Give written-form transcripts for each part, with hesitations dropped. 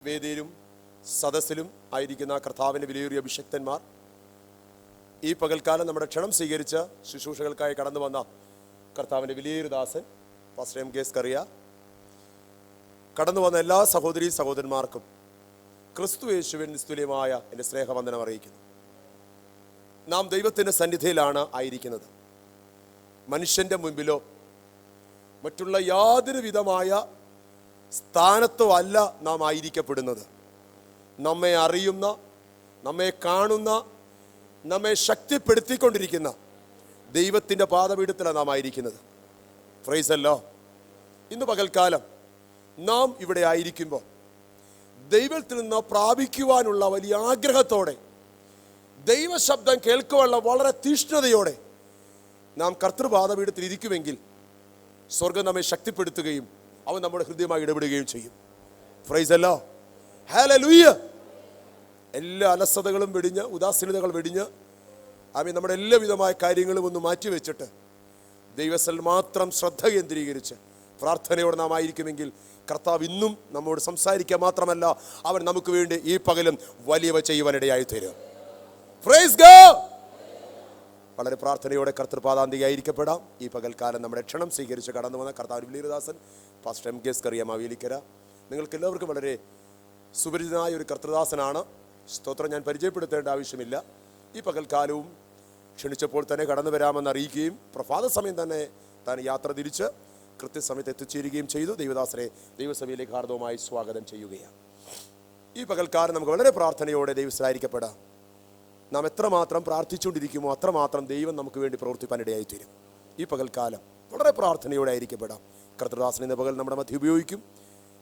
വേദിയിലും സദസ്സിലും ആയിരിക്കുന്ന കർത്താവിൻ്റെ വിലയേറിയ അഭിഷിക്തന്മാർ, ഈ പകൽക്കാലം നമ്മുടെ ക്ഷണം സ്വീകരിച്ച ശുശ്രൂഷകൾക്കായി കടന്നു വന്ന കർത്താവിൻ്റെ വിലയേറിയ ദാസൻ പാസ്റ്റർ എം കെ സ്കറിയ, കടന്നു വന്ന എല്ലാ സഹോദരീ സഹോദരന്മാർക്കും ക്രിസ്തു യേശുവിൻ നിസ്തുല്യമായ എൻ്റെ സ്നേഹവന്ദനം അറിയിക്കുന്നു. നാം ദൈവത്തിൻ്റെ സന്നിധിയിലാണ് ആയിരിക്കുന്നത്. മനുഷ്യൻ്റെ മുൻപിലോ മറ്റുള്ള യാതൊരു വിധമായ സ്ഥാനത്തോ അല്ല നാം ആയിരിക്കപ്പെടുന്നത്. നമ്മെ അറിയുന്ന, നമ്മെ കാണുന്ന, നമ്മെ ശക്തിപ്പെടുത്തിക്കൊണ്ടിരിക്കുന്ന ദൈവത്തിൻ്റെ പാദപീഠത്തിലാണ് നാം ആയിരിക്കുന്നത്. പ്രൈസ് അല്ലോ. ഇന്ന് പകൽക്കാലം നാം ഇവിടെ ആയിരിക്കുമ്പോൾ ദൈവത്തിൽ നിന്ന് പ്രാപിക്കുവാനുള്ള വലിയ ആഗ്രഹത്തോടെ, ദൈവശബ്ദം കേൾക്കുവാനുള്ള വളരെ തീഷ്ണതയോടെ നാം കർത്തൃപാദപീഠത്തിൽ ഇരിക്കുമെങ്കിൽ സ്വർഗം നമ്മെ ശക്തിപ്പെടുത്തുകയും അവൻ നമ്മുടെ ഹൃദയമായി ഇടപെടുകയും ചെയ്യും. പ്രൈസ് അല്ലോ. ഹല്ലേലൂയ. എല്ലാ അലസതകളും വെടിഞ്ഞ്, ഉദാസീനതകൾ വെടിഞ്ഞ്, നമ്മുടെ എല്ലാ വിധമായ കാര്യങ്ങളും ഒന്ന് മാറ്റിവെച്ചിട്ട് ദൈവത്തിൽ മാത്രം ശ്രദ്ധ കേന്ദ്രീകരിച്ച് പ്രാർത്ഥനയോടെ നാം ആയിരിക്കുമെങ്കിൽ കർത്താവ് ഇന്നും നമ്മോട് സംസാരിക്കുക മാത്രമല്ല, അവൻ നമുക്ക് വേണ്ടി ഈ പകലും വലിയവ ചെയ്യുവാനിടയായി തീരും. Praise God. വളരെ പ്രാർത്ഥനയോടെ കർത്തൃപാദാന്തിയായിരിക്കപ്പെടാം. ഈ പകൽക്കാലം നമ്മുടെ ക്ഷണം സ്വീകരിച്ച് കടന്നു വന്ന കർത്താവ് വിലയേറിയദാസൻ pastor M K Scaria Mavelikara, നിങ്ങൾക്ക് എല്ലാവർക്കും വളരെ സുപരിചിതനായ ഒരു കർത്തൃദാസനാണ്. സ്തോത്രം. ഞാൻ പരിചയപ്പെടുത്തേണ്ട ആവശ്യമില്ല. ഈ പകൽക്കാലവും ക്ഷണിച്ചപ്പോൾ തന്നെ കടന്നു വരാമെന്ന് അറിയിക്കുകയും പ്രഭാത സമയം തന്നെ താൻ യാത്ര തിരിച്ച് കൃത്യസമയത്ത് എത്തിച്ചേരുകയും ചെയ്തു. ദൈവദാസനെ ദൈവസഭയിലേക്ക് ഹാർദവമായി സ്വാഗതം ചെയ്യുകയാണ്. ഈ പകൽക്കാലം നമുക്ക് വളരെ പ്രാർത്ഥനയോടെ ദൈവത്തിലായിരിക്കപ്പെടാം. നാം എത്രമാത്രം പ്രാർത്ഥിച്ചുകൊണ്ടിരിക്കുമോ അത്രമാത്രം ദൈവം നമുക്ക് വേണ്ടി പ്രവർത്തിപ്പാനിടയായി തീരും. ഈ പകൽക്കാലം വളരെ പ്രാർത്ഥനയോടെ ആയിരിക്കപ്പെടാം. കർത്തൃദാസൻ എന്ന പകൽ നമ്മുടെ മധ്യ ഉപയോഗിക്കും.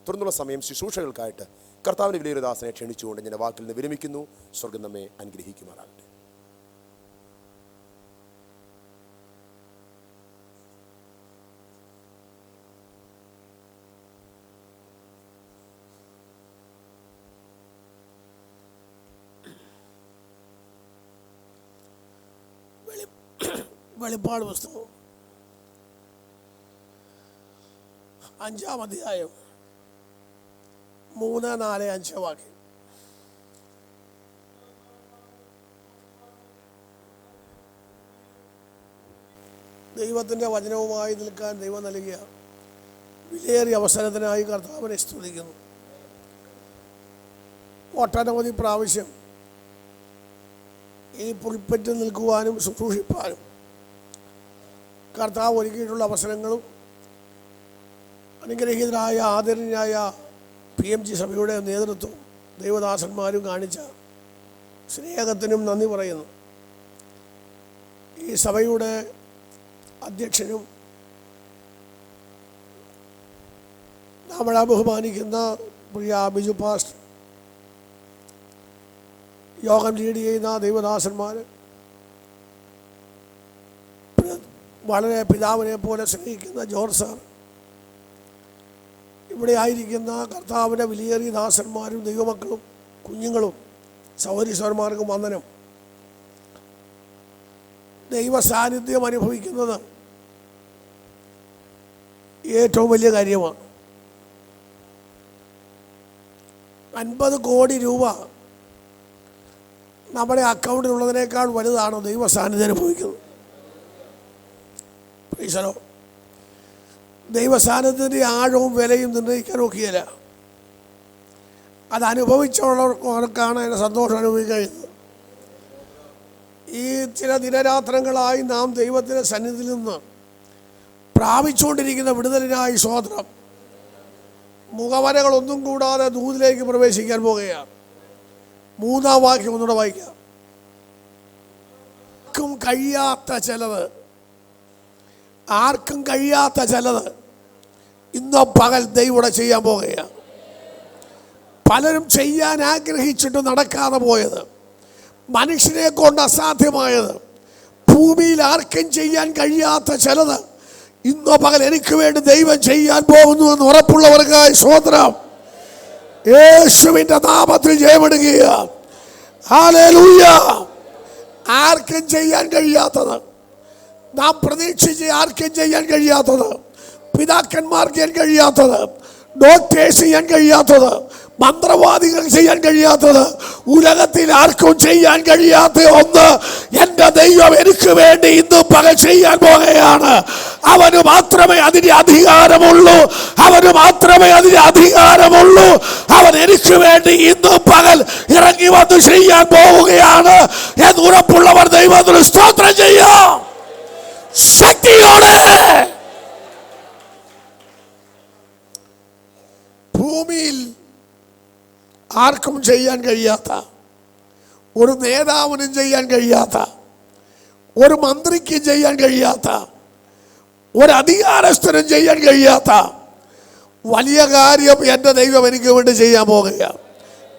തുടർന്നുള്ള സമയം ശുശ്രൂഷകൾക്കായിട്ട് കർത്താവിൻ്റെ വിലയേറിയദാസനെ ക്ഷണിച്ചുകൊണ്ട് ഞാൻ വാക്കിൽ നിന്ന് വിരമിക്കുന്നു. സ്വർഗം നമ്മെ അനുഗ്രഹിക്കുമാറാകട്ടെ. വെളിപ്പാട് പുസ്തകം 5-ാം അധ്യായം 3, 4, 5 വാക്യം. ദൈവത്തിൻ്റെ വചനവുമായി നിൽക്കാൻ ദൈവം നൽകിയ വിലയേറിയ അവസരത്തിനായി കർത്താവിനെ സ്തുതിക്കുന്നു. ഒട്ടനവധി പ്രാവശ്യം ഈ പുൽപ്പറ്റിൽ നിൽക്കുവാനും ശുശ്രൂഷിപ്പാനും കർത്താവ് ഒരുക്കിയിട്ടുള്ള അവസരങ്ങളും അനുഗ്രഹീതരായ ആദരണീയനായ PMG സഭയുടെ നേതൃത്വം ദൈവദാസന്മാരും കാണിച്ച സ്നേഹത്തിനും നന്ദി പറയുന്നു. ഈ സഭയുടെ അധ്യക്ഷനും നമ്മളെ ബഹുമാനിക്കുന്ന പ്രിയ ബിജു പാസ്റ്റർ, യോഗം ലീഡ് ചെയ്യുന്ന ദൈവദാസന്മാർ, വളരെ പിതാവിനെ പോലെ സ്നേഹിക്കുന്ന ജോർജ് സാർ, ഇവിടെ ആയിരിക്കുന്ന കർത്താവിൻ്റെ വിലയേറിയ ദാസന്മാരും ദൈവമക്കളും കുഞ്ഞുങ്ങളും സഹോദരീശ്വരന്മാർക്കും വന്ദനം. ദൈവ സാന്നിധ്യം അനുഭവിക്കുന്നത് ഏറ്റവും വലിയ കാര്യമാണ്. 50 കോടി രൂപ നമ്മുടെ അക്കൗണ്ടിലുള്ളതിനേക്കാൾ വലുതാണ് ദൈവ സാന്നിധ്യം അനുഭവിക്കുന്നത്. ഈശ്വരോ, ദൈവ സാന്നിധ്യത്തിൻ്റെ ആഴവും വിലയും നിർണ്ണയിക്കാൻ നോക്കിയില്ല. അത് അനുഭവിച്ചുള്ളവർക്കാണ് അതിൻ്റെ സന്തോഷം അനുഭവിക്കാൻ കഴിയുന്നത്. ഈ ചില ദിനരാത്രങ്ങളായി നാം ദൈവത്തിൻ്റെ സന്നിധിയിൽ നിന്ന് പ്രാപിച്ചുകൊണ്ടിരിക്കുന്ന വിടുതലിനായി സ്വതന്ത്രം മുഖവരകളൊന്നും കൂടാതെ ദൂതിലേക്ക് പ്രവേശിക്കാൻ പോകുകയാണ്. 3-ാം വാക്യം ഒന്നുകൂടെ വായിക്കാം. ആർക്കും കഴിയാത്ത ചിലത് ഇന്നോ പകൽ ദൈവം ചെയ്യാൻ പോകുകയാണ്. പലരും ചെയ്യാൻ ആഗ്രഹിച്ചിട്ട് നടക്കാതെ പോയത്, മനുഷ്യനെ കൊണ്ട് അസാധ്യമായത്, ഭൂമിയിൽ ആർക്കും ചെയ്യാൻ കഴിയാത്ത ചിലത് ഇന്നോ പകൽ എനിക്ക് വേണ്ടി ദൈവം ചെയ്യാൻ പോകുന്നു എന്ന് ഉറപ്പുള്ളവർക്കായി സ്വതന്ത്രം യേശുവിൻ്റെ നാമത്തിൽ ജയമെടുക്കുകയാണ്. ഹല്ലേലൂയ. ആർക്കും ചെയ്യാൻ കഴിയാത്തത്, നാം പ്രതീക്ഷിച്ച് ആർക്കും ചെയ്യാൻ കഴിയാത്തത്, പിതാക്കന്മാർക്ക് ചെയ്യാൻ കഴിയാത്തത്, ഡോക്ടേഴ്സ് ചെയ്യാൻ കഴിയാത്തത്, മന്ത്രവാദികൾക്ക് ചെയ്യാൻ കഴിയാത്തത്, ഉലകത്തിൽ ആർക്കും ചെയ്യാൻ കഴിയാത്ത ഒന്ന് എൻ്റെ ദൈവം എനിക്ക് വേണ്ടി ഇന്ന് പകൽ ചെയ്യാൻ പോകുകയാണ്. അവന് മാത്രമേ അതിന് അധികാരമുള്ളൂ, അവന് മാത്രമേ അതിന് അധികാരമുള്ളൂ. അവൻ എനിക്ക് വേണ്ടി ഇന്ന് പകൽ ഇറങ്ങി വന്ന് ചെയ്യാൻ പോവുകയാണ് എന്ന് ഉറപ്പുള്ളവർ ദൈവത്തിന് സ്തോത്രം ചെയ്യാം ശക്തിയോടെ. ഭൂമിയിൽ ആർക്കും ചെയ്യാൻ കഴിയാത്ത, ഒരു നേതാവിനും ചെയ്യാൻ കഴിയാത്ത, ഒരു മന്ത്രിക്കും ചെയ്യാൻ കഴിയാത്ത, ഒരു അധികാരസ്ഥനും ചെയ്യാൻ കഴിയാത്ത വലിയ കാര്യം എൻ്റെ ദൈവം എനിക്ക് വേണ്ടി ചെയ്യാൻ പോകുകയാണ്.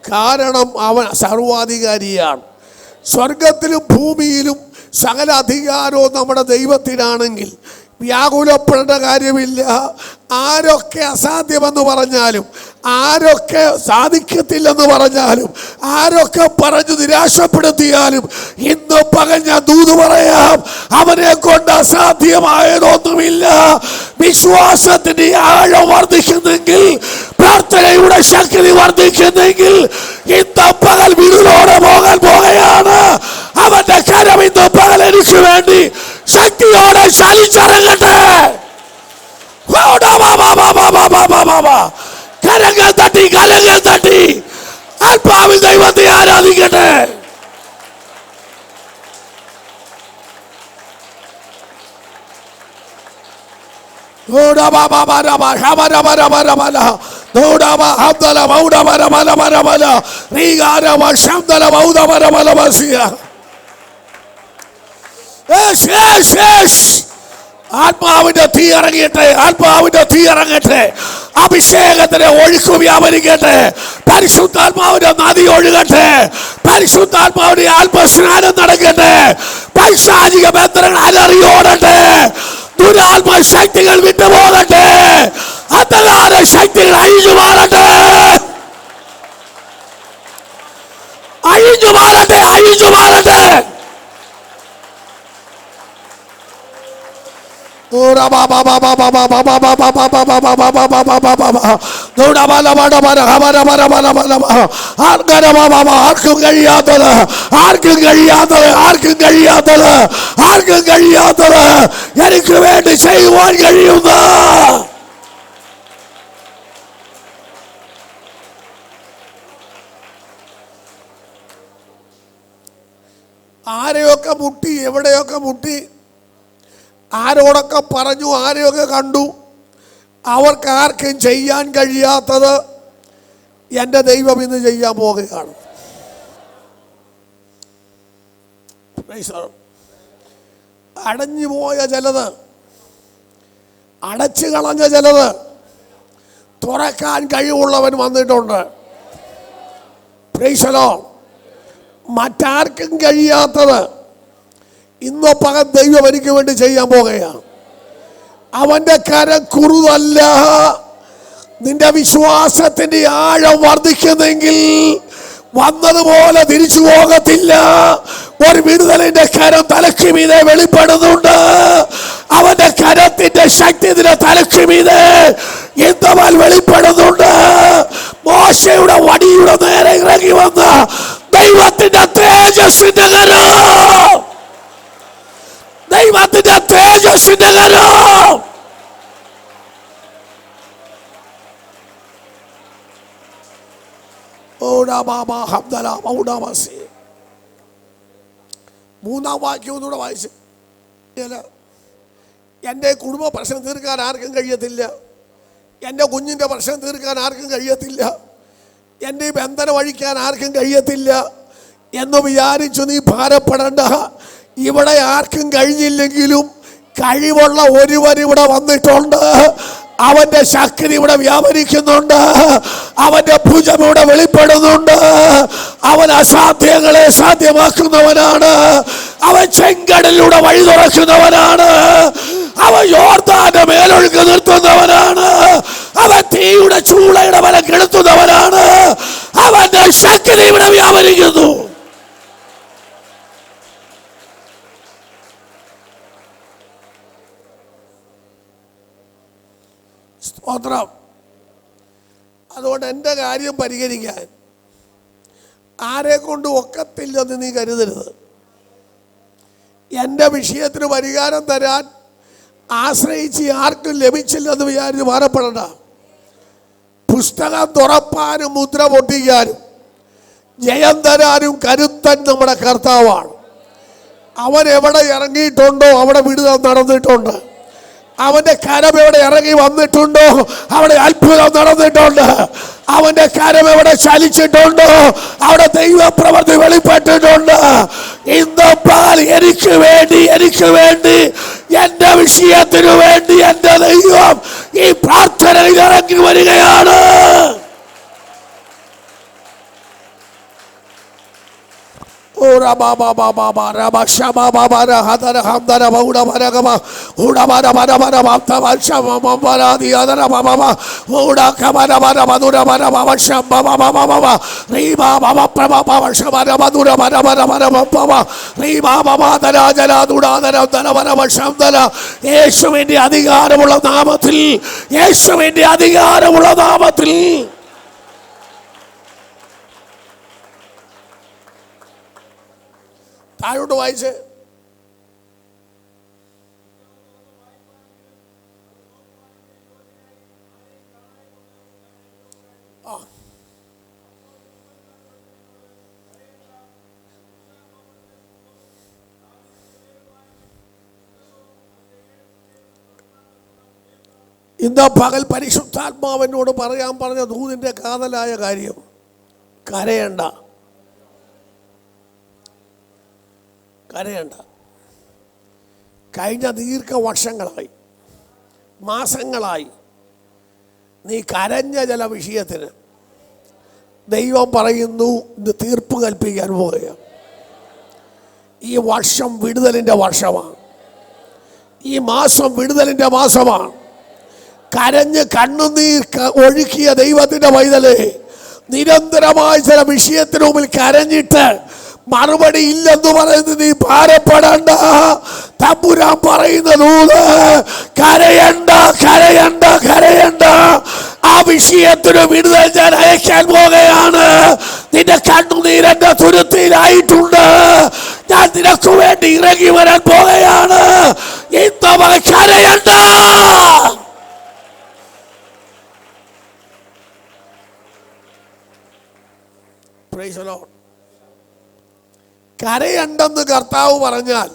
കാരണം അവൻ സർവാധികാരിയാണ്. സ്വർഗത്തിലും ഭൂമിയിലും സകല അധികാരവും നമ്മുടെ ദൈവത്തിനാണെങ്കിൽ വ്യാകുലപ്പെടേണ്ട കാര്യമില്ല. ആരൊക്കെ അസാധ്യമെന്ന് പറഞ്ഞാലും, ആരൊക്കെ സാധിക്കത്തില്ലെന്ന് പറഞ്ഞാലും, ആരൊക്കെ പറഞ്ഞു നിരാശപ്പെടുത്തിയാലും, ഇന്ന് പകൽ ഞാൻ ദൂത് പറയാം, അവനെ കൊണ്ട് അസാധ്യമായതൊന്നുമില്ല. വിശ്വാസത്തിന്റെ ആഴം വർദ്ധിക്കുന്നെങ്കിൽ, പ്രാർത്ഥനയുടെ ശക്തി വർദ്ധിക്കുന്നെങ്കിൽ, ഇന്ന് പകൽ വിരുദോടെ പോകാൻ പോകുകയാണ്. അവന്റെ കരം ഇന്ന് പകൽ എനിക്ക് വേണ്ടി ശക്തിയോടെ ചലിച്ചിറങ്ങട്ടെ. കരങ്ങൾ തട്ടി, കലങ്ങൾ തട്ടി ആത്മാവിൽ ദൈവത്തെ ആരാധിക്കട്ടെ. ആത്മാവിന്റെ തീ ഇറങ്ങിയിട്ട്, ആത്മാവിന്റെ തീ ഇറങ്ങട്ടെ. അഭിഷേകത്തിന് ഒഴുക്ക് വ്യാപരിക്കട്ടെ. പരിശുദ്ധാത്മാവിന്റെ നദി ഒഴുകട്ടെ. പരിശുദ്ധാത്മാവിന്റെ ആത്മസ്നാനം നടക്കട്ടെ. പൈശാചിക ബന്ധങ്ങൾ അലറിയോടട്ടെ. ദുരാത്മ ശക്തികൾ വിട്ടുപോകട്ടെ. അന്ധകാര ശക്തികൾ അഴിഞ്ഞു മാറട്ടെ, അഴിഞ്ഞു മാറട്ടെ, അഴിഞ്ഞു മാറട്ടെ. ആർക്കും കഴിയാത്തത്, ആർക്കും കഴിയാത്തത്, ആർക്കും കഴിയാത്തത്, ആർക്കും കഴിയാത്തത് എനിക്ക് വേണ്ടി ചെയ്യുവാൻ കഴിയുന്ന ആരെയൊക്കെ മുട്ടി, എവിടെയൊക്കെ മുട്ടി, ആരോടൊക്കെ പറഞ്ഞു, ആരെയൊക്കെ കണ്ടു, അവർക്ക് ആർക്കും ചെയ്യാൻ കഴിയാത്തത് എൻ്റെ ദൈവം ഇന്ന് ചെയ്യാൻ പോകുകയാണ്. അടഞ്ഞുപോയ ചിലത്, അടച്ചു കളഞ്ഞ ചിലത് തുറക്കാൻ കഴിവുള്ളവൻ വന്നിട്ടുണ്ട്. Price the Lord. മറ്റാർക്കും കഴിയാത്തത് ഇന്ന് പകൽ ദൈവം എനിക്ക് വേണ്ടി ചെയ്യാൻ പോകുകയാണ്. അവന്റെ കരം കുറുതല്ല. നിന്റെ വിശ്വാസത്തിന്റെ ആഴം വർദ്ധിക്കുന്നെങ്കിൽ വന്നതുപോലെ തിരിച്ചു പോകത്തില്ല. ഒരു വിടുതലിന്റെ കരം തലയ്ക്ക് മീതെ വെളിപ്പെടുന്നുണ്ട്. അവന്റെ കരത്തിന്റെ ശക്തി ഇതിന്റെ തലയ്ക്ക് മീതെ ഇന്നവൻ വെളിപ്പെടുന്നുണ്ട്. മോശയുടെ വടിയുടെ നേരെ ഇറങ്ങി വന്ന ദൈവത്തിന്റെ തേജസ്സിന്റെ കരം, ദൈവത്തിന്റെ തേജസ്സിന്റെ കരം. മൂന്നാം വാക്യം ഒന്നുകൂടെ വായിച്ച്. എൻ്റെ കുടുംബ പ്രശ്നം തീർക്കാൻ ആർക്കും കഴിയത്തില്ല, എൻ്റെ കുഞ്ഞിൻ്റെ പ്രശ്നം തീർക്കാൻ ആർക്കും കഴിയത്തില്ല, എൻ്റെ ബന്ധനം വഴിക്കാൻ ആർക്കും കഴിയത്തില്ല എന്ന് വിചാരിച്ചു നീ ഭാരപ്പെടേണ്ട. ഇവിടെ ആർക്കും കഴിഞ്ഞില്ലെങ്കിലും കഴിവുള്ള ഒരുവൻ ഇവിടെ വന്നിട്ടുണ്ട്. അവന്റെ ശക്തി ഇവിടെ വ്യാപരിക്കുന്നുണ്ട്. അവന്റെ ഭുജം ഇവിടെ വെളിപ്പെടുന്നുണ്ട്. അവൻ അസാധ്യങ്ങളെ സാധ്യമാക്കുന്നവനാണ്. അവൻ ചെങ്കടലിലൂടെ വഴി തുറക്കുന്നവനാണ്. അവൻ യോർദാന്റെ മേലൊഴുക്ക് നിർത്തുന്നവനാണ്. അവൻ തീയുടെ ചൂളയുടെ ബലം കെടുത്തുന്നവനാണ്. അവന്റെ ശക്തി ഇവിടെ വ്യാപരിക്കുന്നു. സ്തോത്രം. അതുകൊണ്ട് എൻ്റെ കാര്യം പരിഹരിക്കാൻ ആരെ കൊണ്ട് ഒക്കത്തില്ലെന്ന് നീ കരുതരുത്. എൻ്റെ വിഷയത്തിന് പരിഹാരം തരാൻ ആശ്രയിച്ച് ആർക്കും ലഭിച്ചില്ലെന്ന് വിചാരിച്ച് ഭാരപ്പെടണ്ട. പുസ്തകം തുറപ്പാനും മുദ്ര പൊട്ടിക്കാനും ജയം തരാനും കരുത്തൻ നമ്മുടെ കർത്താവാണ്. അവൻ എവിടെ ഇറങ്ങിയിട്ടുണ്ടോ അവിടെ വിടുതൽ നടന്നിട്ടുണ്ട്. അവൻ്റെ കരം എവിടെ ഇറങ്ങി വന്നിട്ടുണ്ടോ അവിടെ അത്ഭുതം നടന്നിട്ടുണ്ട്. അവൻ്റെ കരം എവിടെ ചലിച്ചിട്ടുണ്ടോ അവിടെ ദൈവപ്രവൃത്തി വെളിപ്പെട്ടിട്ടുണ്ട്. ഇന്ന് പകൽ എനിക്ക് വേണ്ടി എൻ്റെ വിഷയത്തിനു വേണ്ടി എൻ്റെ ദൈവം ഈ പ്രാർത്ഥനയിൽ ഇറങ്ങി വരികയാണ്. Ora baba baba bara bashama baba ra hadara hamdara bauda bara gama uda bara bara bara bapta bashama bara di adara baba baba uda kamara bara badura bara baba shamba baba baba riba baba prabha baba shama badura bara bara bara baba riba baba dara jala duda dara dara bara bashamdara യേശുവിന്റെ അധികാരമുള്ള നാമത്തിൽ യേശുവിന്റെ അധികാരമുള്ള നാമത്തിൽ താഴോട്ട് വായിച്ച് ഇന്ന് പകൽ പരിശുദ്ധാത്മാവിനോട് പറയാൻ പറഞ്ഞ ദൂതിൻ്റെ കാതലായ കാര്യം, കരയണ്ട. കഴിഞ്ഞ ദീർഘവർഷങ്ങളായി മാസങ്ങളായി നീ കരഞ്ഞ ചില വിഷയത്തിന് ദൈവം പറയുന്നു ഇന്ന് തീർപ്പ് കൽപ്പിക്കാൻ പോവുകയാണ്. ഈ വർഷം വിടുതലിൻ്റെ വർഷമാണ്. ഈ മാസം വിടുതലിൻ്റെ മാസമാണ്. കരഞ്ഞ് കണ്ണുനീർ ഒഴുക്കിയ ദൈവത്തിൻ്റെ പൈതലേ, നിരന്തരമായി ചില വിഷയത്തിന് മുമ്പിൽ കരഞ്ഞിട്ട് മറുപടി ഇല്ലെന്ന് പറയുന്നത് നീ ഭാരപ്പെടണ്ട. തമ്പുരാൻ പറയുന്നത് കരയണ്ട കരയണ്ട കരയണ്ട. ആ വിഷയത്തിന് വിടുതൽ ഞാൻ അയക്കാൻ പോകുകയാണ്. നിന്റെ കണ്ണുനീരെന്റെ തുരുത്തിയിലായിട്ടുണ്ട്. ഞാൻ നിനക്ക് വേണ്ടി ഇറങ്ങി വരാൻ പോകുകയാണ്. ഇന്ന് കരയണ്ട. Praise the Lord. കരയണ്ടെന്ന് കർത്താവ് പറഞ്ഞാൽ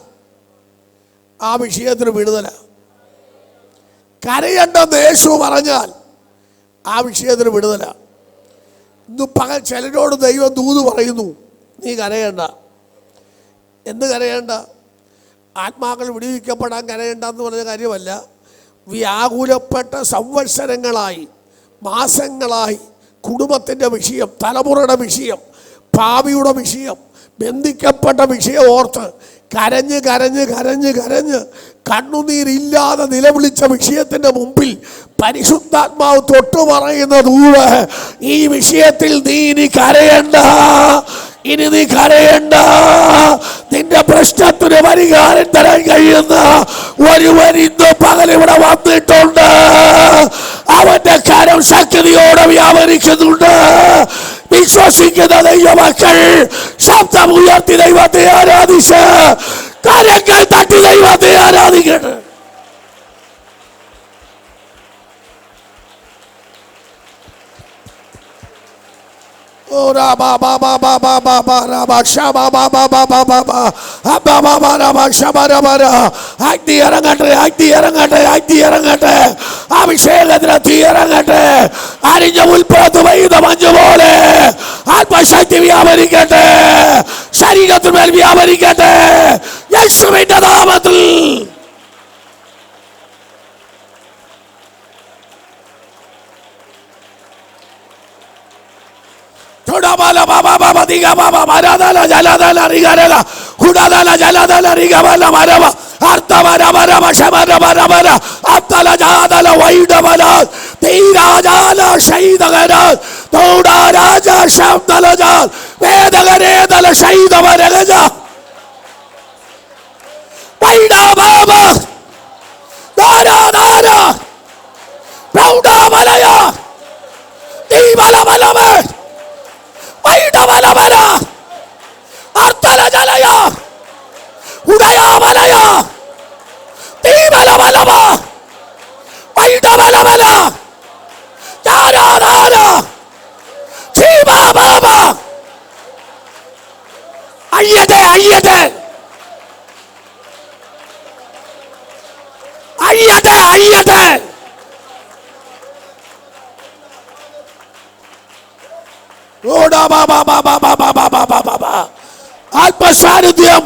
ആ വിഷയത്തിന് വിടുതല. കരയണ്ടെന്ന് യേശു പറഞ്ഞാൽ ആ വിഷയത്തിന് വിടുതല. ഇന്ന് പകൽ ചിലരോട് ദൈവം ദൂത് പറയുന്നു, നീ കരയണ്ട. എന്ത് കരയണ്ട? ആത്മാക്കൾ വിടുവിക്കപ്പെടാൻ കരയണ്ടെന്ന് പറഞ്ഞ കാര്യമല്ല. വ്യാകുലപ്പെട്ട സംവത്സരങ്ങളായി മാസങ്ങളായി കുടുംബത്തിൻ്റെ വിഷയം, തലമുറയുടെ വിഷയം, ഭാവിയുടെ വിഷയം, ബന്ധിക്കപ്പെട്ട വിഷയം ഓർത്ത് കരഞ്ഞ് കരഞ്ഞ് കരഞ്ഞ് കരഞ്ഞ് കണ്ണുനീരില്ലാതെ നിലവിളിച്ച വിഷയത്തിൻ്റെ മുമ്പിൽ പരിശുദ്ധാത്മാവ് തൊട്ടു പറയുന്ന ദൂത്, ഈ വിഷയത്തിൽ നീ ഇനി കരയണ്ട. ഇനി നീ കരയണ്ട. നിന്റെ പ്രശ്നത്തിന് പരിഹാരം തരാൻ കഴിയുന്ന ഒരുവൻ ഇന്ന് പകൽ ഇവിടെ വന്നിട്ടുണ്ട്. അവന്റെ കരം ശക്തിയോടെ വ്യാപരിക്കുന്നുണ്ട്. വിശ്വസിക്കുന്ന ദൈവമക്കൾ ശബ്ദം ഉയർത്തി ദൈവത്തെ ആരാധിച്ച് കരങ്ങൾ തട്ടി ദൈവത്തെ ആരാധിക്കട്ടെ. അഭിഷേകത്തിന് തീ ഇറങ്ങട്ടെ. അരിഞ്ഞ ഉൾപ്പുറത്ത് പെയ്ത മഞ്ഞ് പോലെ ആത്മശക്തി വ്യാപരിക്കട്ടെ. ശരീരത്തിന്മേൽ വ്യാപരിക്കട്ടെ. യേശുവിന്റെ നാമത്തിൽ. ദൈവ ആത്മസാന്നിധ്യം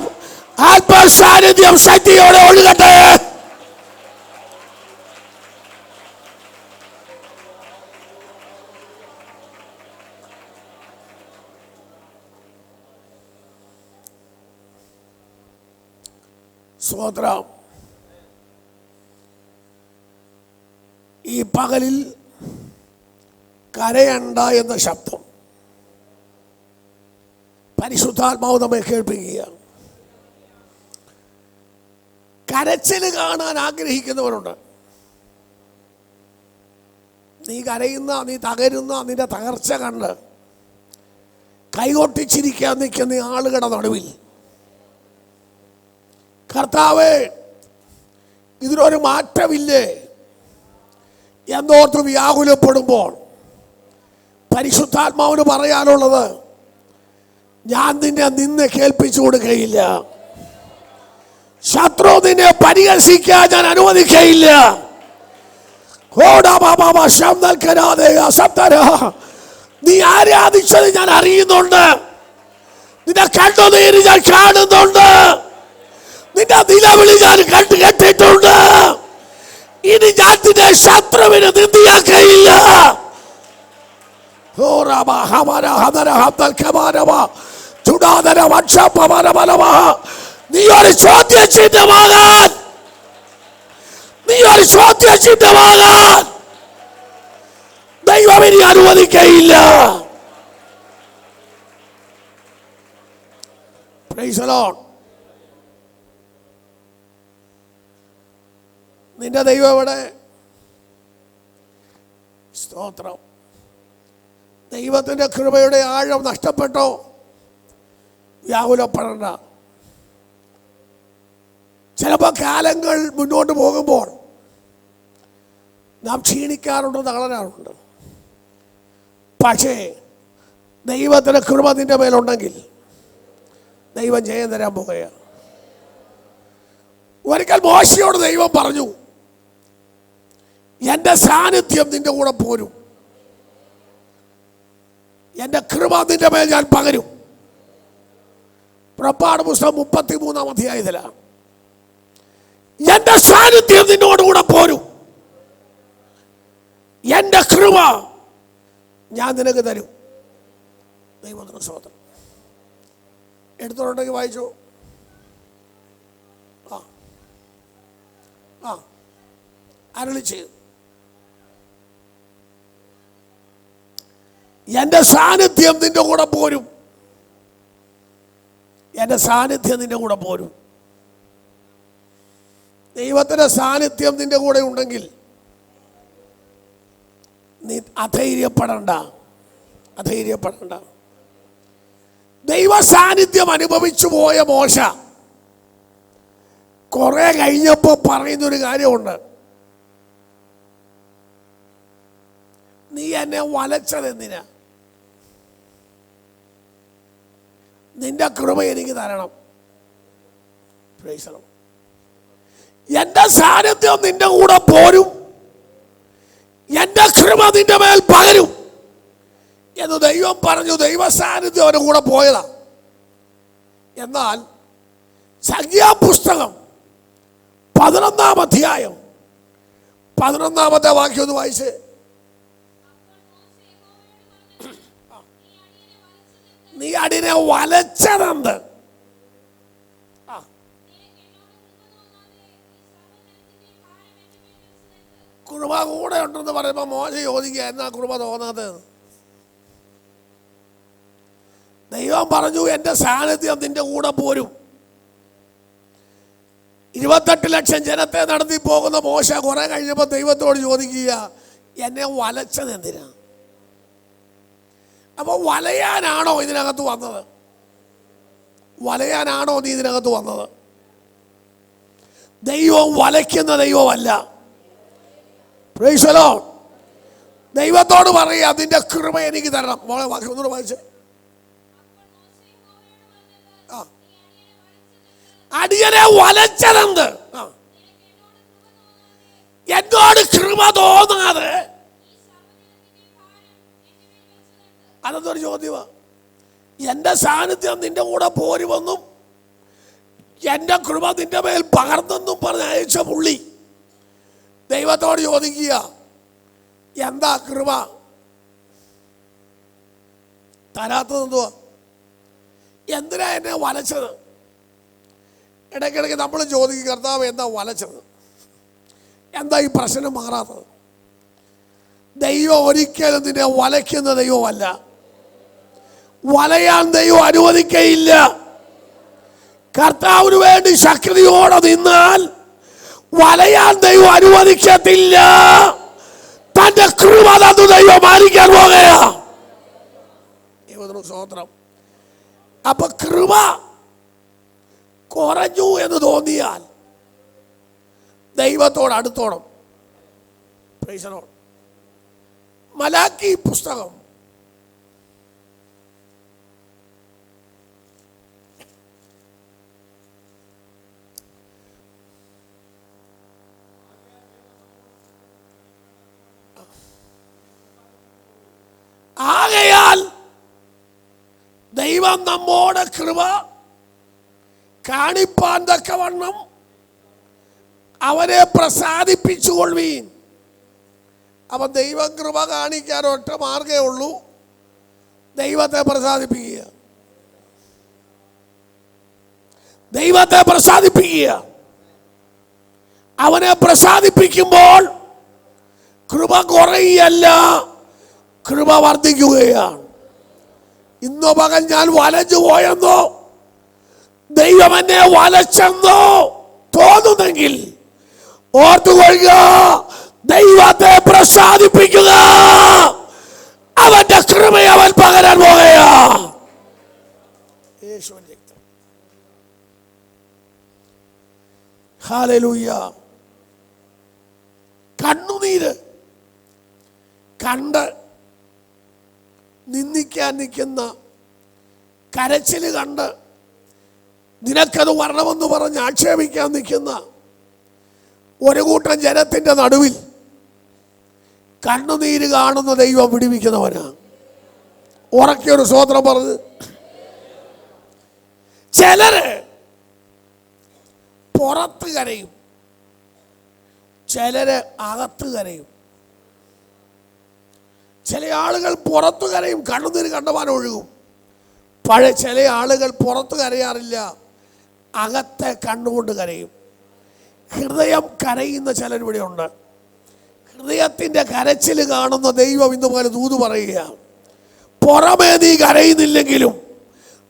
ആത്മസാന്നിധ്യം ശക്തിയോടെ ഒഴുകട്ടെ. സ്തോത്രം. ഈ പകലിൽ കരയണ്ട എന്ന ശബ്ദം പരിശുദ്ധാത്മാവ് നമ്മെ കേൾപ്പിക്കുക. കരച്ചിൽ കാണാൻ ആഗ്രഹിക്കുന്നവരുണ്ട്. നീ കരയുന്ന, നീ തകരുന്ന, നിന്റെ തകർച്ച കണ്ട് കൈകൊട്ടിച്ചിരിക്കാൻ നിൽക്കുന്ന ആളുകളുടെ നടുവിൽ കർത്താവേ ഇതിനൊരു മാറ്റമില്ലേ എന്നോർത്ത് വ്യാകുലപ്പെടുമ്പോൾ പരിശുദ്ധാത്മാവിന് പറയാനുള്ളത്, ഞാൻ നിന്നെ നിന്ന് കേൾപ്പിച്ചു കൊടുക്കുകയില്ല. ശത്രു നിന്നെ പരിഹസിക്കാൻ ഞാൻ അനുവദിക്കുകയില്ല. നീ ആരാധിച്ചത് ഞാൻ അറിയുന്നുണ്ട്. നിന്റെ കണ്ണുനീര് ഞാൻ കാണുന്നുണ്ട്. നിന്റെ നിലവിളി ഞാൻ കേട്ടിട്ടുണ്ട്. ഇനി ഞാൻ നിന്റെ ശത്രുവിന് നിന്ദിയാക്കയില്ല. നീ ഒരു ചോദ്യചിഹ്നമാകാൻ, നീ ഒരു ചോദ്യചിഹ്നമാകാൻ ദൈവം ഇനി അനുവദിക്കയില്ല. Price the Lord. നിന്റെ ദൈവം എവിടെ? സ്തോത്രം. ദൈവത്തിൻ്റെ കൃപയുടെ ആഴം നഷ്ടപ്പെട്ടോ? വ്യാകുലപ്പെടണ്ട. ചിലപ്പോൾ കാലങ്ങൾ മുന്നോട്ട് പോകുമ്പോൾ നാം ക്ഷീണിക്കാറുണ്ട്, തളരാറുണ്ട്. പക്ഷേ ദൈവത്തിൻ്റെ കൃപ നിന്റെ മേലുണ്ടെങ്കിൽ ദൈവം ജയം തരാൻ പോകുകയാണ്. ഒരിക്കൽ മോശയോട് ദൈവം പറഞ്ഞു, എൻ്റെ സാന്നിധ്യം നിന്റെ കൂടെ പോരും, എൻ്റെ കൃപ നിന്റെ മേൽ ഞാൻ പകരും. പുറപ്പാട് പുസ്തകം 33-ാം അധ്യായത്തിലാണ്. എൻ്റെ സാന്നിധ്യം നിന്നോടുകൂടെ പോരും, എൻ്റെ കൃപ ഞാൻ നിനക്ക് തരും. ദൈവത്തിന് സ്തോത്രം. എടുത്തോണ്ടെങ്കിൽ വായിച്ചു. അരുളി ചെയ്തു, എൻ്റെ സാന്നിധ്യം നിന്റെ കൂടെ പോരും, എൻ്റെ സാന്നിധ്യം നിന്റെ കൂടെ പോരും. ദൈവത്തിൻ്റെ സാന്നിധ്യം നിന്റെ കൂടെ ഉണ്ടെങ്കിൽ നീ അധൈര്യപ്പെടണ്ട, അധൈര്യപ്പെടണ്ട. ദൈവ സാന്നിധ്യം അനുഭവിച്ചു പോയ മോശ കുറെ കഴിഞ്ഞപ്പോൾ പറയുന്നൊരു കാര്യമുണ്ട്, നീ എന്നെ വലച്ചതെന്തിനാ? നിന്റെ കൃപ എനിക്ക് തരണം. Price the Lord. എൻ്റെ സാന്നിധ്യം നിന്റെ കൂടെ പോരും, എൻ്റെ കൃപ നിന്റെ മേൽ പകരും എന്ന് ദൈവം പറഞ്ഞു. ദൈവ സാന്നിധ്യം അവരുടെ കൂടെ പോയതാ. എന്നാൽ സംഖ്യാപുസ്തകം 11-ാം അധ്യായം 11-ാമത്തെ വാക്യം ഒന്ന് വായിച്ചേ. നീ അടിനെ വലച്ചതെന്ത്? കൃപ കൂടെ ഉണ്ടെന്ന് പറയുമ്പോൾ മോശ ചോദിക്കുക, എന്നാ കൃപ തോന്നാത്തത്? ദൈവം പറഞ്ഞു, എൻ്റെ സാന്നിധ്യം നിന്റെ കൂടെ പോരും. 28 ലക്ഷം ജനത്തെ നടത്തി പോകുന്ന മോശ കുറെ കഴിഞ്ഞപ്പോൾ ദൈവത്തോട് ചോദിക്കുക, എന്നെ വലച്ചത് എന്തിനാ? അപ്പൊ വലയാനാണോ ഇതിനകത്ത് വന്നത്? വലയാനാണോ നീ ഇതിനകത്ത് വന്നത്? ദൈവം വലയ്ക്കുന്ന ദൈവമല്ല. Price the Lord. ദൈവത്തോട് പറയുക, അതിന്റെ കൃപ എനിക്ക് തരണം. മോളെ വാക്യം ഒന്നുകൂടെ വായിച്ചേ. അടിയനെ വലച്ചതെന്ത്? എന്നോട് കൃപ തോന്നാതെ. അതെന്തൊരു ചോദ്യമാ? എന്റെ സാന്നിധ്യം നിന്റെ കൂടെ പോരുമെന്നും എന്റെ കൃപ നിന്റെ മേൽ പകർന്നെന്നും പറഞ്ഞ് അയച്ച പുള്ളി ദൈവത്തോട് ചോദിക്കുക, എന്താ കൃപ തരാത്തത്? എന്തുവാ? എന്തിനാ എന്നെ വലച്ചത്? ഇടയ്ക്കിടയ്ക്ക് നമ്മൾ ചോദിക്കും, കർത്താവ് എന്താ വലച്ചത്? എന്താ ഈ പ്രശ്നം മാറാത്തത്? ദൈവം ഒരിക്കലും നിന്നെ വലയ്ക്കുന്ന ദൈവമല്ല. വലയാൻ ദൈവം അനുവദിക്കയില്ല. കർത്താവിന് വേണ്ടി ശക്തിയോടെ നിന്നാൽ വലയാൻ ദൈവം അനുവദിക്കത്തില്ല. തന്റെ കൃപ തന്നു ദൈവം മാനിക്കാൻ പോകുകയാ. സ്തോത്രം. അപ്പൊ കൃപ കുറഞ്ഞു എന്ന് തോന്നിയാൽ ദൈവത്തോട് അടുത്തോണം. Praise the Lord. മലാക്കി പുസ്തകം ആകയാൽ ദൈവം നമ്മോട് കൃപ കാണിപ്പാൻ തക്കവണ്ണം അവനെ പ്രസാദിപ്പിച്ചുകൊള്ളുവീൻ. അപ്പൊ ദൈവം കൃപ കാണിക്കാൻ ഒറ്റ മാർഗമേ ഉള്ളൂ, ദൈവത്തെ പ്രസാദിപ്പിക്കുക. ദൈവത്തെ പ്രസാദിപ്പിക്കുക. അവനെ പ്രസാദിപ്പിക്കുമ്പോൾ കൃപ കുറയല്ല, കൃപ വർദ്ധിക്കുകയാണ്. ഇന്നോ പകൽ ഞാൻ വലഞ്ഞു പോയെന്നോ ദൈവം എന്നെ വലച്ചെന്നോ തോന്നുന്നെങ്കിൽ ഓർത്തുകൊള്ളുക, ദൈവത്തെ പ്രസാദിപ്പിക്കുക. അവന്റെ കൃപയെ അവൻ പകരാൻ പോകുകയാ. യേശുവിന്റെ രക്തം. ഹല്ലേലൂയ. കണ്ണുനീര് കണ്ട് നിന്ദിക്കാൻ നിൽക്കുന്ന, കരച്ചില് കണ്ട് നിനക്കത് വരണമെന്ന് പറഞ്ഞ് ആക്ഷേപിക്കാൻ നിൽക്കുന്ന ഒരു കൂട്ടം ജനത്തിന്റെ നടുവിൽ കണ്ണുനീര് കാണുന്ന ദൈവം വിടുവിക്കുന്നവനാണ്. ഉറക്കിയൊരു സ്തോത്രം പറഞ്ഞ്. ചിലര് പുറത്ത് കരയും, ചിലര് അകത്ത് കരയും. ചില ആളുകൾ പുറത്തു കരയും, കണ്ണുനീര് കണ്ടവാൻ ഒഴുകും. പഴയ ചില ആളുകൾ പുറത്ത് കരയാറില്ല, അകത്തെ കണ്ണുകൊണ്ട് കരയും. ഹൃദയം കരയുന്ന ചിലരിവിടെ ഉണ്ട്. ഹൃദയത്തിന്റെ കരച്ചിൽ കാണുന്ന ദൈവം ഇന്ന് പോലെ ദൂത് പറയുക, പുറമേ നീ കരയുന്നില്ലെങ്കിലും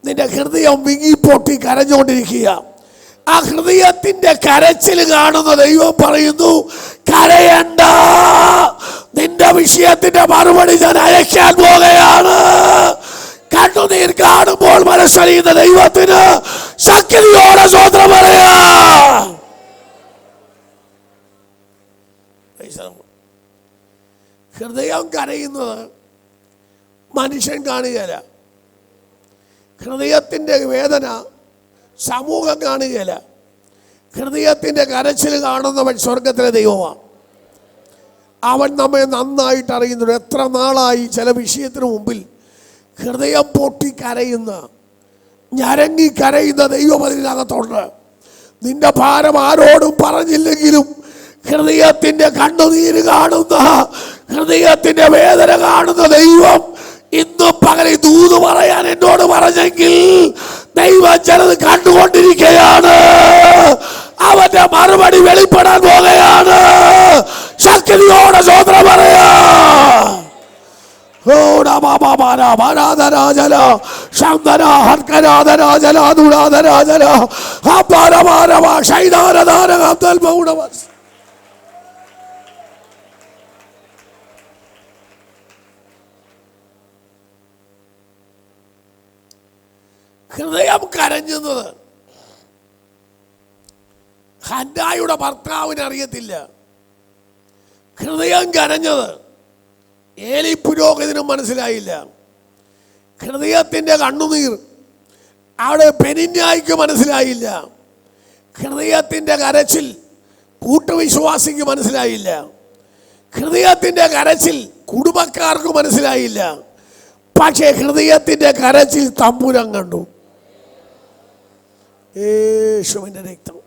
നിന്റെ ഹൃദയം വിങ്ങിപ്പൊട്ടി കരഞ്ഞുകൊണ്ടിരിക്കുക. ആ ഹൃദയത്തിന്റെ കരച്ചിൽ കാണുന്ന ദൈവം പറയുന്നു, കരയണ്ട, നിന്റെ വിഷയത്തിന്റെ മറുപടി ഞാൻ അയക്കാൻ പോകുകയാണ്. കണ്ണുനീർ കാണുമ്പോൾ മനസ്സറിയുന്ന ദൈവത്തിന് ശക്തിയോടെ സ്തോത്രം പറയാ. ഹൃദയം കരയുന്നത് മനുഷ്യൻ കാണുകയില്ല. ഹൃദയത്തിന്റെ വേദന സമൂഹം കാണുകയില്ല. ഹൃദയത്തിന്റെ കരച്ചിൽ കാണുന്നവൻ സ്വർഗത്തിലെ ദൈവമാണ്. അവൻ നമ്മെ നന്നായിട്ട് അറിയുന്നുണ്ട്. എത്ര നാളായി ചില വിഷയത്തിന് മുമ്പിൽ ഹൃദയം പൊട്ടി കരയുന്ന, ഞരങ്ങി കരയുന്ന ദൈവം അതിനകത്തുണ്ട്. നിന്റെ ഭാരം ആരോടും പറഞ്ഞില്ലെങ്കിലും ഹൃദയത്തിന്റെ കണ്ണുനീര് കാണുന്ന, ഹൃദയത്തിന്റെ വേദന കാണുന്ന ദൈവം ഇന്ന് പകരം ദൂത് പറയാൻ എന്നോട് പറഞ്ഞെങ്കിൽ ദൈവം ചിലത് കണ്ടുകൊണ്ടിരിക്കുകയാണ്. അവന്റെ മറുപടി വെളിപ്പെടാൻ പോകുകയാണ്. ശക്തിയോടെ സ്തോത്രം പറയാ. ഹൃദയം കരഞ്ഞത് ഹന്നായുടെ ഭർത്താവിന് അറിയത്തില്ല. ഹൃദയം കരഞ്ഞത് ഏലി പുരോഹിതനും മനസ്സിലായില്ല. ഹൃദയത്തിൻ്റെ കണ്ണുനീർ അവിടെ പെനിന്യായിക്ക് മനസ്സിലായില്ല. ഹൃദയത്തിൻ്റെ കരച്ചിൽ കൂട്ടുവിശ്വാസിക്ക് മനസ്സിലായില്ല. ഹൃദയത്തിൻ്റെ കരച്ചിൽ കുടുംബക്കാർക്ക് മനസ്സിലായില്ല. പക്ഷേ ഹൃദയത്തിൻ്റെ കരച്ചിൽ തമ്പുരാൻ കണ്ടു. യേശുവിൻ്റെ രക്തം.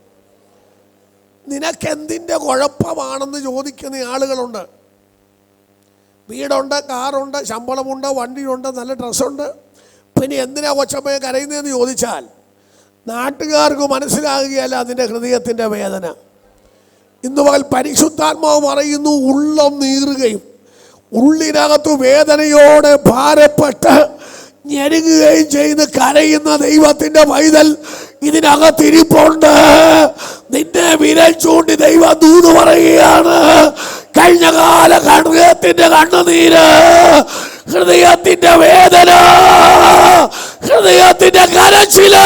നിനക്കെന്തിൻ്റെ കുഴപ്പമാണെന്ന് ചോദിക്കുന്ന ആളുകളുണ്ട്. വീടുണ്ട്, കാറുണ്ട്, ശമ്പളമുണ്ട്, വണ്ടിയുണ്ട്, നല്ല ഡ്രസ്സുണ്ട്, പിന്നെ എന്തിനാ കൊച്ചമ്മയെ കരയുന്നതെന്ന് ചോദിച്ചാൽ നാട്ടുകാർക്ക് മനസ്സിലാകുകയല്ല അതിൻ്റെ ഹൃദയത്തിൻ്റെ വേദന. ഇന്ന് പകൽ പരിശുദ്ധാത്മാവ് പറയുന്നു, ഉള്ളം നീറുകയും ഉള്ളിനകത്ത് വേദനയോടെ ഭാരപ്പെട്ട് ഞെരുങ്ങുകയും ചെയ്ത് കരയുന്ന ദൈവത്തിൻ്റെ പൈതൽ ഇതിനകത്തിരിപ്പുണ്ട്. നിന്നെ വിരൽ ചൂണ്ടി ദൈവം ദൂത് പറയുകയാണ്. കഴിഞ്ഞ കാല ഹൃദയത്തിന്റെ കണ്ണുനീര്, ഹൃദയത്തിന്റെ വേദന, ഹൃദയത്തിന്റെ കരച്ചില്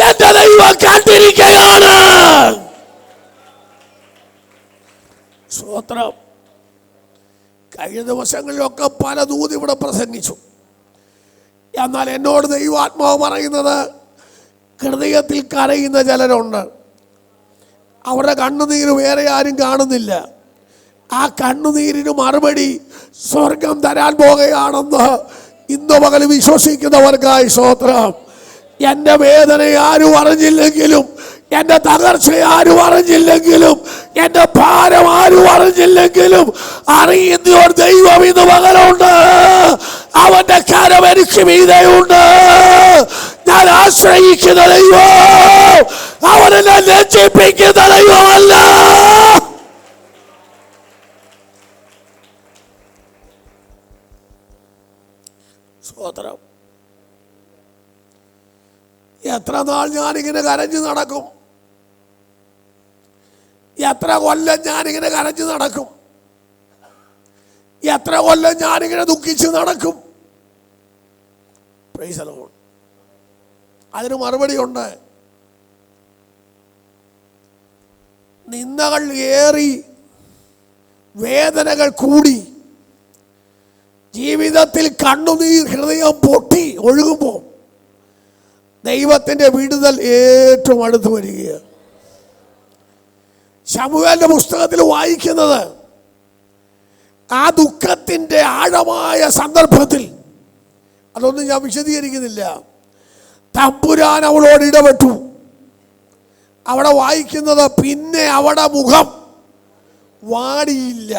എന്റെ ദൈവം കണ്ടിരിക്കുകയാണ്. സ്തോത്രം. കഴിഞ്ഞ ദിവസങ്ങളിലൊക്കെ പല ദൂത് ഇവിടെ പ്രസംഗിച്ചു. എന്നാൽ എന്നോട് ദൈവാത്മാവ് പറയുന്നത്, ഹൃദയത്തിൽ കരയുന്ന ചിലരുണ്ട്. അവരുടെ കണ്ണുനീര് വേറെ ആരും കാണുന്നില്ല. ആ കണ്ണുനീരിന് മറുപടി സ്വർഗം തരാൻ പോകുകയാണെന്ന് ഇന്ന് പകൽ വിശ്വസിക്കുന്നവർക്കായി സ്തോത്രം. എൻ്റെ വേദന ആരും അറിഞ്ഞില്ലെങ്കിലും, എൻ്റെ തകർച്ച ആരും അറിഞ്ഞില്ലെങ്കിലും, എൻ്റെ ഭാരം ആരും അറിഞ്ഞില്ലെങ്കിലും അറിയുന്ന ഒരു ദൈവം ഇന്ന് പകലുണ്ട്. അവന്റെ കരം എനിക്ക് മീതെയുണ്ട്. ഞാൻ ആശ്രയിക്കുന്ന ദൈവം അവനെന്നെ ലജ്ജിപ്പിക്കുന്ന ദൈവമല്ല. സ്തോത്രം. എത്ര നാൾ ഞാനിങ്ങനെ കരഞ്ഞു നടക്കും? എത്ര കൊല്ലം ഞാനിങ്ങനെ കരഞ്ഞു നടക്കും? എത്ര കൊല്ലം ഞാനിങ്ങനെ ദുഃഖിച്ച് നടക്കും? Price the Lord. അതിന് മറുപടിയുണ്ട്. നിന്ദകൾ ഏറി, വേദനകൾ കൂടി, ജീവിതത്തിൽ കണ്ണുനീർ ഹൃദയം പൊട്ടി ഒഴുകുമ്പോൾ ദൈവത്തിൻ്റെ വിടുതൽ ഏറ്റവും അടുത്ത് വരികയാണ്. ശമൂവേലിന്റെ പുസ്തകത്തിൽ വായിക്കുന്നത്, ആ ദുഃഖത്തിൻ്റെ ആഴമായ സന്ദർഭത്തിൽ, അതൊന്നും ഞാൻ വിശദീകരിക്കുന്നില്ല, തമ്പുരാൻ അവളോട് ഇടപെട്ടു. അവിടെ വായിക്കുന്നത്, പിന്നെ അവിടെ മുഖം വാടിയില്ല.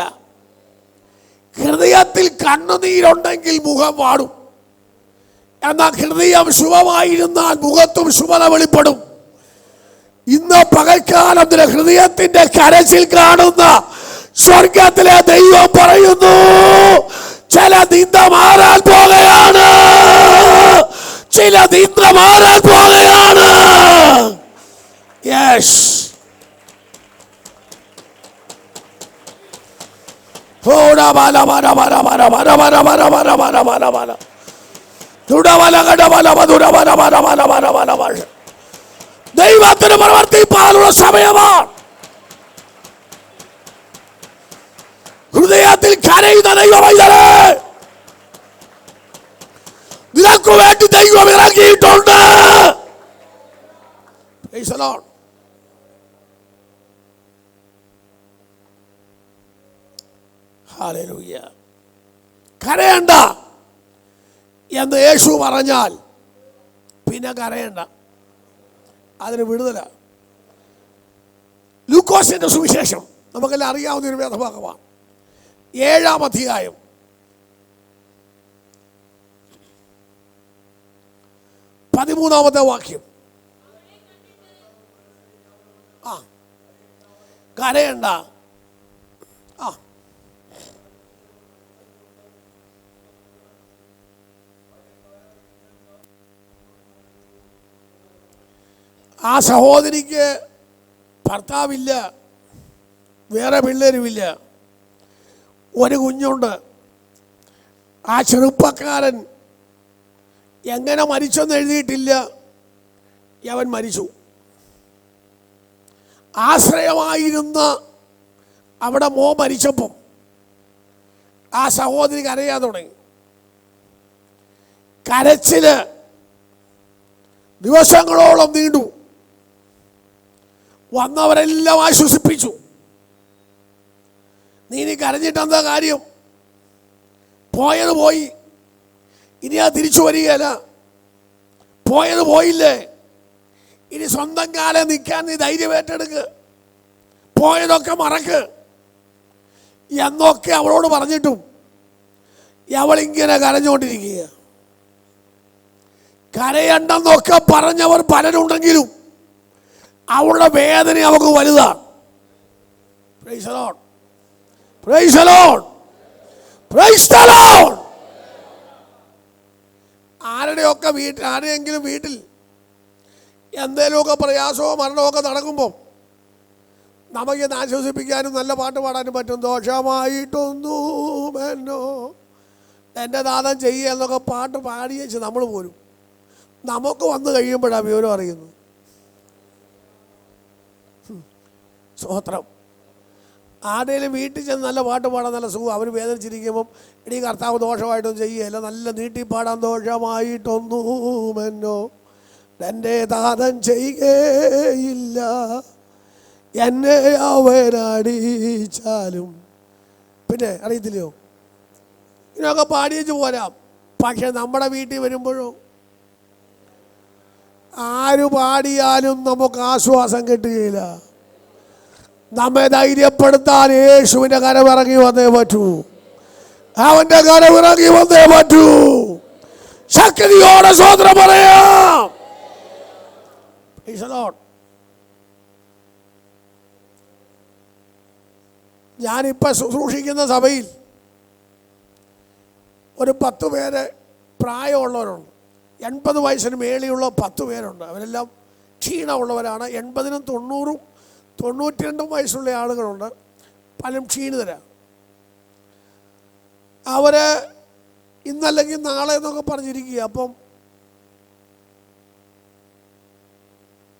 ഹൃദയത്തിൽ കണ്ണുനീരുണ്ടെങ്കിൽ മുഖം വാടും. എന്നാൽ ഹൃദയം ശുഭമായിരുന്നാൽ മുഖത്തും ശുഭത വെളിപ്പെടും. ഇന്ന് പകൽക്കാലത്തിന് ഹൃദയത്തിന്റെ കരച്ചിൽ കാണുന്ന സ്വർഗത്തിലെ ദൈവം പറയുന്നു, ചില നിന്ദ മാറാൻ പോകുകയാണ്, ചില നിന്ദ മാറാൻ പോകുകയാണ്. യെസ്. ദൈവത്തിന് പ്രവർത്തിപ്പാനുള്ള സമയമാണ്. ഹൃദയത്തിൽ കരയുന്ന ദൈവമൈതലേ, നിനക്ക് വേണ്ടി ദൈവം ഇറങ്ങിയിട്ടുണ്ട്. Praise the Lord. Hallelujah. കരയണ്ട എന്ന് യേശു പറഞ്ഞാൽ പിന്നെ കരയണ്ട, അതിന് വിടുതല. ലൂക്കോസിന്റെ സുവിശേഷം നമുക്കെല്ലാം അറിയാവുന്ന ഒരു വേദഭാഗമാണ്. 7-ാം അധ്യായം 13-ാമത്തെ വാക്യം. കരയണ്ട. ആ സഹോദരിക്ക് ഭർത്താവില്ല, വേറെ പിള്ളേരുമില്ല, ഒരു കുഞ്ഞുണ്ട്. ആ ചെറുപ്പക്കാരൻ എങ്ങനെ മരിച്ചെന്ന് എഴുതിയിട്ടില്ല. അവൻ മരിച്ചു. ആശ്രയമായിരുന്ന അവിടെ മരിച്ചപ്പം ആ സഹോദരി കരയാൻ തുടങ്ങി. കരച്ചില് ദിവസങ്ങളോളം നീണ്ടു. വന്നവരെല്ലാം ആശ്വസിപ്പിച്ചു. നീ കരഞ്ഞിട്ടെന്താ കാര്യം? പോയത് പോയി, ഇനി അത് തിരിച്ചു വരികയല്ല. പോയത് പോയില്ലേ, ഇനി സ്വന്തം കാലം നിൽക്കാൻ നീ ധൈര്യം ഏറ്റെടുക്ക്, പോയതൊക്കെ മറക്ക് എന്നൊക്കെ അവളോട് പറഞ്ഞിട്ടും അവളിങ്ങനെ കരഞ്ഞുകൊണ്ടിരിക്കുക. കരയണ്ടെന്നൊക്കെ പറഞ്ഞവർ പലരുണ്ടെങ്കിലും അവളുടെ വേദന അവൾക്ക് വലുതാണ്. Price the Lord, praise the Lord, praise the Lord. ആരുടെയെങ്കിലും വീട്ടിൽ എന്തെങ്കിലുമൊക്കെ പ്രയാസമോ മരണമൊക്കെ നടക്കുമ്പോൾ നമുക്കിന്ന് ആശ്വസിപ്പിക്കാനും നല്ല പാട്ട് പാടാനും പറ്റും. ദോഷമായിട്ടൊന്നുമെന്നോ എൻ്റെ നാഥൻ ചെയ്യുക എന്നൊക്കെ പാട്ട് പാടിയേച്ച് നമ്മൾ പോരും. നമുക്ക് വന്നു കഴിയുമ്പോഴാണ് വിവരം അറിയുന്നത്. സ്തോത്രം. ആരുടെയും വീട്ടിൽ ചെന്ന് നല്ല പാട്ട് പാടാൻ നല്ല സുഖം. അവർ വേദനിച്ചിരിക്കുമ്പം ഇടീ കർത്താവ് ദോഷമായിട്ടൊന്നും ചെയ്യുകയല്ല, നല്ല നീട്ടിപ്പാടാൻ. ദോഷമായിട്ടൊന്നുമെന്നോ എൻ്റെ താതൻ ചെയ്യുകയില്ല, എന്നെ അവരടിച്ചാലും. പിന്നെ അറിയത്തില്ലയോ, ഇതിനൊക്കെ പാടിയേച്ച് പോരാം. പക്ഷെ നമ്മുടെ വീട്ടിൽ വരുമ്പോഴോ ആര് പാടിയാലും നമുക്ക് ആശ്വാസം കിട്ടുകയില്ല. നമ്മെ ധൈര്യപ്പെടുത്താൻ യേശുവിൻ്റെ കരമിറങ്ങി വന്നേ പറ്റൂ. അവൻ്റെ കരമിറങ്ങി വന്നേ പറ്റൂ. ശക്തിയോടെ സ്വതന്ത്രം പറയാം. ഞാനിപ്പോൾ ശുശ്രൂഷിക്കുന്ന സഭയിൽ ഒരു 10 പേര് പ്രായമുള്ളവരുണ്ട്. 80 വയസ്സിന് മേലെയുള്ള 10 പേരുണ്ട്. അവരെല്ലാം ക്ഷീണമുള്ളവരാണ്. 80-നും 90-ഉം 92 വയസ്സുള്ള ആളുകളുണ്ട്. പലരും ക്ഷീണിതരാണ്. അവർ ഇന്നല്ലെങ്കിൽ നാളെ എന്നൊക്കെ പറഞ്ഞിരിക്കുക. അപ്പം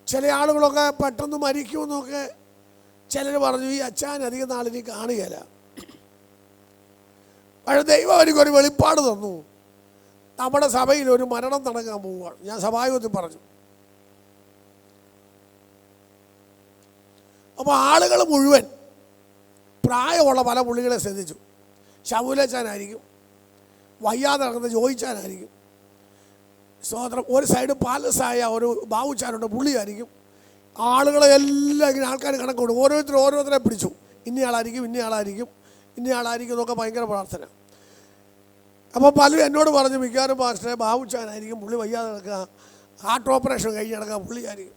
ചില ആളുകളൊക്കെ പെട്ടെന്ന് മരിക്കുമെന്നൊക്കെ ചിലർ പറഞ്ഞു. ഈ അച്ഛൻ അധികം നാളിനി കാണുകയില്ല. പക്ഷേ ദൈവം എനിക്കൊരു വെളിപ്പാട് തന്നു. നമ്മുടെ സഭയിൽ ഒരു മരണം നടക്കാൻ പോവുകയാണ്. ഞാൻ സഭായോഗത്തിൽ പറഞ്ഞു. അപ്പോൾ ആളുകൾ മുഴുവൻ പ്രായമുള്ള പല പുള്ളികളെ ശ്രദ്ധിച്ചു. ശൗലച്ചാനായിരിക്കും, വയ്യാതെ നടക്കുന്ന ജോയിച്ചാനായിരിക്കും, സ്തോത്രം. ഒരു സൈഡ് പാലസായ ഒരു ബാബുച്ചാനുണ്ട്, പുള്ളിയായിരിക്കും. ആളുകളെ എല്ലാം ഇങ്ങനെ ആൾക്കാർ കണക്കുണ്ട്. ഓരോരുത്തരെ പിടിച്ചു. ഇന്നയാളായിരിക്കും എന്നൊക്കെ ഭയങ്കര പ്രാർത്ഥന. അപ്പോൾ പലരും എന്നോട് പറഞ്ഞു, മിക്കവാറും പാസ്റ്ററെ ബാബുച്ചാനായിരിക്കും, പുള്ളി വയ്യാതെ നടക്കുക, ഹാർട്ട് ഓപ്പറേഷൻ കഴിഞ്ഞ് നടക്കുക, പുള്ളിയായിരിക്കും.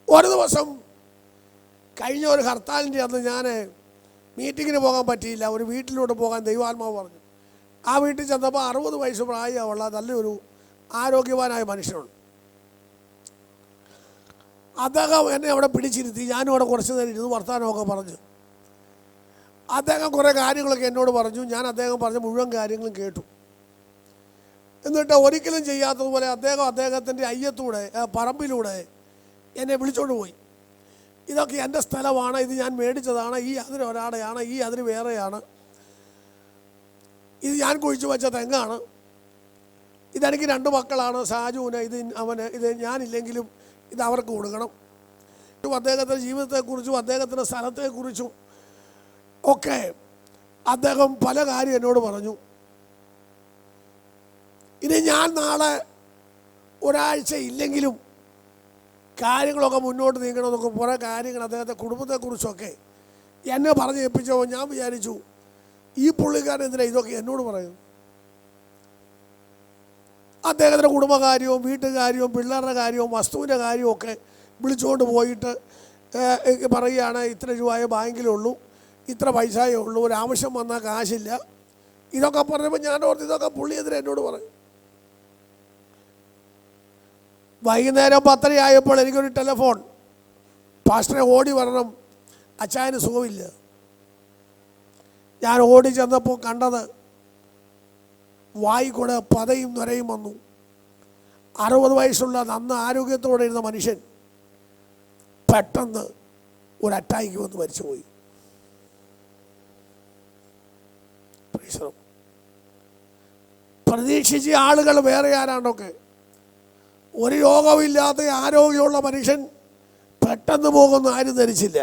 ഒരു ദിവസം കഴിഞ്ഞ ഒരു ഹർത്താലിൻ്റെ അന്ന് ഞാൻ മീറ്റിങ്ങിന് പോകാൻ പറ്റിയില്ല. ഒരു വീട്ടിലോട്ട് പോകാൻ ദൈവാത്മാവ് പറഞ്ഞു. ആ വീട്ടിൽ ചെന്നപ്പോൾ 60 വയസ്സ് പ്രായമുള്ള നല്ലൊരു ആരോഗ്യവാനായ മനുഷ്യനുണ്ട്. അദ്ദേഹം എന്നെ അവിടെ പിടിച്ചിരുത്തി. ഞാനും അവിടെ കുറച്ച് നേരം ഇരുന്ന് വർത്തമാനമൊക്കെ പറഞ്ഞു. അദ്ദേഹം കുറേ കാര്യങ്ങളൊക്കെ എന്നോട് പറഞ്ഞു. ഞാൻ അദ്ദേഹം പറഞ്ഞ മുഴുവൻ കാര്യങ്ങളും കേട്ടു. എന്നിട്ട് ഒരിക്കലും ചെയ്യാത്തതുപോലെ അദ്ദേഹത്തിൻ്റെ അയ്യത്തൂടെ പറമ്പിലൂടെ എന്നെ വിളിച്ചോണ്ട് പോയി. ഇതൊക്കെ എൻ്റെ സ്ഥലമാണ്, ഇത് ഞാൻ മേടിച്ചതാണ്, ഈ അതിന് ഒരാടെയാണ്, ഈ അതിന് വേറെയാണ്, ഇത് ഞാൻ കുഴിച്ചു വെച്ച തെങ്ങാണ്, ഇതെനിക്ക് 2 മക്കളാണ്, സാജുവിന്, ഇത് ഞാനില്ലെങ്കിലും ഇത് അവർക്ക് കൊടുക്കണം. അദ്ദേഹത്തിൻ്റെ ജീവിതത്തെക്കുറിച്ചും അദ്ദേഹത്തിൻ്റെ സ്ഥലത്തെക്കുറിച്ചും ഒക്കെ അദ്ദേഹം പല കാര്യം എന്നോട് പറഞ്ഞു. ഇനി ഞാൻ നാളെ ഒരാഴ്ച ഇല്ലെങ്കിലും കാര്യങ്ങളൊക്കെ മുന്നോട്ട് നീങ്ങണമെന്നൊക്കെ കുറേ കാര്യങ്ങൾ അദ്ദേഹത്തെ കുടുംബത്തെക്കുറിച്ചൊക്കെ എന്നെ പറഞ്ഞ് ഏൽപ്പിച്ചപ്പോൾ ഞാൻ വിചാരിച്ചു, ഈ പുള്ളിക്കാരൻ എന്തിനാ ഇതൊക്കെ എന്നോട് പറയും? അദ്ദേഹത്തിൻ്റെ കുടുംബകാര്യവും വീട്ടുകാര്യവും പിള്ളേരുടെ കാര്യവും വസ്തുവിൻ്റെ കാര്യവും ഒക്കെ വിളിച്ചുകൊണ്ട് പോയിട്ട് പറയുകയാണ്, ഇത്ര രൂപയെ ബാങ്കിലുള്ളൂ, ഇത്ര പൈസയേ ഉള്ളൂ, ഒരാവശ്യം വന്നാൽ കാശില്ല. ഇതൊക്കെ പറഞ്ഞപ്പോൾ ഞാൻ ഓർത്ത് ഇതൊക്കെ പുള്ളി എതിരെ എന്നോട് പറയും. വൈകുന്നേരം 10:30 ആയപ്പോൾ എനിക്കൊരു ടെലിഫോൺ, പാസ്റ്ററെ ഓടി വരണം, അച്ചായന് സുഖമില്ല. ഞാൻ ഓടി ചെന്നപ്പോൾ കണ്ടത് വായി കൂടെ പതയും നൊരയും വന്നു. 60 വയസ്സുള്ള അന്ന് ആരോഗ്യത്തോടെ ഇരുന്ന മനുഷ്യൻ പെട്ടെന്ന് ഒരു അറ്റാക്ക് വന്ന് മരിച്ചുപോയി. പ്രതീക്ഷിച്ച ആളുകൾ വേറെ ആരാണ്ടൊക്കെ. ഒരു രോഗമില്ലാത്ത ആരോഗ്യമുള്ള മനുഷ്യൻ പെട്ടെന്ന് പോകുന്ന ആരും ധരിച്ചില്ല.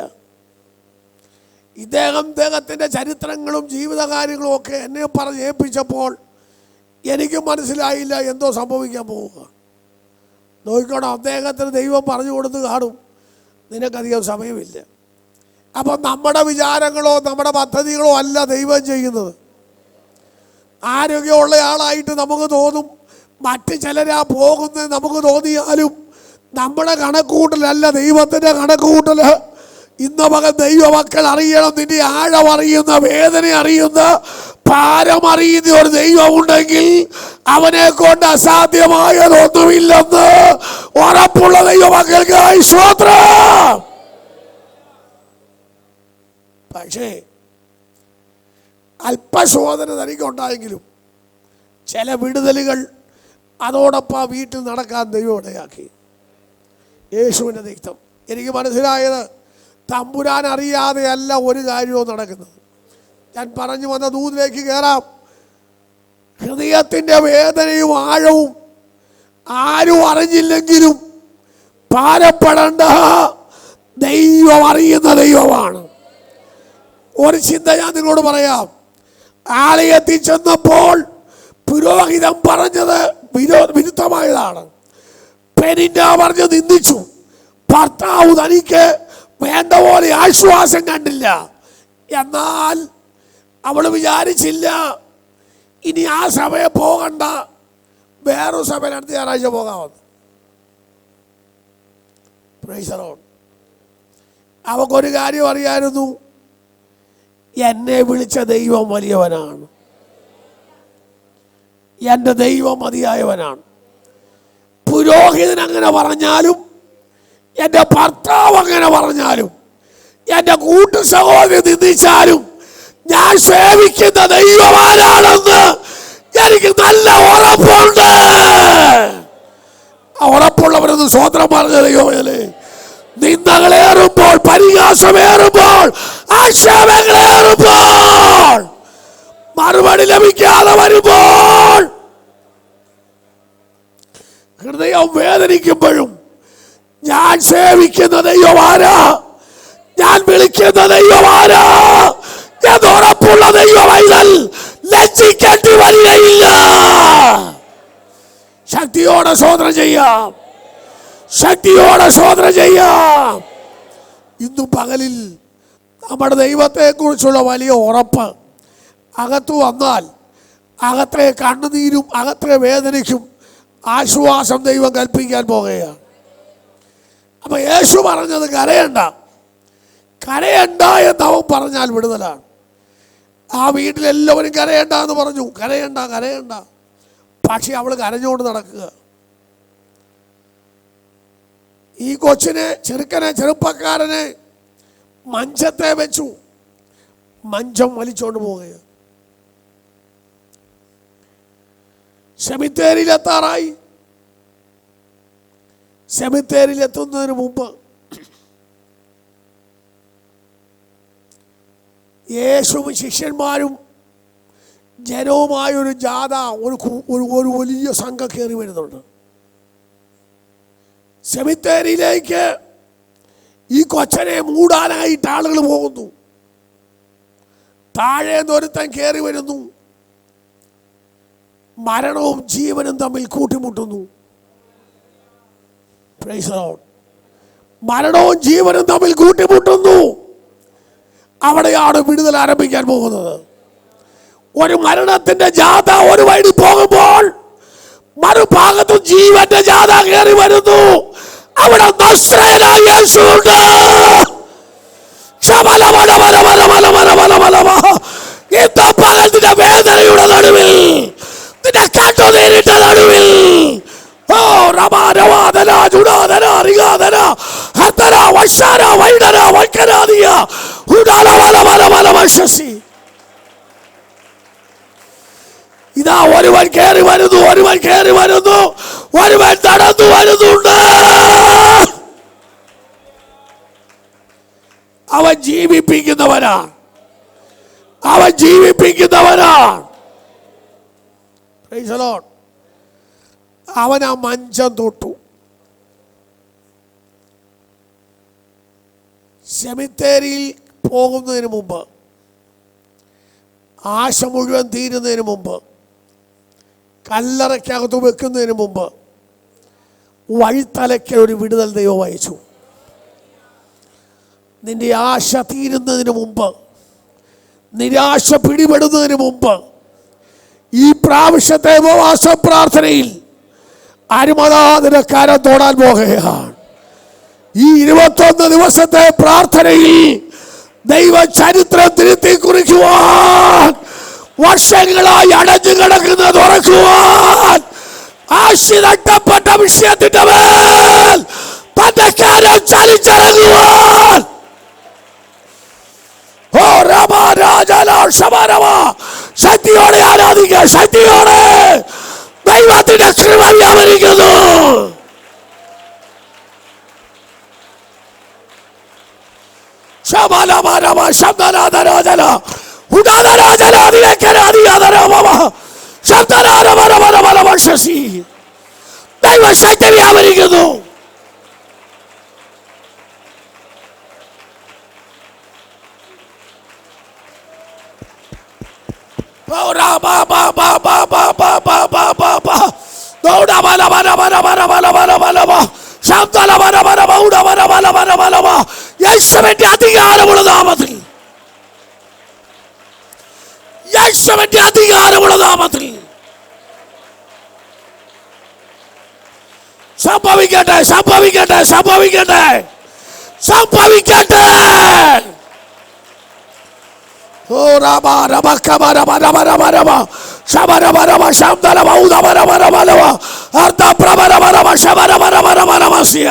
ഇദ്ദേഹത്തിൻ്റെ ചരിത്രങ്ങളും ജീവിതകാര്യങ്ങളും ഒക്കെ എന്നെ പറഞ്ഞ് ഏൽപ്പിച്ചപ്പോൾ എനിക്ക് മനസ്സിലായില്ല എന്തോ സംഭവിക്കാൻ പോവുക. നോക്കിക്കോണം, അദ്ദേഹത്തിന് ദൈവം പറഞ്ഞു കൊടുത്ത് കാണും, നിനക്കധികം സമയമില്ല. അപ്പം നമ്മുടെ വിചാരങ്ങളോ നമ്മുടെ പദ്ധതികളോ അല്ല ദൈവം ചെയ്യുന്നത്. ആരോഗ്യമുള്ള ആളായിട്ട് നമുക്ക് തോന്നും, മറ്റ് ചിലരാ പോകുന്നത് നമുക്ക് തോന്നിയാലും നമ്മുടെ കണക്കുകൂട്ടലല്ല ദൈവത്തിൻ്റെ കണക്കുകൂട്ടൽ. ഇന്ന് മകൻ ദൈവമക്കൾ അറിയണം, നിന്റെ ആഴം അറിയുന്ന, വേദന അറിയുന്ന, ഭാരം അറിയുന്ന ഒരു ദൈവമുണ്ടെങ്കിൽ അവനെ കൊണ്ട് അസാധ്യമായതൊന്നുമില്ലെന്ന് ഉറപ്പുള്ള ദൈവമക്കൾക്ക് സ്തോത്രം. പക്ഷേ അല്പശോധന തനിക്കുണ്ടായെങ്കിലും ചില വിടുതലുകൾ അതോടൊപ്പം വീട്ടിൽ നടക്കാൻ ദൈവം ഇടയാക്കി. യേശുവിൻ്റെ രക്തം. എനിക്ക് മനസ്സിലായത് തമ്പുരാൻ അറിയാതെയല്ല ഒരു കാര്യവും നടക്കുന്നത്. ഞാൻ പറഞ്ഞു വന്ന ദൂതിലേക്ക് കയറാം. ഹൃദയത്തിൻ്റെ വേദനയും ആഴവും ആരും അറിഞ്ഞില്ലെങ്കിലും ഭാരപ്പെടേണ്ട, ദൈവം അറിയുന്ന ദൈവമാണ്. ഒരു ചിന്ത ഞാൻ നിങ്ങളോട് പറയാം. ആലയത്തിൽ ചെന്നപ്പോൾ പുരോഹിതൻ പറഞ്ഞത് വിരുദ്ധമായതാണ്. പെനിന്ന പറഞ്ഞ് നിന്ദിച്ചു. ഭർത്താവ് തനിക്ക് വേണ്ട പോലെ ആശ്വാസം കണ്ടില്ല. എന്നാൽ അവൾ വിചാരിച്ചില്ല ഇനി ആ സഭയെ പോകണ്ട, വേറൊരു സഭയിൽ അടുത്ത ഞായറാഴ്ച പോകാമെന്ന്. Praise the Lord. അവക്കൊരു കാര്യം അറിയായിരുന്നു, എന്നെ വിളിച്ച ദൈവം വലിയവനാണ്, എൻ്റെ ദൈവം മതിയായവനാണ്. പുരോഹിതൻ അങ്ങനെ പറഞ്ഞാലും, എൻ്റെ ഭർത്താവ് അങ്ങനെ പറഞ്ഞാലും, എൻ്റെ കൂട്ടു സഹോദരി നിന്ദിച്ചാലും, ഞാൻ സേവിക്കുന്ന ദൈവം ആരാണെന്ന് എനിക്ക് നല്ല ഉറപ്പുണ്ട്. ആ ഉറപ്പുള്ളവരൊന്ന് സ്വോത്രം പറഞ്ഞ ദൈവമല്ലേ. നിന്ദകളേറുമ്പോൾ, പരിഹാസമേറുമ്പോൾ, ആക്ഷേപങ്ങളേറുമ്പോൾ, മറുപടി ലഭിക്കാതെ വരുമ്പോൾ, ഹൃദയം വേദനിക്കുമ്പോഴും ഞാൻ സേവിക്കുന്ന ദൈവമാരാ, ഞാൻ വിളിക്കുന്ന ദൈവമാരാ എന്നുറപ്പുള്ള ദൈവമൈതൽ ലജ്ജിക്കേണ്ടി വരികയില്ല. ശക്തിയോടെ സ്വോത്രം ചെയ്യാം, ശക്തിയോടെ സ്വോത്രം ചെയ്യാം. ഇന്നും പകലിൽ നമ്മുടെ ദൈവത്തെക്കുറിച്ചുള്ള വലിയ ഉറപ്പ് അകത്തു വന്നാൽ അകത്തെ കണ്ണുനീരും അകത്തെ വേദനയ്ക്കും ആശ്വാസം ദൈവം കൽപ്പിക്കാൻ പോകുകയാണ്. അപ്പൊ യേശു പറഞ്ഞത് കരയണ്ട, കരയണ്ട എന്ന് അവൻ പറഞ്ഞാൽ വിടുതലാണ്. ആ വീട്ടിലെല്ലാവരും കരയണ്ട എന്ന് പറഞ്ഞു. കരയണ്ട, കരയണ്ട. പക്ഷെ അവൾ കരഞ്ഞുകൊണ്ട് നടക്കുക. ഈ കൊച്ചിനെ, ചെറുപ്പക്കാരനെ മഞ്ചത്തെ വെച്ചു. മഞ്ചം വലിച്ചോണ്ട് പോവുകയാണ്. സെമിത്തേരിയിലെത്താറായി. സെമിത്തേരിയിലെത്തുന്നതിന് മുമ്പ് യേശുവും ശിഷ്യന്മാരും ജനവുമായൊരു ജാഥ, ഒരു വലിയ സംഘം കയറി വരുന്നുണ്ട്. സെമിത്തേരിയിലേക്ക് ഈ കൊച്ചനെ മൂടാനായിട്ട് ആളുകൾ പോകുന്നു. താഴെ ഒരുത്തൻ കയറി വരുന്നു. മരണവും ജീവനും തമ്മിൽ കൂട്ടിമുട്ടുന്നു. Price the Lord. മരണവും ജീവനും തമ്മിൽ കൂട്ടിമുട്ടുന്നു. അവിടെയാണ് വിടുതൽ ആരംഭിക്കാൻ പോകുന്നത്. ഒരു മരണത്തിന്റെ ജാഥ ഒരു വഴി പോകുമ്പോൾ മറുഭാഗത്തും ജീവന്റെ ജാഥ കയറി വരുന്നു. അവിടെ നസ്രയനായ യേശുവുണ്ട്. ഇന്ന് പകൽ നിന്റെ വേദനയുടെ നടുവിൽ, നിന്റെ കണ്ണുനീരിന്റെ നടുവിൽ, ഇതാ ഒരുവൻ കയറി വരുന്നു, ഒരുവൻ കയറി വരുന്നു, ഒരുവൻ നടന്നു വരുന്നുണ്ട്. അവൻ ജീവിപ്പിക്കുന്നവനാണ്, അവൻ ജീവിപ്പിക്കുന്നവനാണ്. Price the Lord. അവൻ ആ മഞ്ചം തൊട്ടു. സെമിത്തേരിയിൽ പോകുന്നതിന് മുമ്പ്, ആശ മുഴുവൻ തീരുന്നതിന് മുമ്പ്, കല്ലറയ്ക്കകത്ത് വെക്കുന്നതിന് മുമ്പ് വഴിത്തലയ്ക്ക് ഒരു വിടുതൽ ദൈവം അയച്ചു. നിന്റെ ആശ തീരുന്നതിന് മുമ്പ്, നിരാശ പിടിപെടുന്നതിന് മുമ്പ്, ഈ പ്രാവശ്യത്തെ ഉപവാസ പ്രാർത്ഥനയിൽ അരുമനാഥന്റെ കരം തൊടാൻ പോകുകയാണ്. ഈ 21 ദിവസത്തെ പ്രാർത്ഥനയിൽ ദൈവ ചരിത്രം തിരുത്തി കുറിക്കുവാൻ, വർഷങ്ങളായി അടഞ്ഞു കിടക്കുന്ന തുറക്കുവാൻ, ആശിതട്ടപ്പെട്ട വിഷയത്തിന്റെ മേൽ തന്റെ കാര്യം ചലിച്ചിറങ്ങുവാൻ, ഓ ശക്തിയോടെ ആരാധിക്കുക, ശക്തിയോടെ ദൈവത്തിന്റെ കൃപ വ്യാപരിക്കുന്നു. ദൈവശക്തി വ്യാപരിക്കുന്നു. യേശുവിന്റെ അധികാരമുള്ള നാമത്തിൽ, യേശുവിന്റെ അധികാരമുള്ള നാമത്തിൽ സംഭവിക്കട്ടെ, സംഭവിക്കട്ടെ, സംഭവിക്കട്ടെ, സംഭവിക്കട്ടെ. ഓ രാമ രമ കമ രമ രമ രമ രമ ശമ രമ രമ ശബ്ദ രമ ഉദമ രമ രമ രമ അർദ്ധ പ്രഭ രമ രമ ശമ രമ രമ രമ രമസ്യ.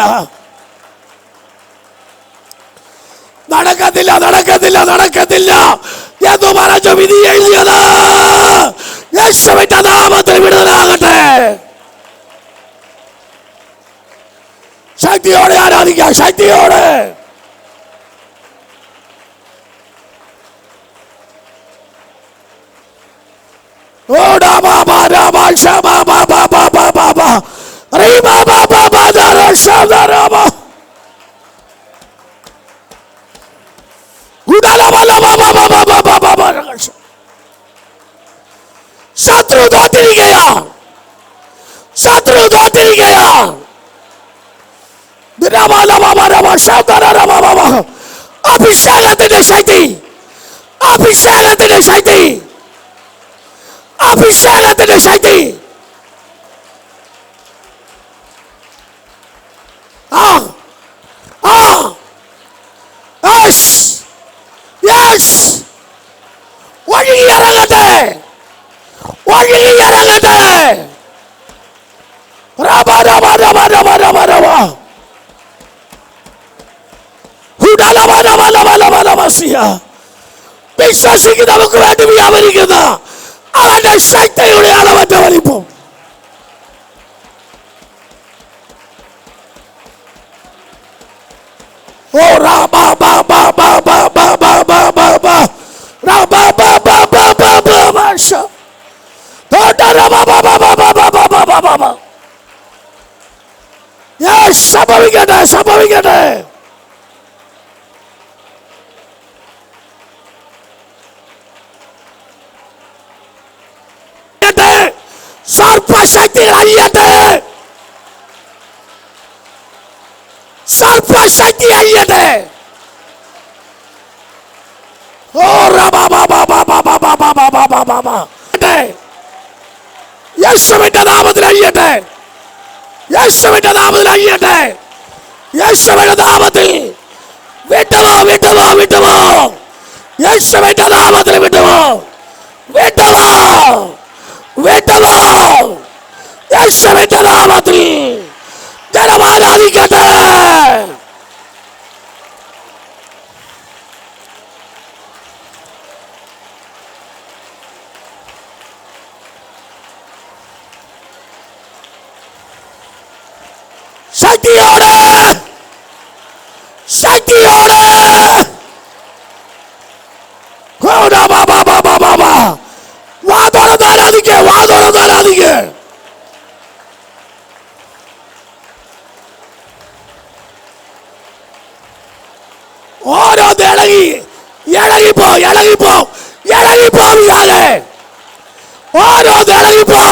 നടക്കത്തില്ല, നടക്കത്തില്ല, നടക്കത്തില്ല എന്ന് പറഞ്ഞു വിധി എഴുതിയത് യേശുവിന്റെ നാമത്തിൽ വിടുതലാകട്ടെ. ശക്തിയോടെ ആരാധിക്കാം, ശക്തിയോടെ. ശത്രു തോറ്റിരിക്കയാ, ശത്രു തോറ്റിരിക്കയാ. അഭിഷേകത്തിന്റെ ശക്തി, അഭിഷേകത്തിന്റെ ശക്തി, അഭിഷേകത്തിന്റെ ശക്തി. ഒഴുകിയിറങ്ങട്ടെ, ഒഴുകിയിറങ്ങട്ടെ. രമ രമ രമ രമ രമ രമ വിശ്വസിക്കുന്നവർക്ക് വേണ്ടി വ്യാപരിക്കുന്ന അവന്റെ ശക്തിയുടെയാണ് അവന്റെ വലിപ്പം. ഓ രാമ സംഭവിക്കട്ടെ, സംഭവിക്കട്ടെ. സർപ്പശക്തികൾ അഴിയട്ടെ, സർപ്പശക്തി അഴിയട്ടെ. ഓ യേശുവിന്റെ നാമത്തിൽ അഴിയട്ടെ, യേശുവിന്റെ നാമത്തിൽ അഴിയട്ടെ, യേശുവിന്റെ നാമത്തിൽ വിട്ടുപോ, വിട്ടുപോ, വിട്ടുപോ. യേശുവിന്റെ നാമത്തിൽ വിട്ടുപോ, വിട്ടുപോ, വിട്ടുപോ. യേശുവിന്റെ നാമത്തിൽ ജനം ആരാധിക്കട്ടെ. ശക്തിയോടെ ശക്തിയോടെ വാ തുറന്ന് ആരാധിക്കേ, വാ തുറന്ന് ആരാധിക്കേ. ഓരോ ഇളകി ഇളകിപ്പോ ഇളകിപ്പോ ഇളകിപ്പോ വിചാരെ ഓരോ ഇളകിപ്പോ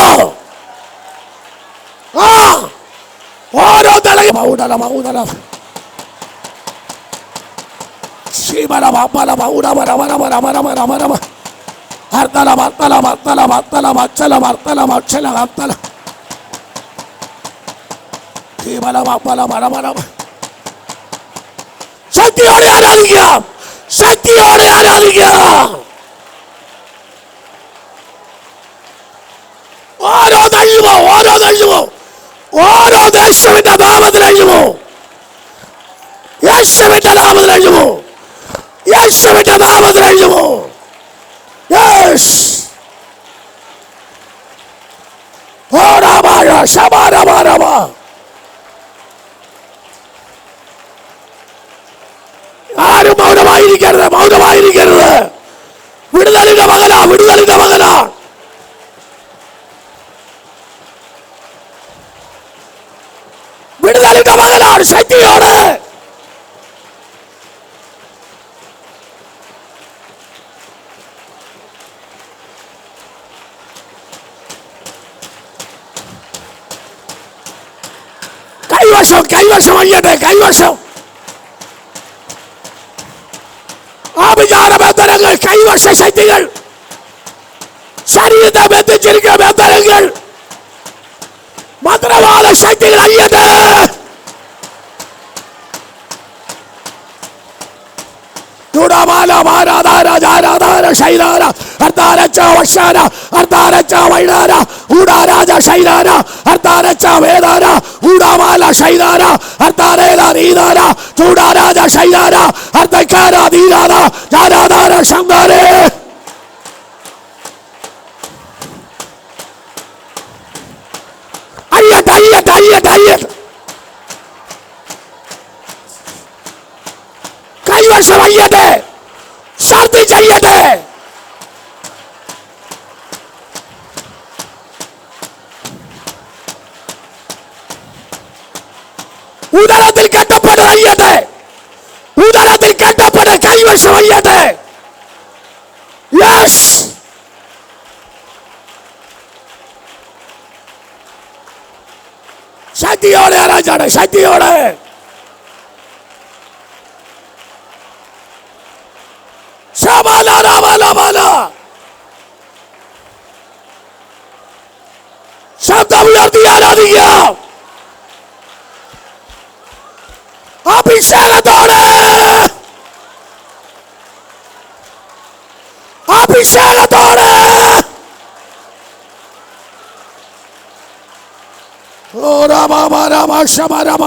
ഓരോ ഇളകി മൗനല മൗനല ശിവന മമ്മല മൗന മര മര മര മര മര മര ഹർത്തല മർത്തല മർത്തല മർത്തല മച്ചല മർത്തല മക്ഷല ഹർത്തല ശിവന മമ്മല മര മര. ശക്തിയോടെ ആരാധിക്കാം, ശക്തിയോടെ ആരാധിക്കാം. ഓരോ നഴുമോ ഓരോ നഴുമോ ഓരോ യേശുവിന്റെ നാമത്തിൽ അഴിയുമോ, യേശുവിന്റെ നാമത്തിൽ അഴിയുമോ, യേശുവിന്റെ നാമത്തിൽ അഴിയുമോ. ആരും മൗനമായിരിക്കരുത്, മൗനമായിരിക്കരുത്. വിടുതലിന്റെ മകനാ, വിടുതലിന്റെ മകനാ. വിടുതലിന്റെ മകനാണ്. ശക്തിയോടെ കൈവശം കൈവശം അയ്യട്ടെ, കൈവശം ആഭിചാര ബന്ധനങ്ങൾ, കൈവശ ശക്തികൾ, ശരീരത്തെ ബന്ധിച്ചിരിക്കുന്ന ബന്ധനങ്ങൾ, മന്ത്രവാദ ശക്തികൾ അയ്യട്ടെ. അയ്യട്ടെ അയ്യട്ടെ അയ്യട്ടെ അയ്യട്ടെ. കൈവശം അയ്യട്ടെ, ശക്തി ചെയ്യട്ടെ. ഉദരത്തിൽ കെട്ടപ്പെട്ട അയ്യട്ടെ, ഉദരത്തിൽ കെട്ടപ്പെട്ട കൈവശം അയ്യട്ടെ. യെസ്, ശക്തിയോടെ ആരാച്ചാണ്, ശക്തിയോടെ. ശബ്ദം ഉയർത്തി ആരാധിക്കാം. അഭിഷേകത്തോടെ അഭിഷേകത്തോടെ ഓ രാമ രാമ ശമ രാമ.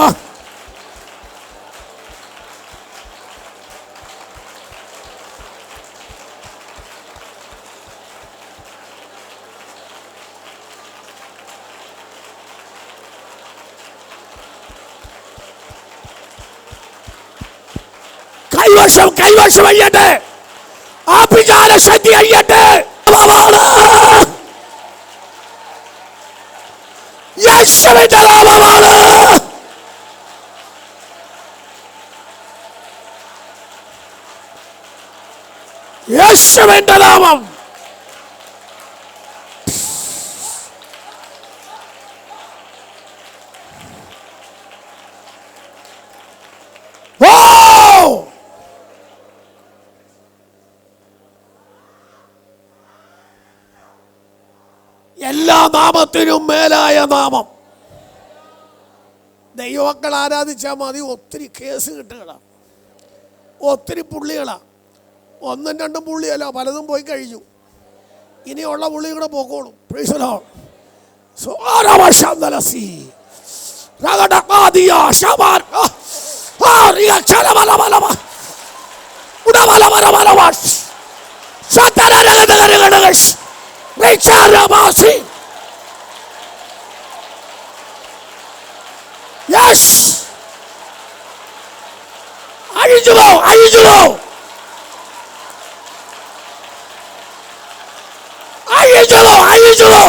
കൈവശം കൈവശം അയ്യട്ടെ, ആഭിചാര ശക്തി അയ്യട്ടെ. യേശുവിന്റെ നാമമാണ്. യേശുവിന്റെ നാമം. എല്ലാ നാമത്തിനും മേലായ നാമം. ദൈവമക്കൾ ആരാധിച്ചാൽ മതി. ഒത്തിരി കേസ് കിട്ടുകളാ, ഒത്തിരി പുള്ളികളാ. ഒന്നും രണ്ടും പുള്ളിയല്ല, പലതും പോയി കഴിഞ്ഞു. ഇനിയുള്ള പുള്ളി കൂടെ പോക്കോളും. അഴിഞ്ഞു പോ, അഴിഞ്ഞു പോ, അഴിഞ്ഞു പോ, അഴിഞ്ഞു പോ.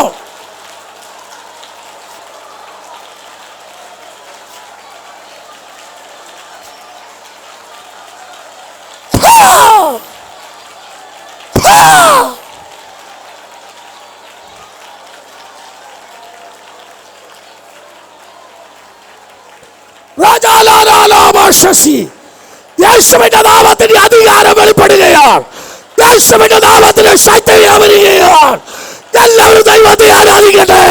യേശുവിന്റെ നാമത്തിന് അധികാരം വെളിപ്പെടുകയാണ്. യേശുവിന്റെ നാമത്തിന് ശക്തി വരികയാണ്. എല്ലാവരും ദൈവത്തെ ആരാധിക്കട്ടെ.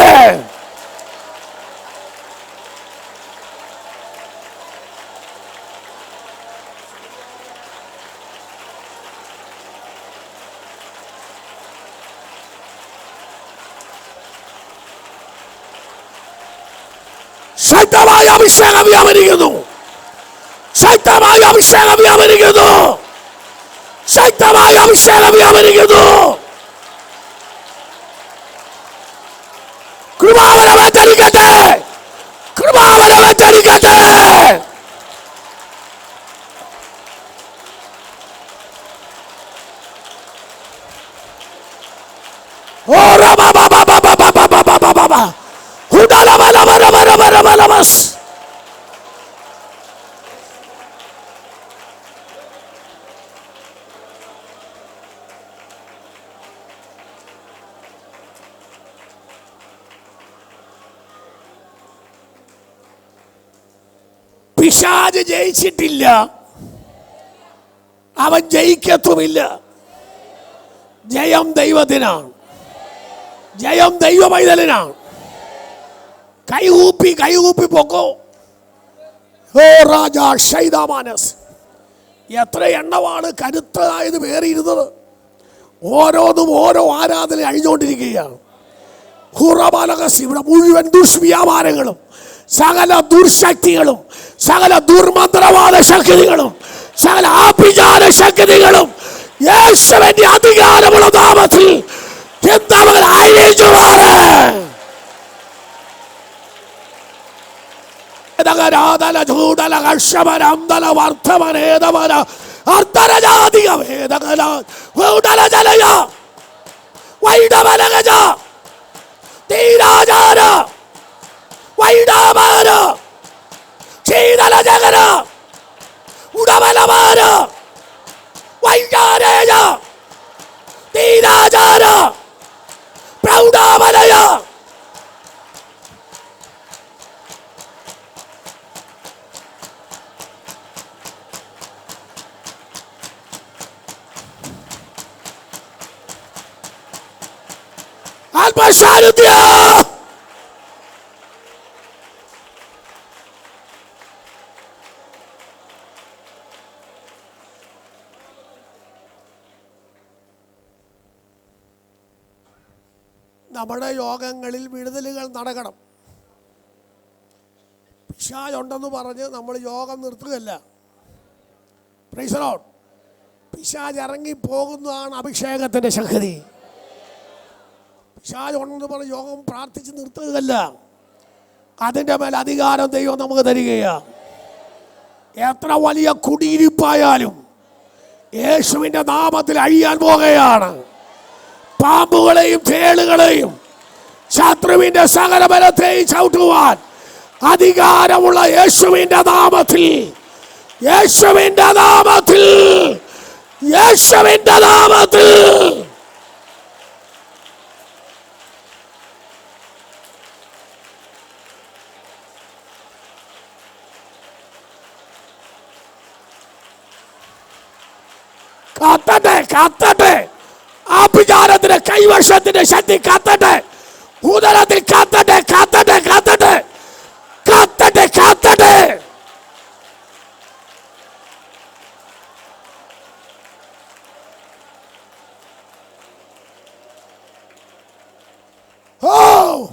ശക്തമായ അഭിഷേകം വ്യാപരിക്കുന്നു. ശക്തമായ അഭിഷേകം വ്യാപരിക്കുന്നു. ശക്തമായ അഭിഷേകം വ്യാപരിക്കുന്നു. കൃപാവരം ഏറ്റെടുക്കട്ടെ, കൃപാവരം ഏറ്റെടുക്കട്ടെ. ഓ പിശാച് ജയിച്ചിട്ടില്ല, അവൻ ജയിക്കത്തുമില്ല. ജയം ദൈവത്തിനാണ്, ജയം ദൈവ പൈതലിനാണ്. കൈകൂപ്പി കൈകൂപ്പി പൊക്കോ. ഓ രാജാ ഷൈദാമാനസ്, എത്ര എണ്ണമാണ് കരുത്തതായത് വേറിയിരുന്നത്. ഓരോന്നും ഓരോ ആരാധന അഴിഞ്ഞുകൊണ്ടിരിക്കുകയാണ്. ഇവിടെ മുഴുവൻ ദുഷ്വ്യാപാരങ്ങളും സകല ദുർശക്തികളും സകല ദുർമന്ത്രവാദ ശക്തികളും സകല ആഭിചാര ശക്തികളും യേശുവിന്റെ അധികാരമുള്ള നാമത്തിൽ ചിന്തകൾ അഴിഞ്ഞു മാറ്. ാദല ചൂടല കർഷമരന്തല വർദ്ധമനേതമന അർദ്ധരജാതിക വേദകല ഊടല ജലയ വൈഡമലഗജ തീരാജാര വൈഡാമാര ശീതല ജഗര ഉടമലമാര വൈജാരേയ തീരാജാര പ്രൗഢാമലയ ആത്മസാന്നിധ്യ നമ്മുടെ യോഗങ്ങളിൽ വിടുതലുകൾ നടക്കണം. പിശാചുണ്ടെന്ന് പറഞ്ഞ് നമ്മൾ യോഗം നിർത്തുകയല്ല. Price the Lord. പിശാച് ഇറങ്ങി പോകുന്നതാണ് അഭിഷേകത്തിന്റെ ശക്തി. പിശാച് ഉണ്ടെന്ന് പറഞ്ഞ് യോഗം പ്രാർത്ഥിച്ച് നിർത്തുകയല്ല. അതിൻ്റെ മേൽ അധികാരം ദൈവം നമുക്ക് തരികയാണ്. എത്ര വലിയ കുടിയിരിപ്പായാലും യേശുവിൻ്റെ നാമത്തിൽ അഴിയാൻ പോകുകയാണ്. പാമ്പുകളെയും തേളുകളെയും ശത്രുവിന്റെ സകല ബലത്തെയും ചവിട്ടുവാൻ അധികാരമുള്ള യേശുവിന്റെ നാമത്തിൽ, യേശുവിന്റെ നാമത്തിൽ, യേശുവിന്റെ നാമത്തിൽ കത്തട്ടെ, കത്തട്ടെ. ആഭിചാരത്തിന്റെ കൈവശത്തിന്റെ ശക്തി കത്തട്ടെ. ഉദരത്തിൽ കത്തട്ടെ, കത്തട്ടെ, കത്തട്ടെ, കത്തട്ടെ, കത്തട്ടെ. Oh,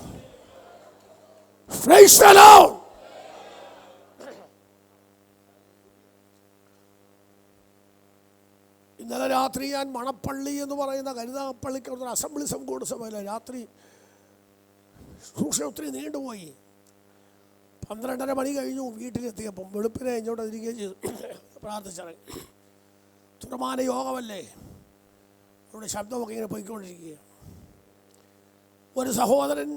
praise the Lord. ഇന്നലെ രാത്രി ഞാൻ മണപ്പള്ളി എന്ന് പറയുന്ന കരുനാഗപ്പള്ളിക്ക് ഒരു അസംബ്ലി സംഘൂട സഭയിലെ രാത്രി ശുശ്രൂഷ ഒത്തിരി നീണ്ടുപോയി. 12:30 മണി കഴിഞ്ഞു. വീട്ടിലെത്തിയപ്പം വെളുപ്പിനെ ഇങ്ങോട്ട് ഇരിക്കുകയും ചെയ്തു. പ്രാർത്ഥിച്ചിറങ്ങി. തുറമാന യോഗമല്ലേ, അവിടെ ശബ്ദമൊക്കെ ഇങ്ങനെ പോയിക്കൊണ്ടിരിക്കുക. ഒരു സഹോദരൻ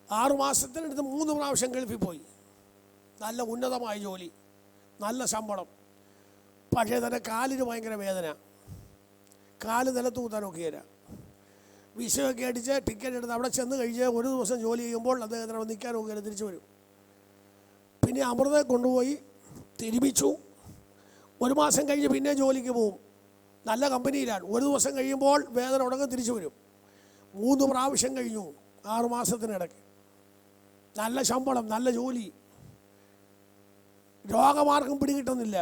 6 മാസത്തിനടുത്ത് 3 പ്രാവശ്യം ഗൾഫിൽ പോയി. നല്ല ഉന്നതമായ ജോലി, നല്ല ശമ്പളം. പക്ഷേ തന്നെ കാലിന് ഭയങ്കര വേദന, കാല് നിലത്ത് കൂത്താൻ ഒക്കെയില്ല. വിസയൊക്കെ അടിച്ച് ടിക്കറ്റ് എടുത്ത് അവിടെ ചെന്ന് കഴിച്ച് ഒരു ദിവസം ജോലി ചെയ്യുമ്പോൾ അദ്ദേഹത്തിന് നിൽക്കാൻ ഒക്കെയില്ല, തിരിച്ചു വരും. പിന്നെ അമൃതയെ കൊണ്ടുപോയി തിരുമിച്ചു. 1 മാസം കഴിഞ്ഞ് പിന്നെ ജോലിക്ക് പോവും. നല്ല കമ്പനിയിലാണ്. ഒരു ദിവസം കഴിയുമ്പോൾ വേദന ഉടങ്ങി തിരിച്ചു വരും. 3 പ്രാവശ്യം കഴിഞ്ഞു 6 മാസത്തിനിടയ്ക്ക്. നല്ല ശമ്പളം, നല്ല ജോലി, രോഗമാർക്കും പിടികിട്ടുന്നില്ല.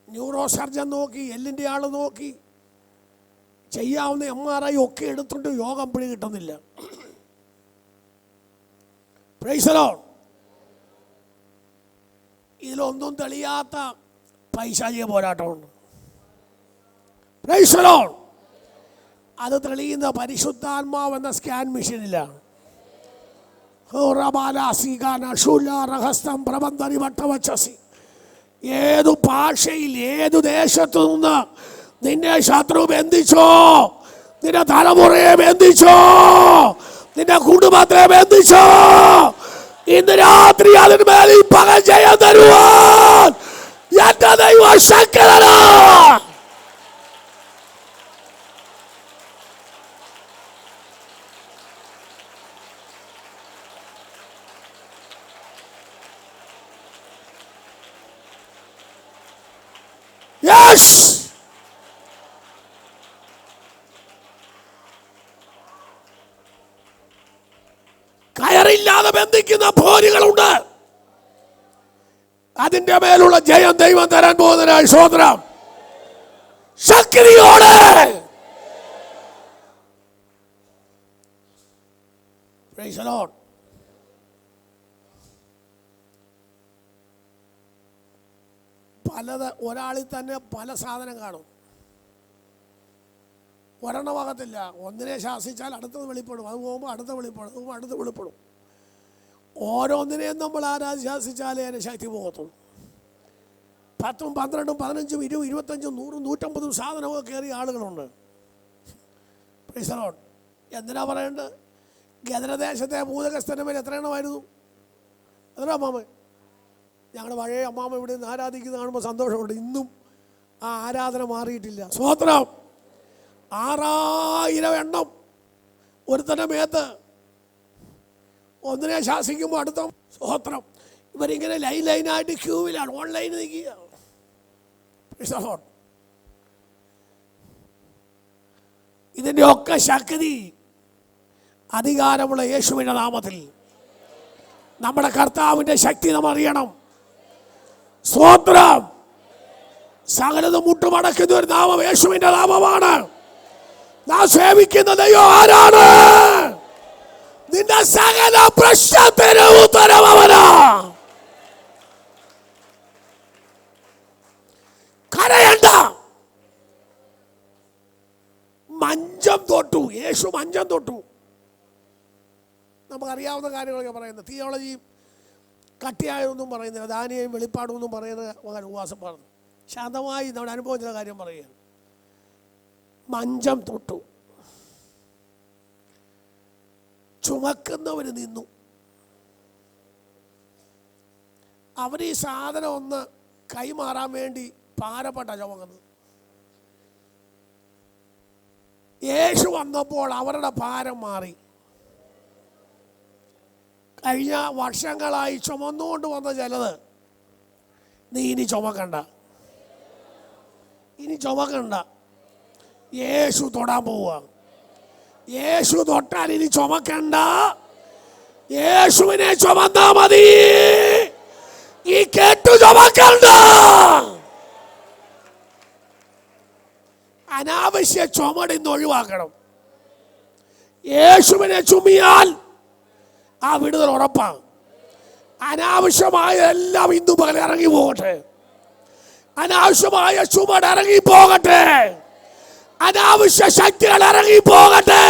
ന്യൂറോ സർജൻ നോക്കി, എല്ലിൻ്റെ ആൾ നോക്കി, ചെയ്യാവുന്ന MRI ഒക്കെ എടുത്തിട്ട് യോഗം പിടികിട്ടുന്നില്ല. Price the Lord. ഇതിലൊന്നും തെളിയാത്ത പൈശാചിക പോരാട്ടമുണ്ട്. Price the Lord. അത് തെളിയുന്ന പരിശുദ്ധാത്മാവ് എന്ന സ്കാൻ മെഷീനിലാണ്. ഏതു ഭാഷയിൽ, ഏതു ദേശത്തു നിന്ന് നിന്നെ ശത്രു ബന്ധിച്ചോ, നിന്റെ തലമുറയെ ബന്ധിച്ചോ, നിന്റെ കുടുംബത്തെ ബന്ധിച്ചോ, ഇന്ന് രാത്രി അതിന്മേൽ ഈ പകൽ ജയം തരുവാൻ എന്റെ ദൈവം ശക്തനാണ്. Yes! കയറില്ലാതെ ബന്ധിക്കുന്ന പോരുകളുണ്ട്. അതിന്റെ മേലുള്ള ജയം ദൈവം തരാൻ പോകുന്നതിനായി സ്തോത്രം. ശക്തിയോടെ Praise the Lord. പലത് ഒരാളിൽ തന്നെ പല സാധനം കാണും. ഒരെണ്ണമാകത്തില്ല. ഒന്നിനെ ശാസിച്ചാൽ അടുത്തത് വെളിപ്പെടും. അത് പോകുമ്പോൾ അടുത്ത വെളിപ്പെടും, അടുത്ത് വെളിപ്പെടും. ഓരോന്നിനെയും നമ്മൾ ശാസിച്ചാലേ അതിന് ശക്തി പോകത്തുള്ളൂ. 10, 12, 15, 20, 25, 100, 150 സാധനമൊക്കെ കയറിയ ആളുകളുണ്ട്. Price the Lord. എന്തിനാ പറയേണ്ടത്? ഗദരദേശത്തെ ഭൂതകസ്ഥനമേൽ എത്ര എണ്ണമായിരുന്നു? എത്ര അമ്മാമ? ഞങ്ങളുടെ പഴയ അമ്മാമ ഇവിടെ നിന്ന് ആരാധിക്കുന്ന കാണുമ്പോൾ സന്തോഷമുണ്ട്. ഇന്നും ആ ആരാധന മാറിയിട്ടില്ല. സ്തോത്രം. 6000 എണ്ണം ഒരുത്തൻ്റെ മേത്ത്. ഒന്നിനെ ശാസിക്കുമ്പോൾ അടുത്ത സ്തോത്രം. ഇവരിങ്ങനെ ലൈനായിട്ട് ക്യൂവിലാണ്, ഓൺലൈൻ നിൽക്കുക. ഇതിൻ്റെ ഒക്കെ ശക്തി അധികാരമുള്ള യേശുവിൻ്റെ നാമത്തിൽ. നമ്മുടെ കർത്താവിൻ്റെ ശക്തി നാം അറിയണം. സ്തോത്രം. സകലതും മുട്ടുമടക്കുന്ന ഒരു നാമം യേശുവിൻ്റെ നാമമാണ്. നാം സേവിക്കുന്ന ദൈവം ആരാണ്? നിന്റെ സകല പ്രശ്നത്തിന് ഉത്തരം അവനാ. കരയണ്ട. മഞ്ചം തൊട്ടു. യേശു മഞ്ചം തൊട്ടു. നമുക്കറിയാവുന്ന കാര്യങ്ങളൊക്കെ പറയുന്നത്. തിയോളജി കട്ടിയായൊന്നും പറയുന്നില്ല. ദാനിയേലും വെളിപ്പാടൊന്നും പറയുന്ന മകൻ ഉപവാസം പറഞ്ഞു. ശാന്തമായി നമ്മുടെ അനുഭവത്തിലെ കാര്യം പറയുകയാണ്. മഞ്ചം തൊട്ടു. ചുമക്കുന്നവർ നിന്നു. അവർ ഈ സാധനം ഒന്ന് കൈമാറാൻ വേണ്ടി ഭാരപ്പെട്ട ചുമക്കുന്നത്. യേശു വന്നപ്പോൾ അവരുടെ ഭാരം മാറി. കഴിഞ്ഞ വർഷങ്ങളായി ചുമന്നുകൊണ്ട് വന്ന ചിലത് നീ ഇനി ചുമക്കണ്ട. ഇനി ചുമക്കണ്ട. യേശു തൊടാൻ പോവുക. യേശു തൊട്ടാൽ ഇനി ചുമക്കണ്ട. യേശുവിനെ ചുമന്നാ മതി. ഈ കേട്ടു ചുമക്കണ്ട. അനാവശ്യ ചുമടിന്ന് ഒഴിവാക്കണം. യേശുവിനെ ചുമിയാൽ ആ വിടുതൽ ഉറപ്പാണ്. അനാവശ്യമായ എല്ലാം ഇന്നു പകൽ ഇറങ്ങി പോകട്ടെ. അനാവശ്യമായ ചുമട് ഇറങ്ങി പോകട്ടെ. അനാവശ്യ ശക്തികൾ ഇറങ്ങി പോകട്ടെ.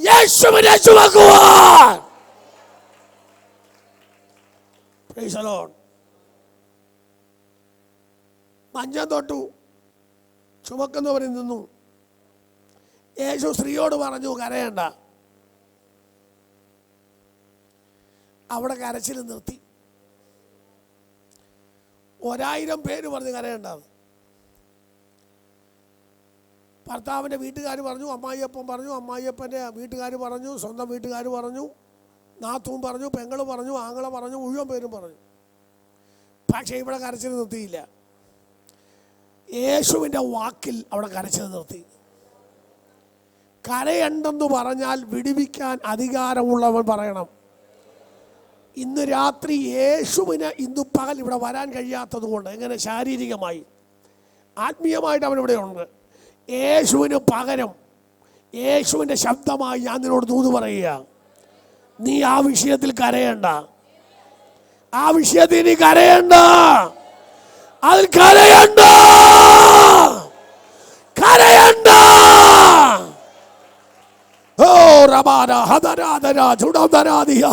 യേശുവിനെ ചുമക്കുവാൻ പ്രൈസ് ദി ലോർഡ്. മഞ്ചം തൊട്ടു ചുമക്കുന്നവരിൽ നിന്നു യേശു സ്ത്രീയോട് പറഞ്ഞു, കരയണ്ട. അവിടെ കരച്ചിൽ നിർത്തി. 1000 പേര് പറഞ്ഞു കരയണ്ടെന്ന്. ഭർത്താവിൻ്റെ വീട്ടുകാർ പറഞ്ഞു, അമ്മായിയപ്പൻ പറഞ്ഞു, അമ്മായിയപ്പൻ്റെ വീട്ടുകാർ പറഞ്ഞു, സ്വന്തം വീട്ടുകാർ പറഞ്ഞു, നാത്തൂൻ പറഞ്ഞു, പെങ്ങൾ പറഞ്ഞു, ആങ്ങള പറഞ്ഞു, മുഴുവൻ പേരും പറഞ്ഞു. പക്ഷേ ഇവിടെ കരച്ചിൽ നിർത്തിയില്ല. യേശുവിൻ്റെ വാക്കിൽ അവിടെ കരച്ചിൽ നിർത്തി. കരയണ്ടെന്ന് പറഞ്ഞാൽ വിടുവിക്കാൻ അധികാരമുള്ളവൻ പറയണം. ഇന്ന് രാത്രി യേശുവിന് ഇന്ന് പകൽ ഇവിടെ വരാൻ കഴിയാത്തത് കൊണ്ട്, എങ്ങനെ ശാരീരികമായി ആത്മീയമായിട്ട് അവനിവിടെ ഉണ്ട്. യേശുവിന് പകരം യേശുവിൻ്റെ ശബ്ദമായി ഞാൻ നിന്നോട് ദൂത് പറയുക, നീ ആ വിഷയത്തിൽ കരയണ്ട. ആ വിഷയത്തിൽ നീ കരയണ്ട. അതിൽ കരയണ്ട, കരയണ്ട. ഓ റബാന ഹദരാദന ചുടദരാദിയ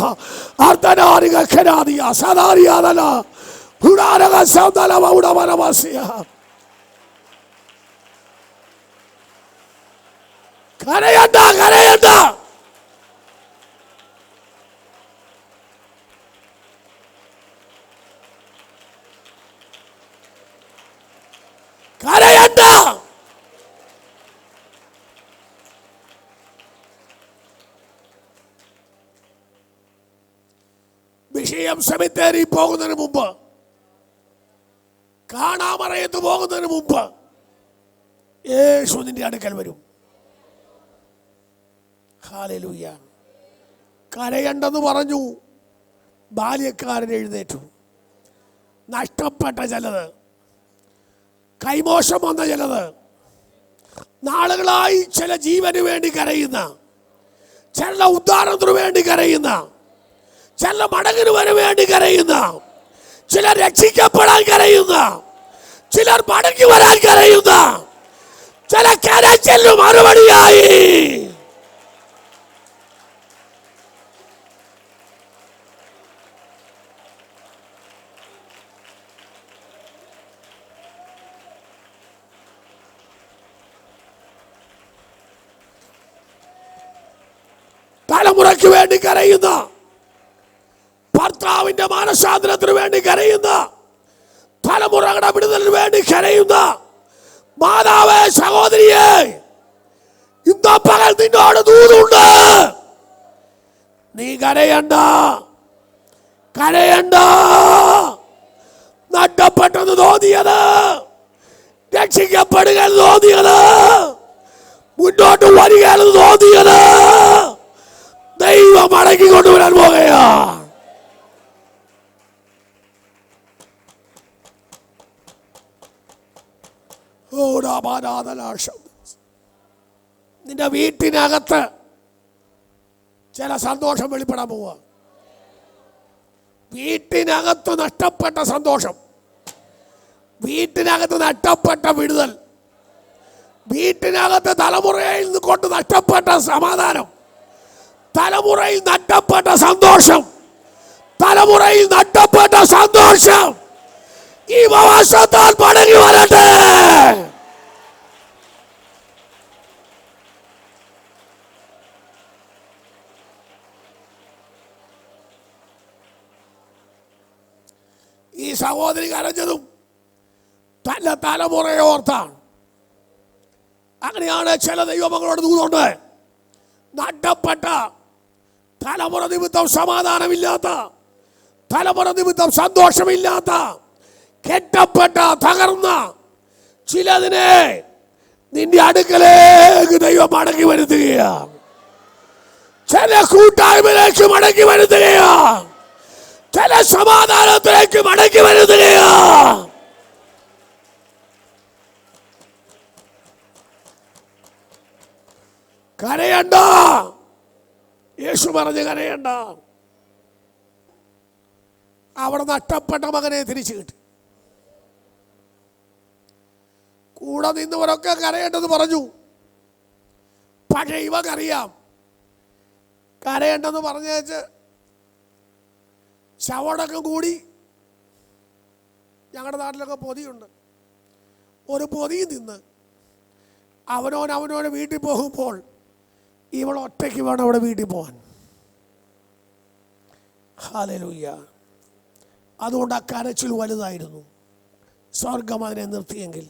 അർദ്ധനാരിക ഖരാദിയ സദാരിയാദന ഹുഡാരക സൗദല വൗഡവനവസിയ. കരയണ്ട, കരയണ്ട. കരയണ്ട. വിഷയം സെമിത്തേരി പോകുന്നതിന് മുമ്പ്, കാണാമറയത്ത് പോകുന്നതിന് മുമ്പ് യേശു നിന്റെ അടുക്കൽ വരും. ഹല്ലേലൂയ. കരയണ്ടെന്ന് പറഞ്ഞു. ബാല്യക്കാരൻ എഴുന്നേറ്റു. നഷ്ടപ്പെട്ട ചിലത്, കൈമോശം വന്ന ചിലത്, നാളുകളായി ചില ജീവന് വേണ്ടി കരയുന്ന, ചില ഉദ്ധാരണത്തിന് വേണ്ടി കരയുന്ന, ചില മടങ്ങിന് വേണ്ടി കരയുന്ന, ചിലർ രക്ഷിക്കപ്പെടാൻ കരയുന്ന, ചിലർ മടങ്ങി വരാൻ കരയുന്ന, ചില കരച്ചിലിന് മറുപടിയായി തലമുറയ്ക്ക് വേണ്ടി കരയുന്ന, ഭർത്താവിന്റെ മാനസാന്തരത്തിന് വേണ്ടി കരയുന്ന, തലമുറകളുടെ വിടുതലിന് വേണ്ടി കരയുന്ന മാതാവേ, സഹോദരിയെ, ഇന്ന് പകൽ നിന്നോട് ദൂതുണ്ട്. നീ കരയണ്ട, കരയണ്ട. നഷ്ടപ്പെട്ടെന്ന് തോന്നിയത്, രക്ഷിക്കപ്പെടുക എന്ന് തോന്നിയത്, മുന്നോട്ട് വരിക എന്ന് തോന്നിയത് ദൈവം മടക്കി കൊണ്ടുവരാൻ പോകുകയാ. നിന്റെ വീട്ടിനകത്ത് ചില സന്തോഷം വെളിപ്പെടാൻ പോവുക. വീട്ടിനകത്ത് നഷ്ടപ്പെട്ട സന്തോഷം, വീട്ടിനകത്ത് നഷ്ടപ്പെട്ട വിടുതൽ, വീട്ടിനകത്ത് തലമുറയിൽ നിന്ന് കൊണ്ട് നഷ്ടപ്പെട്ട സമാധാനം, തലമുറയിൽ നഷ്ടപ്പെട്ട സന്തോഷം, തലമുറയിൽ നഷ്ടപ്പെട്ട സന്തോഷം ഈ വർഷത്താൽ മടങ്ങി വരട്ടെ. ഈ സഹോദരി കരഞ്ഞതും തന്റെ തലമുറയെ ഓർത്താണ്. അങ്ങനെയാണ് ചില ദൈവമക്കളോട് ദൂതുണ്ട്. നഷ്ടപ്പെട്ട തലമുറ നിമിത്തം സമാധാനമില്ലാത്ത, തലമുറ നിമിത്തം സന്തോഷമില്ലാത്ത, കെട്ടപ്പെട്ട തകർന്ന ചിലതിനെ നിന്റെ അടുക്കലേക്ക് ദൈവം മടക്കി വരുത്തുകയാണ്. ചില കൂട്ടായ്മയിലേക്ക് മടക്കി വരുത്തുകയാണ്. ചില സമാധാനത്തിലേക്ക് മടക്കി വരുത്തുകയാണ്. കരയണ്ട. യേശു പറഞ്ഞ് കരയണ്ട. അവിടെ നഷ്ടപ്പെട്ട മകനെ തിരിച്ചു കിട്ടി. കൂടെ നിന്നവരൊക്കെ കരയേണ്ടെന്ന് പറഞ്ഞു. പക്ഷേ ഇവക്കറിയാം കരയേണ്ടെന്ന് പറഞ്ഞേച്ച് ശവടക്കം കൂടി ഞങ്ങളുടെ നാട്ടിലൊക്കെ പൊതിയുണ്ട്. ഒരു പൊതിയിൽ നിന്ന് അവനവൻ്റെ വീട്ടിൽ പോകുമ്പോൾ ഇവൾ ഒറ്റയ്ക്ക് വേണം അവിടെ വീട്ടിൽ പോകാൻ. ഹല്ലേലൂയ. അതുകൊണ്ട് ആ കരച്ചിൽ വലുതായിരുന്നു. സ്വർഗം അതിനെ നിർത്തിയെങ്കിൽ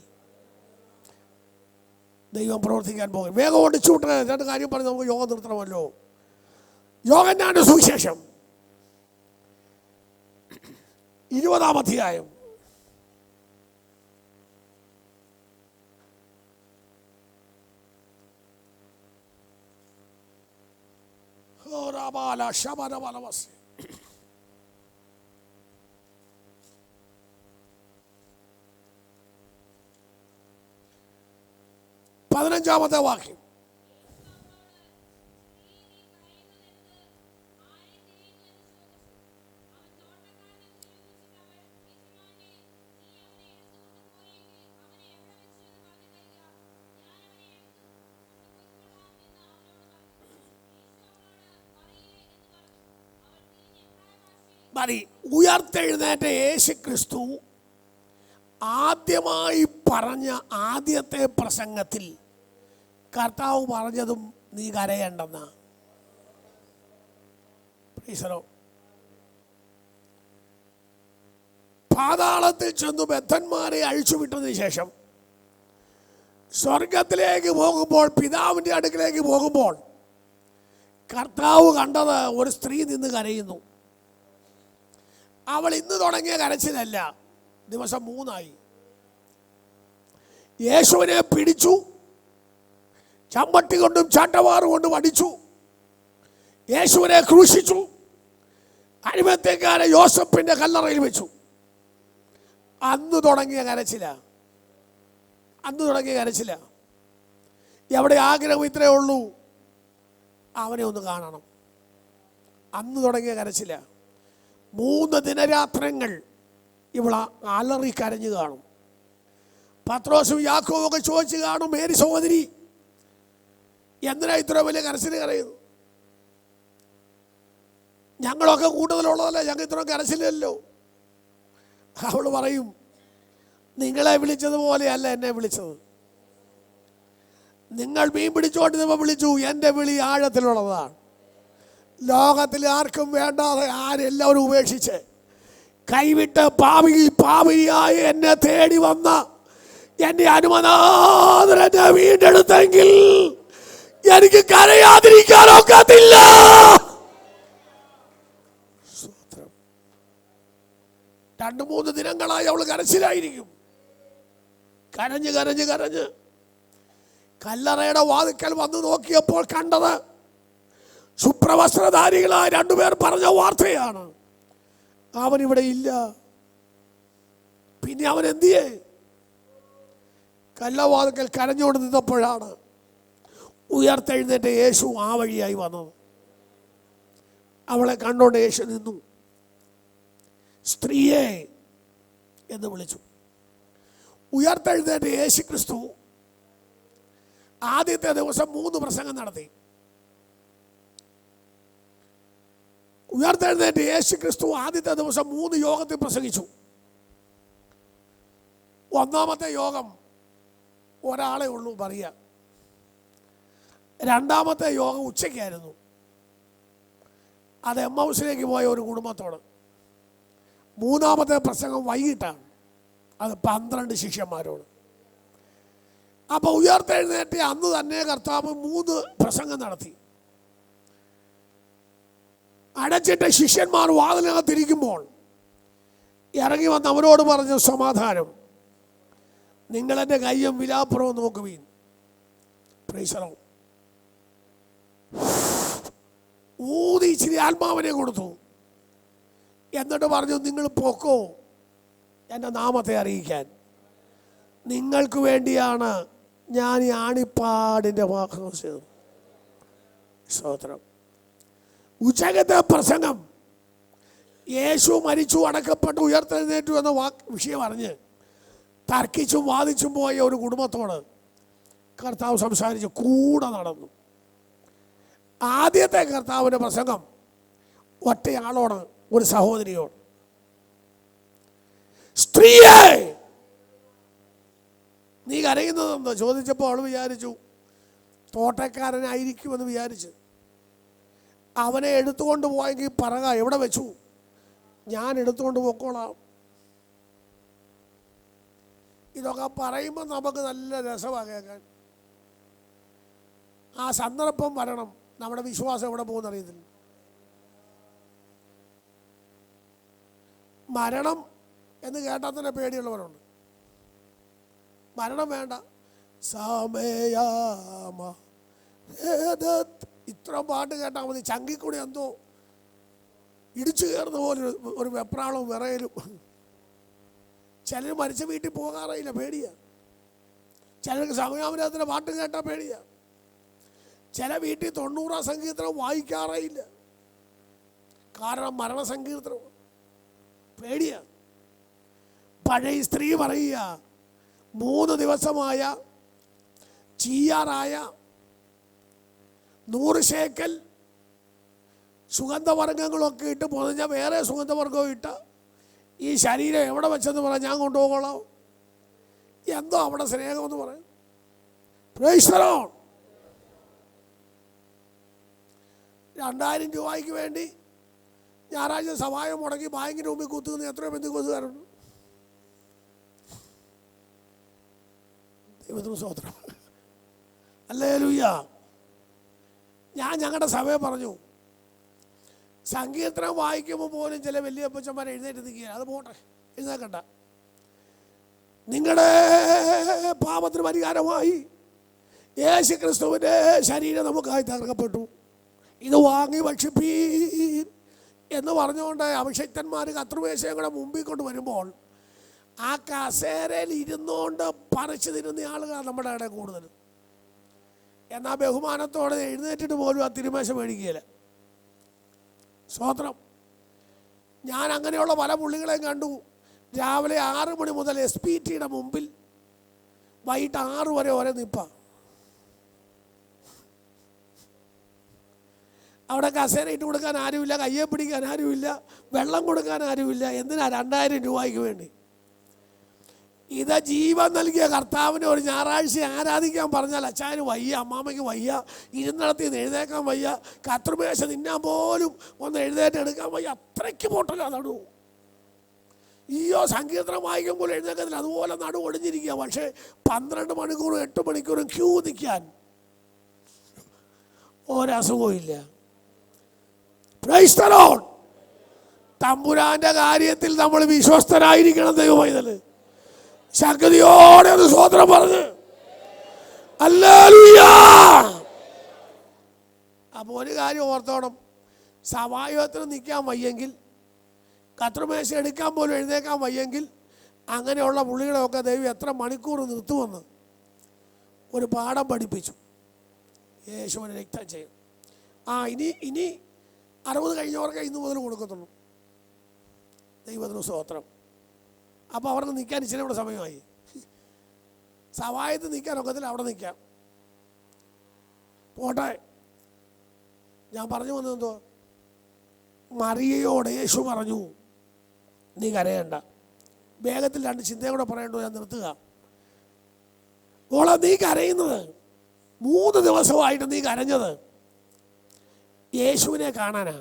ദൈവം പ്രവർത്തിക്കാൻ പോകും. വേഗം ഓടിച്ചുവിട്ട് രണ്ട് കാര്യം പറഞ്ഞ് നമുക്ക് യോഗം നിർത്തണമല്ലോ. യോഹന്നാന്റെ സുവിശേഷം 20-ാം അധ്യായം പതിനഞ്ചാമത്തെ വാക്യം. ഉയർത്തെഴുന്നേറ്റ യേശു ക്രിസ്തു ആദ്യമായി പറഞ്ഞ ആദ്യത്തെ പ്രസംഗത്തിൽ കർത്താവ് പറഞ്ഞതും നീ കരയേണ്ടെന്ന. പാതാളത്തിൽ ചെന്നു ബദ്ധന്മാരെ അഴിച്ചുവിട്ടതിന് ശേഷം സ്വർഗത്തിലേക്ക് പോകുമ്പോൾ, പിതാവിൻ്റെ അടുക്കിലേക്ക് പോകുമ്പോൾ കർത്താവ് കണ്ടത് ഒരു സ്ത്രീ നിന്ന് കരയുന്നു. അവൾ ഇന്ന് തുടങ്ങിയ കരച്ചിലല്ല, ദിവസം 3 യേശുവിനെ പിടിച്ചു, ചമ്മട്ടി കൊണ്ടും ചാട്ടവാറ് കൊണ്ടും അടിച്ചു, യേശുവിനെ ക്രൂശിച്ചു, അരിമത്തേക്കാരെ യോസഫിന്റെ കല്ലറയിൽ വെച്ചു. അന്ന് തുടങ്ങിയ കരച്ചില. എവിടെ ആഗ്രഹം ഇത്രയേ ഉള്ളൂ, അവനെ ഒന്ന് കാണണം. അന്ന് തുടങ്ങിയ കരച്ചില. 3 ദിനരാത്രങ്ങൾ ഇവള അലറി കരഞ്ഞു കാണും. പത്രോസും യാക്കോബും ഒക്കെ ചോദിച്ചു കാണും, മേരി സഹോദരി എന്തിനാ ഇത്ര വലിയ കരച്ചിൽ കരയുന്നു? ഞങ്ങളൊക്കെ കൂടുതലുള്ളതല്ല, ഞങ്ങൾ ഇത്ര കരച്ചില്ലല്ലോ. അവൾ പറയും, നിങ്ങളെ വിളിച്ചതുപോലെയല്ല എന്നെ വിളിച്ചത്. നിങ്ങൾ മീൻ പിടിച്ചോണ്ടിരുന്നപ്പോൾ വിളിച്ചു, എൻ്റെ വിളി ആഴത്തിലുള്ളതാണ്. ലോകത്തിൽ ആർക്കും വേണ്ടാതെ ആരെല്ലാവരും ഉപേക്ഷിച്ച് കൈവിട്ട് പാപിയായി എന്നെ തേടി വന്ന എന്റെ അനുമനാഥൻ എന്നെ വീണ്ടെടുത്തെങ്കിൽ എനിക്ക് കരയാതിരിക്കാനൊക്കത്തില്ല. 2-3 ദിനങ്ങളായി അവൾ കരച്ചിലായിരിക്കും. കരഞ്ഞ് കല്ലറയുടെ വാതിക്കൽ വന്ന് നോക്കിയപ്പോൾ കണ്ടത് ശുഭ്രവസ്ത്രധാരികളായ 2 പേർ പറഞ്ഞ വാർത്തയാണ്. അവനിവിടെ ഇല്ല. പിന്നെ അവൻ എന്തിയേ? കല്ലവാതിക്കൽ കരഞ്ഞുകൊണ്ട് നിന്നപ്പോഴാണ് ഉയർത്തെഴുന്നേറ്റ യേശു ആ വഴിയായി വന്നത്. അവളെ കണ്ടോണ്ട് യേശു നിന്നു. സ്ത്രീയെ എന്ന് വിളിച്ചു. ഉയർത്തെഴുന്നേറ്റ യേശു ക്രിസ്തു ആദ്യത്തെ ദിവസം 3 പ്രസംഗം നടത്തി. ഉയർത്തെഴുന്നേറ്റ യേശു ക്രിസ്തു ആദ്യത്തെ ദിവസം 3 യോഗത്തിൽ പ്രസംഗിച്ചു. ഒന്നാമത്തെ യോഗം ഒരാളെ ഉള്ളൂ, മറിയ. രണ്ടാമത്തെ യോഗം ഉച്ചയ്ക്കായിരുന്നു. അത് എമ്മൗസിലേക്ക് പോയ ഒരു കുടുംബത്തോട്. മൂന്നാമത്തെ പ്രസംഗം വൈകിട്ടാണ്. അത് 12 ശിഷ്യന്മാരോട്. അപ്പോൾ ഉയർത്തെഴുന്നേറ്റ് അന്ന് തന്നെ കർത്താവ് 3 പ്രസംഗം നടത്തി. അടച്ചിട്ട് ശിഷ്യന്മാർ വാതിലിനകത്തിരിക്കുമ്പോൾ ഇറങ്ങി വന്ന് അവരോട് പറഞ്ഞു, സമാധാനം, നിങ്ങളെൻ്റെ കയ്യും വിലാപ്പുറവും നോക്കുവീൻ. പ്രൈസലോ. ഊതി ഇച്ചിരി ആത്മാവിനെ കൊടുത്തു. എന്നിട്ട് പറഞ്ഞു, നിങ്ങൾ പൊക്കോ എൻ്റെ നാമത്തെ അറിയിക്കാൻ. നിങ്ങൾക്ക് വേണ്ടിയാണ് ഞാൻ ഈ ആണിപ്പാടിൻ്റെ വാക്ക് ചെയ്തത്. സ്തോത്രം. ഉച്ചകത്തെ പ്രസംഗം യേശു മരിച്ചു, അടക്കപ്പെട്ടു, ഉയർത്തെഴുന്നേറ്റു എന്ന വിഷയം അറിഞ്ഞ് തർക്കിച്ചും വാദിച്ചും പോയ ഒരു കുടുംബത്തോട് കർത്താവ് സംസാരിച്ച് കൂടെ നടന്നു. ആദ്യത്തെ കർത്താവിൻ്റെ പ്രസംഗം ഒറ്റയാളോട്, ഒരു സഹോദരിയോട്. സ്ത്രീയെ നീ കരയുന്നതെന്തോ ചോദിച്ചപ്പോൾ അവൾ വിചാരിച്ചു തോട്ടക്കാരനായിരിക്കുമെന്ന് വിചാരിച്ച്. അവനെ എടുത്തുകൊണ്ട് പോയെങ്കിൽ പറക, എവിടെ വെച്ചു? ഞാൻ എടുത്തുകൊണ്ട് പോയിക്കോളാം. ഇതൊക്കെ പറയുമ്പോൾ നമുക്ക് നല്ല രസമാണ് കേൾക്കാൻ. ആ സന്ദർഭം വരണം. നമ്മുടെ വിശ്വാസം എവിടെ പോകുന്നറിയത്തില്ല. മരണം എന്ന് കേട്ടാൽ തന്നെ പേടിയുള്ളവരുണ്ട്. മരണം വേണ്ട, സമയാമ ഇത്ര പാട്ട് കേട്ടാൽ മതി. ചങ്കിക്കൂടി എന്തോ ഇടിച്ചു കയറുന്ന പോലെ ഒരു വെപ്രാളവും വിറയലും. ചിലർ മരിച്ച വീട്ടിൽ പോകാറില്ല, പേടിയാ. ചിലർക്ക് സമയാമരത്തിൻ്റെ പാട്ട് കേട്ടാൽ പേടിയാ. ചില വീട്ടിൽ 90 സങ്കീർത്തനം വായിക്കാറേയില്ല, കാരണം മരണസങ്കീർത്തനം പേടിയാ. പഴയ സ്ത്രീ പറയുക, 3 ദിവസമായ ചീയാറായ 100 ശേക്കൽ സുഗന്ധവർഗ്ഗങ്ങളൊക്കെ ഇട്ട് പൊതിഞ്ഞ വേറെ സുഗന്ധവർഗ്ഗവും ഇട്ട ഈ ശരീരം എവിടെ വെച്ചെന്ന് പറയാം, ഞാൻ കൊണ്ടുപോകോളാം. എന്തോ അവിടെ സ്നേഹമെന്ന് പറയും. Price the Lord. 2000 രൂപയ്ക്ക് വേണ്ടി ഞായറാഴ്ച സഹായം മുടക്കി ബാങ്കിന് മുമ്പിൽ കുത്തുന്ന എത്രയോ ബന്ധുക്കോസുകാരുണ്ട്. ദൈവത്തിന് സ്തോത്രം. ഹല്ലേലൂയ. ഞാൻ ഞങ്ങളുടെ സഭയെ പറഞ്ഞു, സങ്കീർത്തനം വായിക്കുമ്പോൾ പോലും ചില വലിയ അപ്പച്ചന്മാർ എഴുന്നേറ്റ് നിൽക്കുക. അത് പോട്ടെ, എഴുന്നേക്കണ്ട. നിങ്ങളുടെ പാപത്തിന് പരിഹാരമായി യേശു ക്രിസ്തുവിൻ്റെ ശരീരം നമുക്കായി തകർക്കപ്പെട്ടു, ഇത് വാങ്ങി ഭക്ഷിപ്പീൻ എന്ന് പറഞ്ഞുകൊണ്ട് അഭിഷക്തന്മാർ കത്രുമേശയും കൂടെ മുമ്പിൽ കൊണ്ട് വരുമ്പോൾ ആ കസേരയിൽ ഇരുന്നുകൊണ്ട് പറിച്ചു തിരുന്ന ആളുകളാണ് നമ്മുടെ ഇടയിൽ കൂടുതൽ. എന്നാൽ ബഹുമാനത്തോടെ എഴുന്നേറ്റിട്ട് പോലും ആ തിരുമേശ മേടിക്കുകയില്ല. സ്തോത്രം. ഞാൻ അങ്ങനെയുള്ള പല പുള്ളികളെയും കണ്ടു. രാവിലെ 6 മണി മുതൽ SPTയുടെ മുമ്പിൽ വൈകിട്ട് 6 വരെ ഓരോ നിൽപ്പാണ്. അവിടെ കസേര ഇട്ട് കൊടുക്കാൻ ആരുമില്ല, കയ്യെ പിടിക്കാൻ ആരുമില്ല, വെള്ളം കൊടുക്കാൻ ആരുമില്ല. എന്തിനാ? 2000 രൂപയ്ക്ക് വേണ്ടി. ഇത് ജീവൻ നൽകിയ കർത്താവിനെ ഒരു ഞായറാഴ്ച ആരാധിക്കാൻ പറഞ്ഞാൽ അച്ചായന് വയ്യ, അമ്മാമ്മയ്ക്ക് വയ്യ, ഇരുന്നിടത്ത് നിന്ന് എഴുന്നേക്കാൻ വയ്യ, കത്രുമേശ തിന്നാൻ പോലും ഒന്ന് എഴുന്നേറ്റ് എടുക്കാൻ വയ്യ. അത്രയ്ക്ക് പൊട്ടല നടു. ഈയോ സങ്കീർത്തനം വായിക്കുമ്പോൾ എഴുന്നേക്കത്തില്ല, അതുപോലെ നടു ഒടിഞ്ഞിരിക്കുക. പക്ഷേ 12 മണിക്കൂറും 8 മണിക്കൂറും ക്യൂ നിൽക്കാൻ ഒരസുഖവും ഇല്ല. Price the Lord. തമ്പുരാന്റെ കാര്യത്തിൽ നമ്മൾ വിശ്വസ്തരായിരിക്കണം. ദൈവമൈതല് ശക്തിയോടെ ഒരു സ്തോത്രം പറഞ്ഞ് ഹല്ലേലൂയ. അപ്പോൾ ഒരു കാര്യം ഓർത്തോണം, സഭായോഗത്തിന് നിൽക്കാൻ വയ്യെങ്കിൽ, കത്രുമേശ എടുക്കാൻ പോലും എഴുന്നേക്കാൻ വയ്യെങ്കിൽ, അങ്ങനെയുള്ള പുള്ളികളെയൊക്കെ ദൈവം എത്ര മണിക്കൂർ നിർത്തുമെന്ന് ഒരു പാഠം പഠിപ്പിച്ചു. യേശുവിനെ രക്തം ചെയ്യും. ഇനി 60 കഴിഞ്ഞവർക്ക് ഇന്ന് മുതൽ കൊടുക്കത്തുള്ളൂ. ദൈവത്തിന് സ്തോത്രം. അപ്പോൾ അവർക്ക് നിൽക്കാൻ ഇച്ചിരി കൂടെ സമയമായി. സവായത്ത് നിൽക്കാൻ ഒക്കത്തില്ല, അവിടെ നിൽക്കാം. പോട്ടെ. ഞാൻ പറഞ്ഞു വന്നതെന്തോ, മറിയയോട് യേശു പറഞ്ഞു, നീ കരയണ്ട. വേഗത്തിൽ 2 ചിന്തയും കൂടെ പറയണ്ടോ, ഞാൻ നിർത്തുക. ഓളെ നീ കരയുന്നത് 3 ദിവസമായിട്ട് നീ കരഞ്ഞത് യേശുവിനെ കാണാനാ.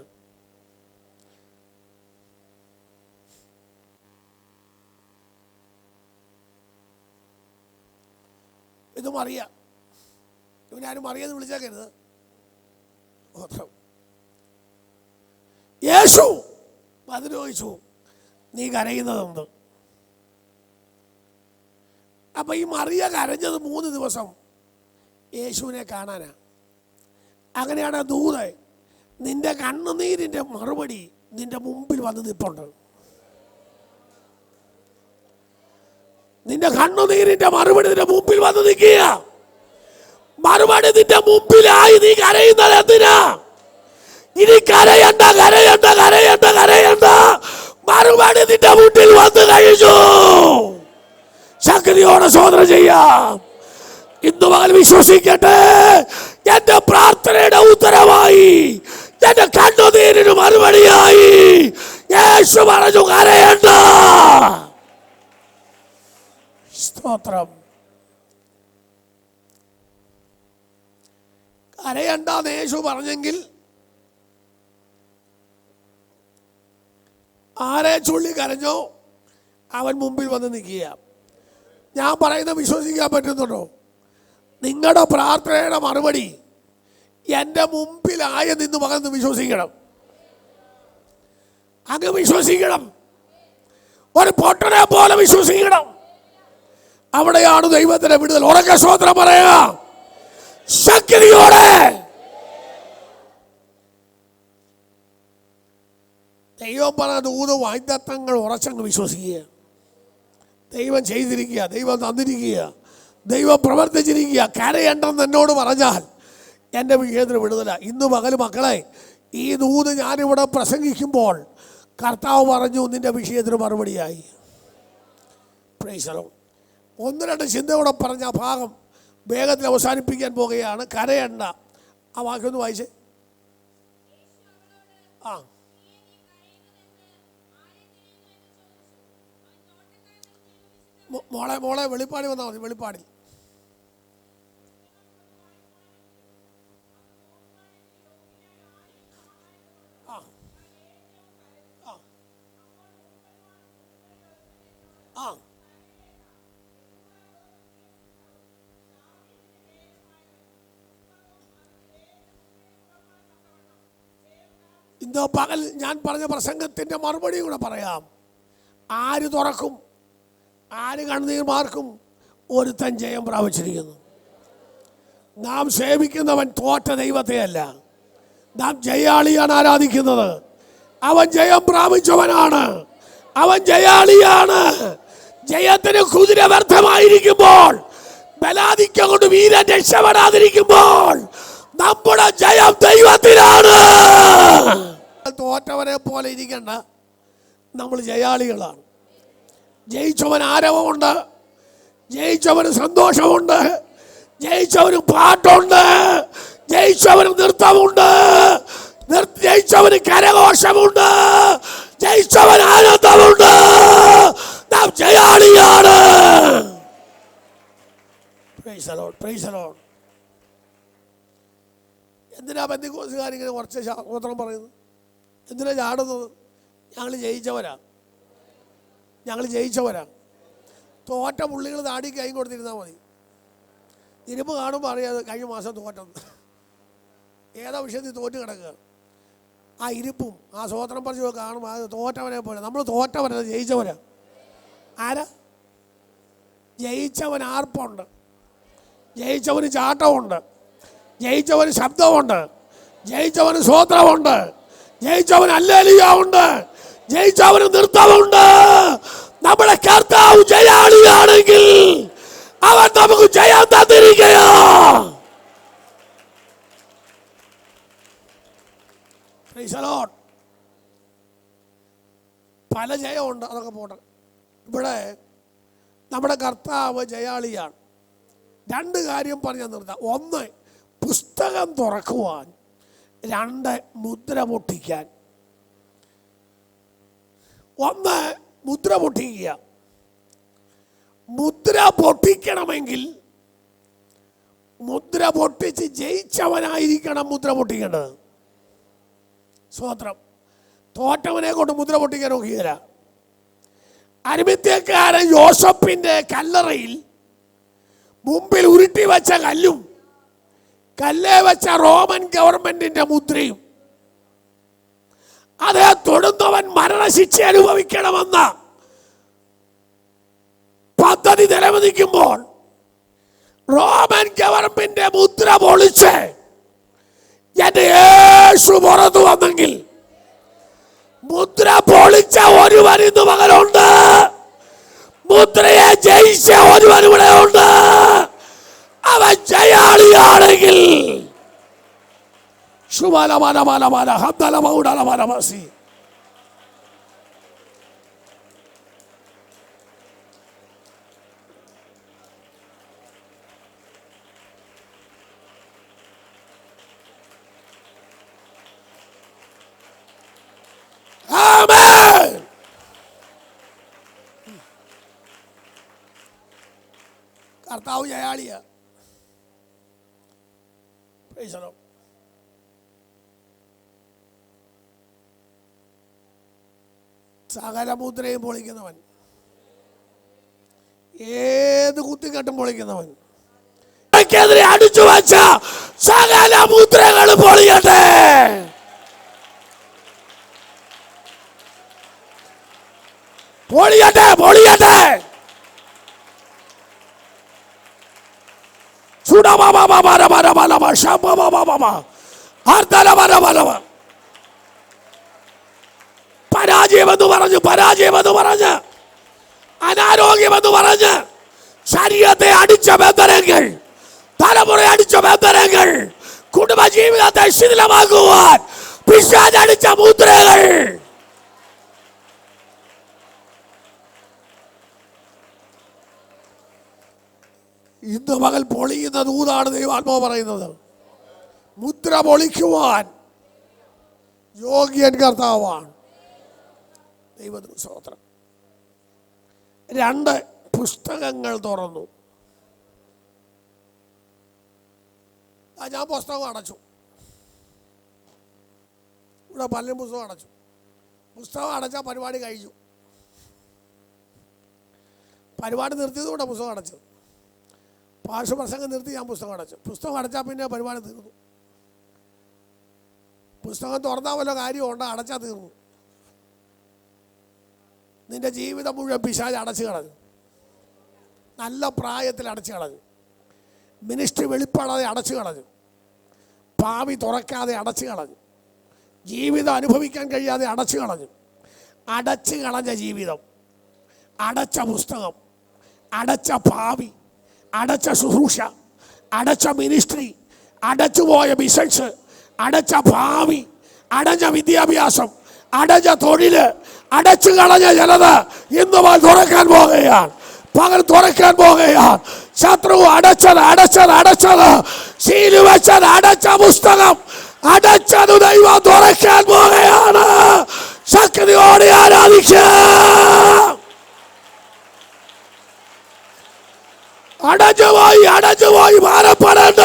ഇത് മറിയ. ഇവനാരും മറിയെന്ന് വിളിച്ചേക്കരുത്. യേശു അതിന് ചോദിച്ചു, നീ കരയുന്നതെന്ത്? അപ്പൊ ഈ മറിയ കരഞ്ഞത് 3 ദിവസം യേശുവിനെ കാണാനാ. അങ്ങനെയാണ് ദൂത്, നിന്റെ കണ്ണുനീരിന്റെ മറുപടി നിന്റെ മുമ്പിൽ വന്ന് നിൽപ്പുണ്ട്. നിന്റെ കണ്ണുനീരിന്റെ മറുപടി നിന്റെ മുമ്പിൽ വന്ന് നിൽക്കുക. മറുപടി നിന്റെ മുമ്പിലായി. നീ കരയുന്നത് എന്തിനാ? ഇനി കരയണ്ട, കരയണ്ട, കരയണ്ട, കരയണ്ട. മറുപടി നിന്റെ മുന്നിൽ വന്ന് കഴിഞ്ഞു. ശക്തിയോടെ സ്തോത്രം ചെയ്യാം. ഇന്ന് പകൽ വിശ്വസിക്കട്ടെ, എന്റെ പ്രാർത്ഥനയുടെ ഉത്തരമായി, എന്റെ കണ്ണുനീരിന് മറുപടിയായി യേശു പറഞ്ഞു, കരയണ്ട. സ്തോത്രം. കരയണ്ടെന്ന് യേശു പറഞ്ഞെങ്കിൽ ആരെ ചുള്ളി കരഞ്ഞോ അവൻ മുമ്പിൽ വന്ന് നിൽക്കുക. ഞാൻ പറയുന്നത് വിശ്വസിക്കാൻ പറ്റുന്നുണ്ടോ? നിങ്ങളുടെ പ്രാർത്ഥനയുടെ മറുപടി എൻ്റെ മുമ്പിലായ നിന്ന് പകർന്ന് വിശ്വസിക്കണം. അങ്ങ് വിശ്വസിക്കണം. ഒരു പൊട്ടനെ പോലെ വിശ്വസിക്കണം. അവിടെയാണ് ദൈവത്തിന്റെ വിടുതൽ. ഉറക്കെ സ്തോത്രം പറയുക ശക്തിയോടെ. ദൈവം പറഞ്ഞ ദൂത വാഗ്ദത്തങ്ങൾ ഉറച്ചങ്ങ് വിശ്വസിക്കുക. ദൈവം ചെയ്തിരിക്കുക, ദൈവം തന്നിരിക്കുക, ദൈവം പ്രവർത്തിച്ചിരിക്കുക. കരയണ്ടെന്ന് എന്നോട് പറഞ്ഞാൽ എൻ്റെ വിഷയത്തിന് വിടുതല. ഇന്ന് പകൽ മക്കളെ, ഈ ദൂത് ഞാനിവിടെ പ്രസംഗിക്കുമ്പോൾ കർത്താവ് പറഞ്ഞു നിന്റെ വിഷയത്തിന് മറുപടിയായി. Price the Lord. ഒന്ന് രണ്ട് ചിന്തയോടെ പറഞ്ഞ ഭാഗം വേഗത്തിൽ അവസാനിപ്പിക്കാൻ പോകുകയാണ്. കരയണ്ട. ആ വാക്കൊന്ന് വായിച്ചേ. ആ മോളെ വെളിപ്പാടി വന്നാൽ മതി. വെളിപ്പാടി ഇന്ന് പകൽ ഞാൻ പറഞ്ഞ പ്രസംഗത്തിൻ്റെ മറുപടി കൂടെ പറയാം. ആര് തുറക്കും, ആര് കണ്ണുനീർ മാർക്കും, ഒരുത്തൻ ജയം പ്രാപിച്ചിരിക്കുന്നു. നാം സേവിക്കുന്നവൻ തോറ്റ ദൈവത്തെയല്ല, നാം ജയാളിയാണ് ആരാധിക്കുന്നത്. അവൻ ജയം പ്രാപിച്ചവനാണ്, അവൻ ജയാളിയാണ്. ജയത്തിന് കുതിര വ്യർത്ഥമായിരിക്കുമ്പോൾ, ബലാധിക്യം കൊണ്ട് വീരൻ രക്ഷപ്പെടാതിരിക്കുമ്പോൾ നമ്മുടെ ജയം ദൈവത്തിലാണ്. തോറ്റവരെ പോലെ ഇരിക്കണ്ട, നമ്മൾ ജയാളികളാണ്. ജയിച്ചവൻ ആരവമുണ്ട്, ജയിച്ചവന് സന്തോഷമുണ്ട്, ജയിച്ചവന് പാട്ടുണ്ട്, ജയിച്ചവന് നൃത്തമുണ്ട്, ജയിച്ചവന് കരഘോഷമുണ്ട്, ജയിച്ചവൻ ആനന്ദമുണ്ട്. നാം ജയാളിയാണ്. Praise the Lord, praise the Lord. എന്തിനാ പെന്തക്കോസ്തുകാരിങ്ങനെ കുറച്ച് സ്തോത്രം പറയുന്നത്? എന്തിനാ ചാടുന്നത്? ഞങ്ങൾ ജയിച്ചവരാ. തോറ്റ പുള്ളികൾ താടി കൈ കൊടുത്തിരുന്നാൽ മതി. ഇരുമ്പ് കാണുമ്പോൾ അറിയാതെ കഴിഞ്ഞ മാസം തോറ്റെന്ന്. ഏതാ വിഷയത്തിൽ തോറ്റ് കിടക്കുക. ആ ഇരിപ്പും ആ സ്തോത്രം പറഞ്ഞു കാണുമ്പോൾ അത് തോറ്റവനെ പോലെ. നമ്മൾ തോറ്റവരല്ല, ജയിച്ചവരാ. ആരാ ജയിച്ചവൻ? ആർപ്പുണ്ട്, ജയിച്ചവന് ചാട്ടമുണ്ട്, ജയിച്ചവന് ശബ്ദമുണ്ട്, ജയിച്ചവന് സ്തോത്രമുണ്ട്, ജയിച്ചവന് ഹല്ലേലൂയ ഉണ്ട്, ജയിച്ചവന് നൃത്തമുണ്ട്. നമ്മുടെ കർത്താവ് ജയാളിയാണെങ്കിൽ അവൻ നമുക്ക് ജയം തന്നിരിക്കുകയാ. Price the Lord. പല ജയമുണ്ട്, അതൊക്കെ പോട്ടെ. ഇവിടെ നമ്മുടെ കർത്താവ് ജയാളിയാണ്. രണ്ട് കാര്യം പറഞ്ഞാൽ നിർത്താം. ഒന്ന്, പുസ്തകം തുറക്കുവാൻ. രണ്ട്, മുദ്ര പൊട്ടിക്കാൻ. ഒന്ന്, മുദ്ര പൊട്ടിക്കുക. മുദ്ര പൊട്ടിക്കണമെങ്കിൽ മുദ്ര പൊട്ടിച്ച് ജയിച്ചവനായിരിക്കണം മുദ്ര പൊട്ടിക്കേണ്ടത്. സ്തോത്രം. തോറ്റവനെ കൊണ്ട് മുദ്ര പൊട്ടിക്കാൻ നോക്കിയല്ല. അരിമത്യക്കാരൻ യോസഫിന്റെ കല്ലറയിൽ മുമ്പിൽ ഉരുട്ടി വെച്ച കല്ലും കല്ലേ വെച്ച റോമൻ ഗവൺമെന്റിന്റെ മുദ്രയും, അതേ തൊടുന്നവൻ മരണശിക്ഷ അനുഭവിക്കണമെന്ന പദ്ധതി നിലനിൽക്കുമ്പോൾ റോമൻ ഗവൺമെന്റ് മുദ്ര പൊളിച്ച് എന്റെ യേശു പുറത്തു വന്നെങ്കിൽ, മുദ്ര പൊളിച്ച ഒരുവൻ ഇന്ന് മകനുണ്ട്, മുദ്രയെ ജയിച്ച ഒരുവൻ ഇവിടെ ഉണ്ട്. അവൻ ജയാളിയാണെങ്കിൽ കർത്താവ് ജയാളിയാ. Praise the Lord. സകല മുദ്രയും പൊളിക്കുന്നവൻ, ഏത് കുത്തിക്കെട്ടും പൊളിക്കുന്നവൻ, എതിരെ അടിച്ചു വച്ച സകല മുദ്രകൾ പൊളിയട്ടെ. പൊളിയട്ടെ, പൊളിയട്ടെ. പരാജയമെന്ന് പറഞ്ഞു, പരാജയമെന്ന് പറഞ്ഞ്, അനാരോഗ്യമെന്ന് പറഞ്ഞ് ശരീരത്തെ അടിച്ച ബന്ധനങ്ങൾ, തലമുറ അടിച്ച ബന്ധനങ്ങൾ, കുടുംബജീവിതത്തെ ശിഥിലമാക്കുവാൻ പിശാചടിച്ച മുദ്രകൾ ഇന്ന് പകൽ പൊളിയുന്ന ദൂതാണ് ദൈവാത്മാവ് പറയുന്നത്. മുദ്ര പൊളിക്കുവാൻ യോഗ്യൻ കർത്താവാണ്. ദൈവത്തിന് സ്തോത്രം. 2 പുസ്തകങ്ങൾ തുറന്നു. ഞാൻ പുസ്തകം അടച്ചു. ഇവിടെ പലരും പുസ്തകം അടച്ചു. പുസ്തകം അടച്ചാൽ പരിപാടി കഴിഞ്ഞു. പരിപാടി നിർത്തിയതുകൊണ്ടാണ് പുസ്തകം അടച്ചത്. പാർശ്വപ്രസംഗം നിർത്തി ഞാൻ പുസ്തകം അടച്ചു. പുസ്തകം അടച്ചാൽ പിന്നെ പരിപാടി തീർന്നു. പുസ്തകം തുറന്നാൽ വല്ല കാര്യമുണ്ടോ? അടച്ചാൽ തീർന്നു. നിന്റെ ജീവിതം മുഴുവൻ പിശാച് അടച്ചു കളഞ്ഞു. നല്ല പ്രായത്തിൽ അടച്ചു കളഞ്ഞു. മിനിസ്ട്രി വെളിപ്പെടാതെ അടച്ചു കളഞ്ഞു. ഭാവി തുറക്കാതെ അടച്ചു കളഞ്ഞു. ജീവിതം അനുഭവിക്കാൻ കഴിയാതെ അടച്ചു കളഞ്ഞു. അടച്ചു കളഞ്ഞ ജീവിതം, അടച്ച പുസ്തകം, അടച്ച ഭാവി, അടച്ച ശുശ്രൂഷ, അടച്ച മിനിസ്ട്രി, അടച്ചുപോയ ബിസിനസ്, അടച്ച ഭാവി, അടഞ്ഞ വിദ്യാഭ്യാസം, അടഞ്ഞ തൊഴില്, അടച്ചു കളഞ്ഞ ജനത ഇന്ന് തുറക്കാൻ പോകുകയാണ്. പകൽ തുറക്കാൻ പോകുകയാണ്. ശത്രു അടച്ചത് അടച്ചത് അടച്ചത് സീല് വെച്ചത് അടച്ച പുസ്തകം അടച്ചത് ദൈവം തുറക്കാൻ പോകുകയാണ്. ശക്തിയോടെ ആരാധിക്കാം. അടച്ചുപോയി അടച്ചുപോയി ഭാരപ്പെടേണ്ട.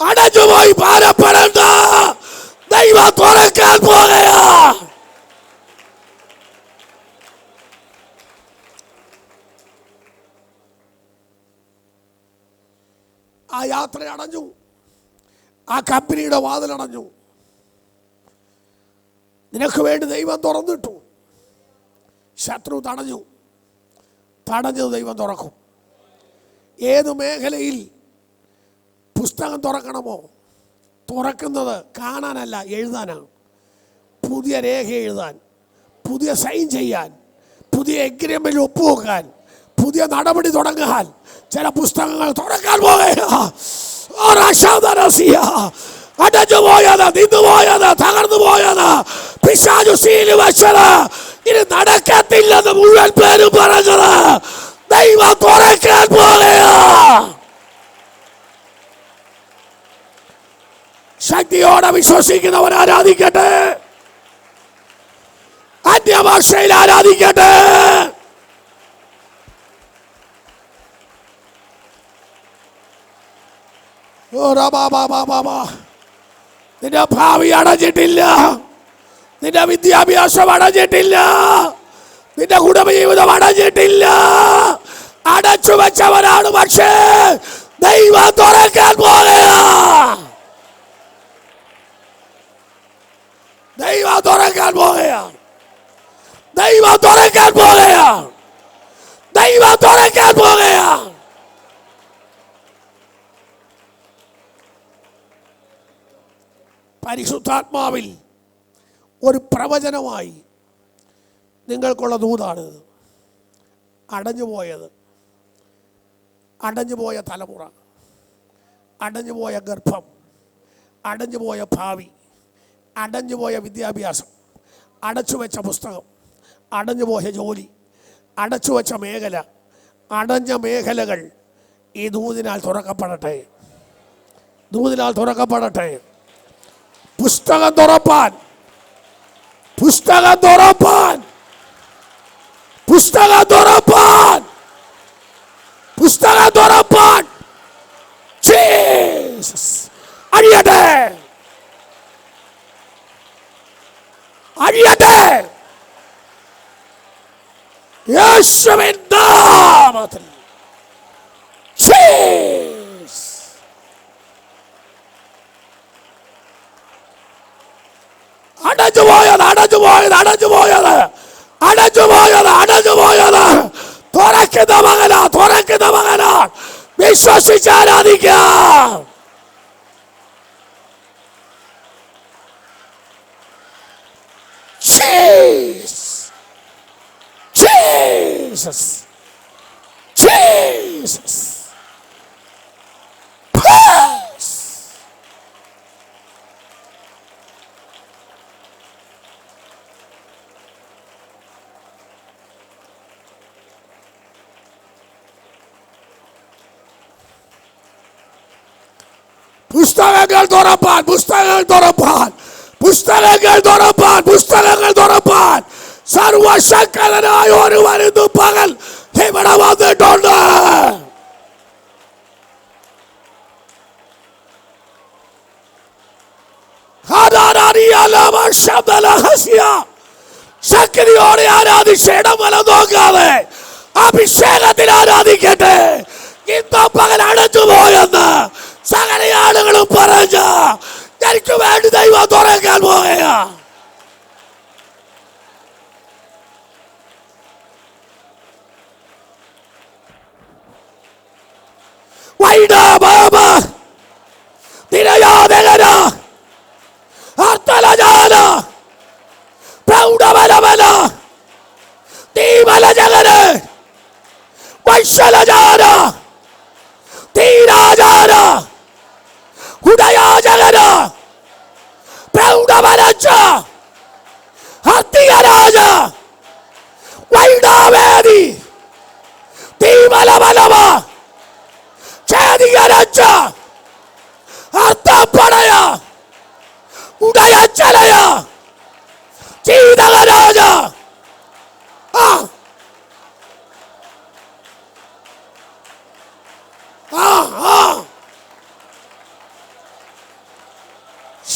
അടച്ചുപോയി ഭാരപ്പെടേണ്ട. ദൈവം തുറക്കാൻ പോകുകയാ. ആ യാത്ര അടഞ്ഞു. ആ കമ്പനിയുടെ വാതിലടഞ്ഞു. നിനക്ക് വേണ്ടി ദൈവം തുറന്നിട്ടു. ശത്രു തടഞ്ഞു. തടഞ്ഞത് ദൈവം തുറക്കും. ഏത് മേഖലയിൽ പുസ്തകം തുറക്കണമോ? തുറക്കുന്നത് കാണാനല്ല, എഴുതാനാണ്. പുതിയ രേഖ എഴുതാൻ, പുതിയ സൈൻ ചെയ്യാൻ, പുതിയ എഗ്രിമെന്റിൽ ഒപ്പുവെക്കാൻ, പുതിയ നടപടി തുടങ്ങാൻ ചില പുസ്തകങ്ങൾ തുറക്കാൻ പോകുകയാ. അടഞ്ഞു പോയത്, നിന്നുപോയത്, തകർന്നു പോയത്, പിശാചു സീല് വെച്ചത്, ഇനി നടക്കത്തില്ലെന്ന് മുഴുവൻ പേരും പറഞ്ഞത് ദൈവം തുറക്കാൻ പോകുകയാ. ശക്തിയോടെ വിശ്വസിക്കുന്നവൻ ആരാധിക്കട്ടെ. അന്യഭാഷയിൽ ആരാധിക്കട്ടെ. നിന്റെ ഭാവി അടഞ്ഞിട്ടില്ല. നിന്റെ വിദ്യാഭ്യാസം അടഞ്ഞിട്ടില്ല. നിന്റെ കുടുംബജീവിതം അടഞ്ഞിട്ടില്ല. അടച്ചു വെച്ചവരാണ്, പക്ഷേ ദൈവം തുറക്കാൻ പോകുകയാ. ദൈവം തുറക്കാൻ പോകുകയാ. ദൈവം തുറക്കാൻ പോകുകയാ. ദൈവം തുറക്കാൻ പോകുകയാ. പരിശുദ്ധാത്മാവിൽ ഒരു പ്രവചനമായി നിങ്ങൾക്കുള്ള ദൂതാണ് അടഞ്ഞുപോയത്. അടഞ്ഞുപോയ തലമുറ, അടഞ്ഞുപോയ ഗർഭം, അടഞ്ഞുപോയ ഭാവി, അടഞ്ഞുപോയ വിദ്യാഭ്യാസം, അടച്ചുവെച്ച പുസ്തകം, അടഞ്ഞുപോയ ജോലി, അടച്ചുവെച്ച മേഖല, അടഞ്ഞ മേഖലകൾ ഈ ദൂതിനാൽ തുറക്കപ്പെടട്ടെ. ദൂതിനാൽ തുറക്കപ്പെടട്ടെ. പുസ്തകം തുറപ്പാൻ പുസ്തകം തുറപ്പാൻ, പുസ്തകം തുറപ്പാൻ, പുസ്തകം തുറപ്പാൻ. ജീസസ് അഴിയട്ടെ, അഴിയട്ടെ. യേശുവിൻ നാമത്തിൽ. അടച്ചുപോയത്, അടച്ചുപോയത്, അടച്ചുപോയത്, അടച്ചുപോയത്, അടച്ചുപോയത്. തുറക്കുന്ന മകനാ, തുറക്കുന്ന മകനാ. വിശ്വസിച്ച് ആരാധിക്കാം. Jesus, Jesus, praise. പുസ്തകങ്ങൾ തുറപ്പാൻ, പുസ്തകങ്ങൾ തുറപ്പാൻ, പുസ്തകങ്ങൾ തുറപ്പാൻ, പുസ്തകങ്ങൾ തുറപ്പാൻ. സർവശക്തനായ ഒരുവൻ ഇന്ന് പകൽ ഇവിടെ വന്നിട്ടുണ്ട്. ശക്തിയോടെ ആരാധിച്ച് ഇടമല നോക്കാതെ അഭിഷേകത്തിൽ ആരാധിക്കട്ടെ. ഇന്ന് പകൽ അടച്ചുപോയെന്ന് സകല ആളുകളും പറഞ്ഞ എനിക്ക് വേണ്ടി ദൈവം തുറക്കാൻ പോവുകയാ.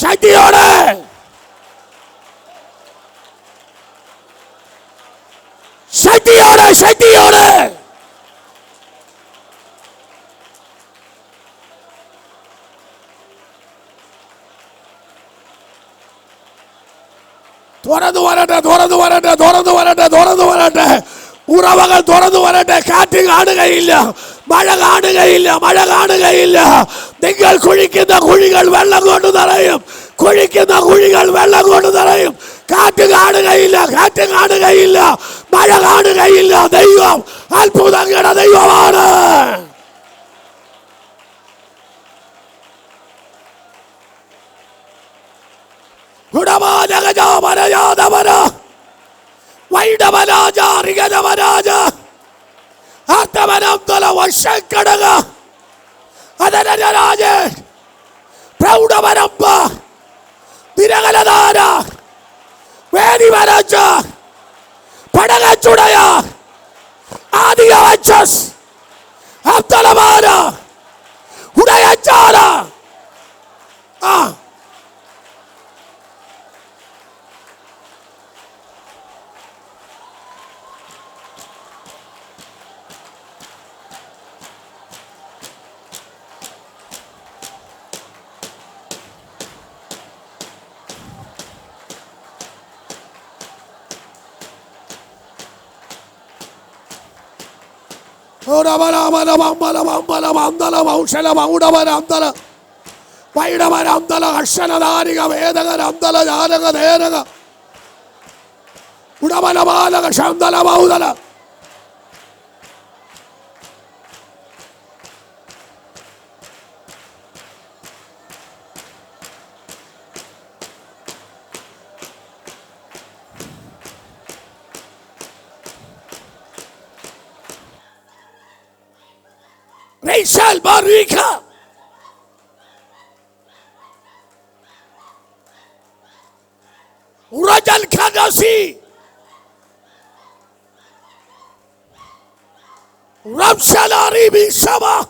ശക്തിയോടെ, ശക്തിയോടെ, ശക്തിയോടെ. തുറന്നു വരട്ടെ, തുറന്നു വരട്ടെ, തുറന്നു വരട്ടെ, തുറന്നു വരട്ടെ. ഉറവകൾ തുറന്നു വരട്ടെ. കാറ്റ് കാണുകയില്ല, മഴ കാണുകയില്ല, മഴ കാണുകയില്ല. നിങ്ങൾ കുഴിക്കുന്ന കുഴികൾ വെള്ളം കൊണ്ട് നിറയും, കുഴിക്കുന്ന കുഴികൾ വെള്ളം കൊണ്ട് നിറയും. കാറ്റ് കാണുകയില്ല, കാറ്റ് കാണുകയില്ല, മഴ കാണുകയില്ല. ദൈവം അത്ഭുതങ്ങളുടെ ദൈവമാണ്. Rachel Marika. Urajan Kana Ramshalari Bishama.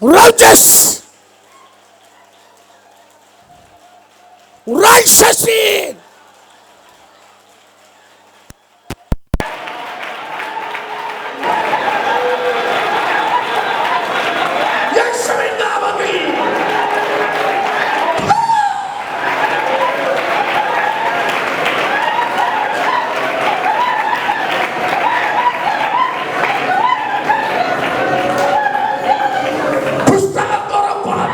Righteous, righteous in യേശുവിൻ നാമത്തിൽ പുസ്തകം തുറപ്പാൻ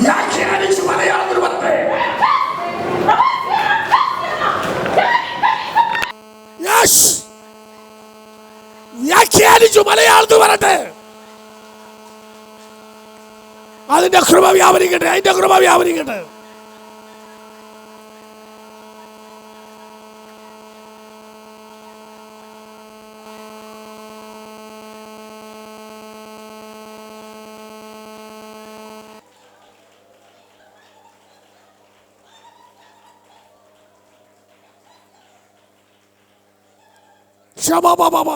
വ്യാഖ്യാനിച്ചു മലയാളത്തിൽ വന്നേ. Yes. വ്യാഖ്യാനിച്ചു മലയാളത്തിൽ വരട്ടെ. അതിന്റെ കൃപ വ്യാപരിക്കട്ടെ, അതിന്റെ കൃപ വ്യാപരിക്കട്ടെ. ശബബബബ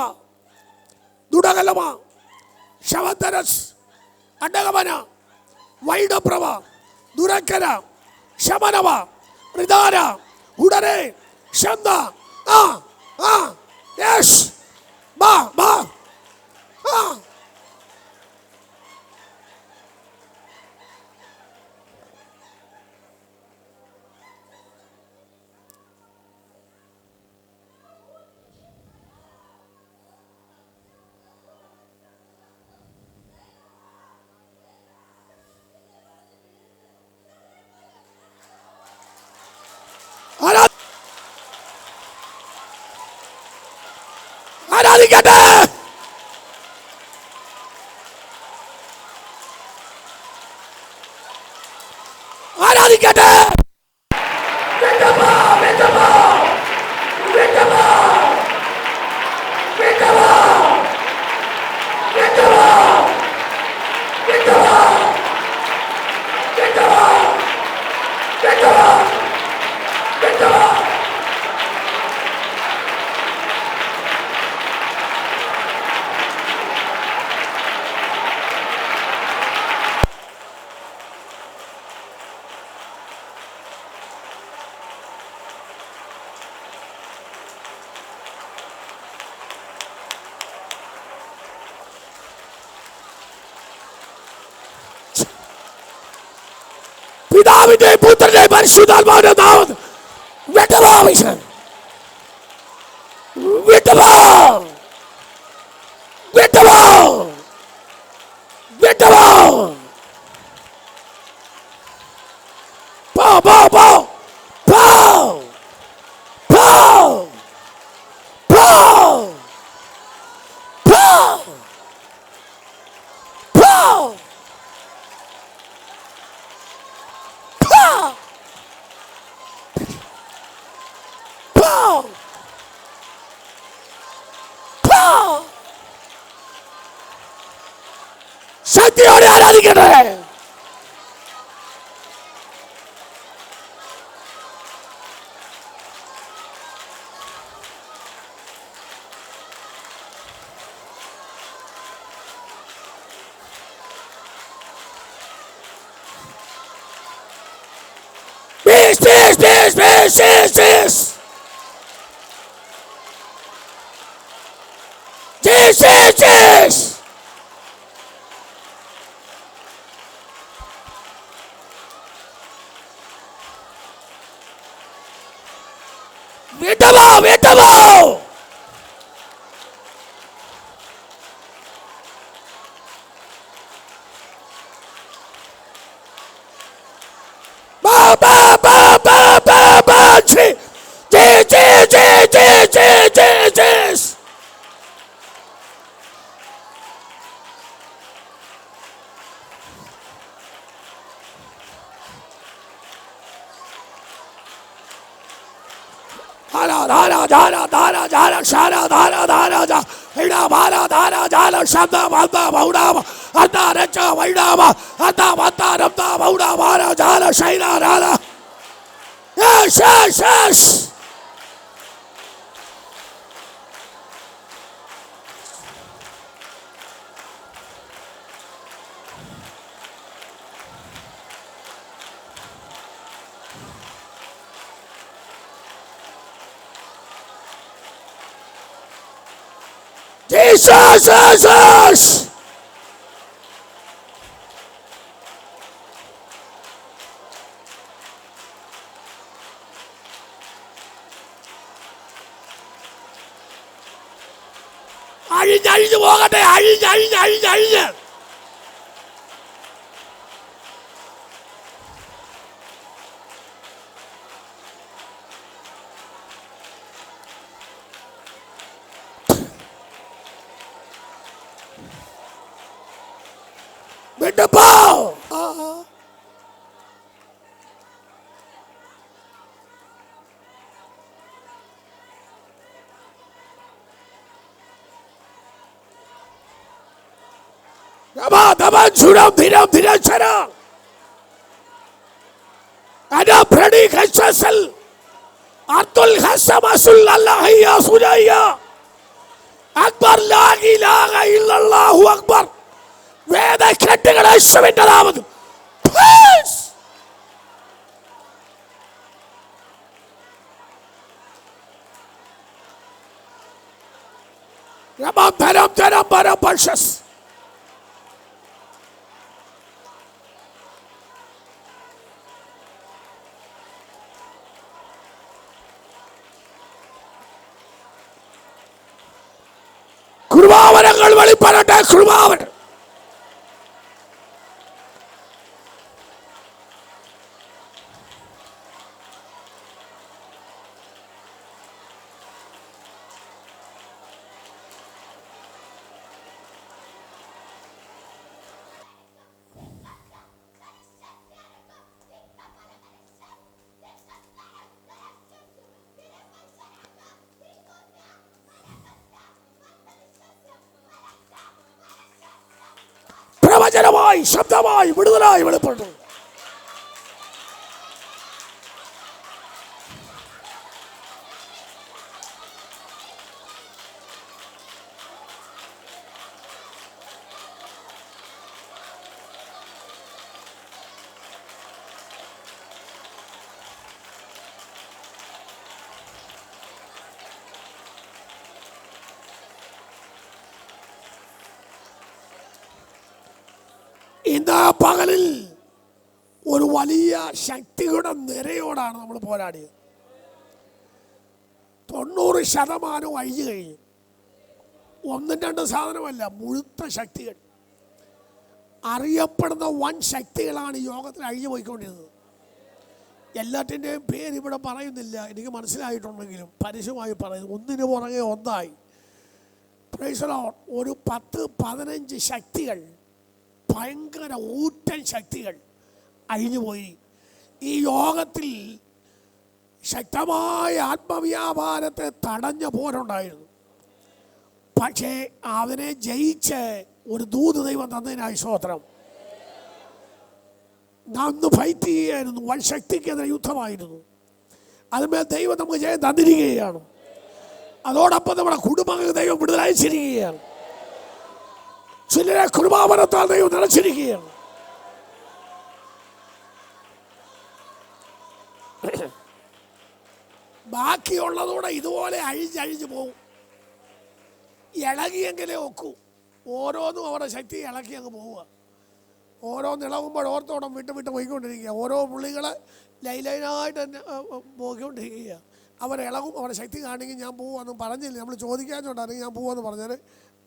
ദുടകലമ ശവതരസ് അഡഗമന വൈഡപ്രവ ദുരക്കര ശമനവ ഋദാന ഉടനെ ശന്ദ ആ ആ യെസ് ബാ ബാ ആ ആരാധിക്കട്ടെ. ആരാധിക്കട്ടെ. പിതാവിന്റെ പുത്രന്റെ പരിശുദ്ധാത്മാവിന്റെ നാമത്തിൽ വിട്ടുപോ വിട്ടുപോ വിട്ടുപോ വിട്ടുപോ പോ പോ പോ പോ പോ പോ പോ പോ ശക്തിയോടെ ആരാധിക്കട്ടെ. Peace, peace, peace, peace, peace. Jesus. Vitamo. Jesus. Yes, yes, yes. Jesus, Jesus. അഴിഞ്ഞഴിഞ്ഞു പോകട്ടെ, അഴിഞ്ഞ്. വിട്ടുപോ. വേദക്കെട്ടുകൾ യേശുവിന്റെ നാമത്തിൽ കൃപാവരങ്ങൾ വെളിപ്പെടട്ടെ. കൃപാവരം പ്രവചനമായി, ശബ്ദമായി, വിടുതലായി വെളിപ്പെട്ടു. ഇന്ന് പകലിൽ ഒരു വലിയ ശക്തിയുടെ നിരയോടാണ് നമ്മൾ പോരാടിയത്. 90% അഴിഞ്ഞു കഴിഞ്ഞു. 1-2 സാധനമല്ല, മുഴുത്ത ശക്തികൾ, അറിയപ്പെടുന്ന വൻ ശക്തികളാണ് ഈ യോഗത്തിൽ അഴിഞ്ഞു പോയിക്കൊണ്ടിരുന്നത്. എല്ലാറ്റിൻ്റെയും പേര് ഇവിടെ പറയുന്നില്ല, എനിക്ക് മനസ്സിലായിട്ടുണ്ടെങ്കിലും പരസ്യമായി പറയുന്നു. ഒന്നിനു പുറകെ ഒന്നായി പ്രൈസ് ദി ലോർഡ് ഒരു 10-15 ശക്തികൾ, ഭയങ്കര ഊറ്റൻ ശക്തികൾ അഴിഞ്ഞുപോയി. ഈ യോഗത്തിൽ ശക്തമായ ആത്മവ്യാപാരത്തെ തടഞ്ഞ പോരുണ്ടായിരുന്നു. പക്ഷേ അവനെ ജയിച്ച് ഒരു ദൂത് ദൈവം തന്നതിനായി സ്തോത്രം. അന്ന് ഫൈറ്റ് ചെയ്യുകയായിരുന്നു, വൻ ശക്തിക്കെതിരെ യുദ്ധമായിരുന്നു. അതുമേൽ ദൈവം നമുക്ക് ജയം തന്നിരിക്കുകയാണ്. അതോടൊപ്പം നമ്മുടെ കുടുംബങ്ങൾക്ക് ദൈവം വിടുതലയച്ചിരിക്കുകയാണ്. ചിലരെ കൃപാവരത്താൽ ദൈവം നിറച്ചിരിക്കുകയാണ്. ഉള്ളതുകൂടെ ഇതുപോലെ അഴിഞ്ഞഴിഞ്ഞ് പോവും. ഇളകിയെങ്കിലേ ഒക്കൂ. ഓരോന്നും അവരുടെ ശക്തി ഇളക്കി അങ്ങ് പോവുക. ഓരോന്ന് ഇളകുമ്പോൾ ഓർത്തോളം വിട്ട് വിട്ട് പോയിക്കൊണ്ടിരിക്കുക. ഓരോ പുള്ളികൾ ലൈനായിട്ട് തന്നെ പോയിക്കൊണ്ടിരിക്കുക. അവരിളകും, അവരുടെ ശക്തി കാണിക്കും. ഞാൻ പോവാന്നും പറഞ്ഞില്ല, നമ്മൾ ചോദിക്കാഞ്ഞോണ്ടാണെങ്കിൽ ഞാൻ പോവാന്ന് പറഞ്ഞാൽ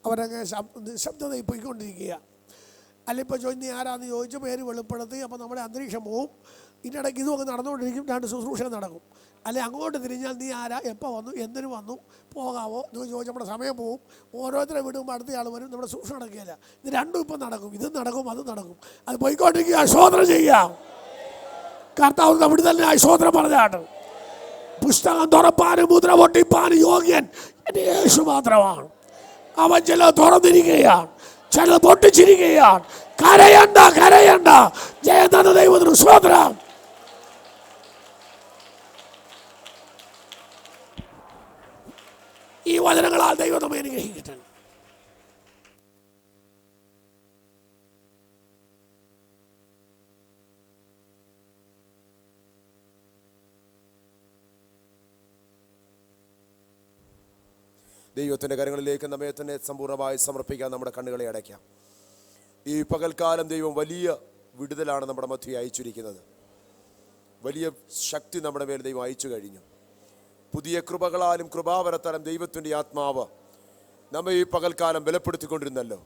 അവരങ്ങനെ നിശബ്ദതയിൽ പോയിക്കൊണ്ടിരിക്കുക. അല്ലിപ്പോൾ നീ ആരാന്ന് ചോദിച്ച് പേര് വെളിപ്പെടുത്തി. അപ്പോൾ നമ്മുടെ അന്തരീക്ഷം പോവും. ഇതിനിടയ്ക്ക് ഇതും ഒക്കെ നടന്നുകൊണ്ടിരിക്കും. രണ്ട് ശുശ്രൂഷ നടക്കും. അല്ലെ അങ്ങോട്ട് തിരിഞ്ഞാൽ നീ ആരാ, എപ്പോൾ വന്നു, എന്തിനു വന്നു, പോകാവോ എന്ന് ചോദിച്ചാൽ നമ്മുടെ സമയം പോവും. ഓരോരുത്തരെ വിടുമ്പോൾ അടുത്തയാൾ വരും. നമ്മുടെ ശുശ്രൂഷ നടക്കുകയില്ല. ഇത് രണ്ടും ഇപ്പം നടക്കും. ഇതും നടക്കും, അതും നടക്കും. അത് പോയിക്കൊണ്ടിരിക്കുക. ആശോധന ചെയ്യാം. കർത്താവ് നമ്മുടെ തന്നെ ആശോധന പറഞ്ഞാണ്. പുസ്തകം തുറപ്പാനും മുദ്ര പൊട്ടിപ്പാനും യോഗ്യൻ എൻ്റെ യേശു മാത്രമാണ്. അവൻ ചിലത് തുറന്നിരിക്കുകയാണ്, ചിലത് പൊട്ടിച്ചിരിക്കുകയാണ്. കരയണ്ട, കരയണ്ട. ജയനാഥ ദൈവത്തിന് സ്തോത്രം. ഈ വചനങ്ങളാൽ ദൈവം നമ്മെ അനുഗ്രഹിക്കട്ടെ. ദൈവത്തിൻ്റെ കരങ്ങളിലേക്ക് നമ്മെ തന്നെ സമ്പൂർണ്ണമായി സമർപ്പിക്കാൻ നമ്മുടെ കണ്ണുകളെ അടയ്ക്കാം. ഈ പകൽക്കാലം ദൈവം വലിയ വിടുതലാണ് നമ്മുടെ മധ്യയെ അയച്ചിരിക്കുന്നത്. വലിയ ശക്തി നമ്മുടെ മേൽ ദൈവം അയച്ചു കഴിഞ്ഞു. പുതിയ കൃപകളാലും കൃപാവരത്താലും ദൈവത്തിൻ്റെ ആത്മാവ് നമ്മെ ഈ പകൽക്കാലം ബലപ്പെടുത്തിക്കൊണ്ടിരുന്നല്ലോ.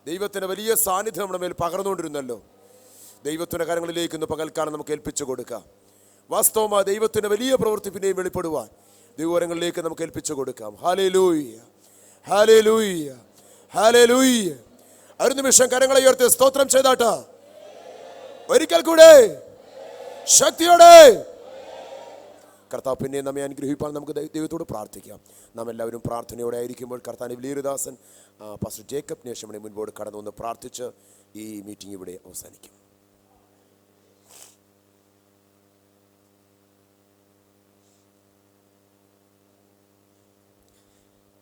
ദൈവത്തിൻ്റെ വലിയ സാന്നിധ്യം നമ്മുടെ മേൽ പകർന്നുകൊണ്ടിരുന്നല്ലോ. ദൈവത്തിൻ്റെ കരങ്ങളിലേക്ക് ഇന്ന് പകൽക്കാലം നമുക്ക് ഏൽപ്പിച്ചു കൊടുക്കാം. വാസ്തവമായി ദൈവത്തിൻ്റെ വലിയ പ്രവൃത്തി പിന്നെയും വെളിപ്പെടുവാൻ ദൈവകരങ്ങളിലേക്ക് നമുക്ക് ഏൽപ്പിച്ചു കൊടുക്കാം. Hallelujah, hallelujah, hallelujah. ഒരു നിമിഷം കരങ്ങളെ ഉയർത്തി സ്തോത്രം ചെയ്താട്ടാ. ഒരിക്കൽ കൂടെ ശക്തിയോടെ കർത്താവ് പിന്നെ നമ്മെ അനുഗ്രഹിപ്പാൻ നമുക്ക് ദൈവത്തോട് പ്രാർത്ഥിക്കാം. നാം എല്ലാവരും പ്രാർത്ഥനയോടെ ആയിരിക്കുമ്പോൾ കർത്താവിൻ്റെ വിലീരുദാസൻ പാസ്റ്റർ ജേക്കബ് നേഷമണി മുൻപോട് കടന്നു വന്ന് പ്രാർത്ഥിച്ച് ഈ മീറ്റിംഗ് ഇവിടെ അവസാനിക്കും.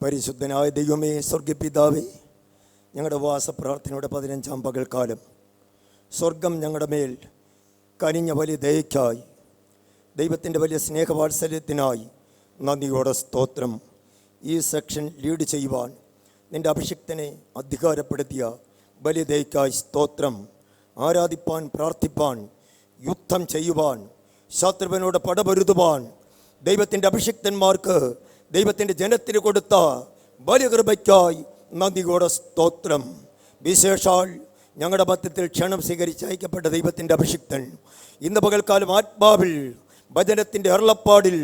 പരിശുദ്ധനായ ദൈവമേ, സ്വർഗപിതാവേ, ഞങ്ങളുടെ വാസപ്രാർത്ഥനയുടെ 15-ാം പകൽക്കാലം സ്വർഗം ഞങ്ങളുടെ മേൽ കനിഞ്ഞ വലിയ ദയയ്ക്കായി, ദൈവത്തിൻ്റെ വലിയ സ്നേഹവാത്സല്യത്തിനായി നന്ദിയോടെ സ്തോത്രം. ഈ സെക്ഷൻ ലീഡ് ചെയ്യുവാൻ നിൻ്റെ അഭിഷിക്തനെ അധികാരപ്പെടുത്തിയ വലിയ ദയയ്ക്കായി സ്തോത്രം. ആരാധിപ്പാൻ, പ്രാർത്ഥിപ്പാൻ, യുദ്ധം ചെയ്യുവാൻ, ശത്രുവിനോട് പടപൊരുതുവാൻ ദൈവത്തിൻ്റെ അഭിഷിക്തന്മാർക്ക് ദൈവത്തിൻ്റെ ജനത്തിന് കൊടുത്ത വലിയ കൃപയ്ക്കായി നന്ദിയോടെ സ്തോത്രം. വിശേഷാൽ ഞങ്ങളുടെ മധ്യത്തിൽ ക്ഷണം സ്വീകരിച്ച് അയക്കപ്പെട്ട ദൈവത്തിൻ്റെ അഭിഷിക്തൻ ഇന്ന് പകൽക്കാലം ആത്മാവിൽ, വചനത്തിൻ്റെ അരുളപ്പാടിൽ,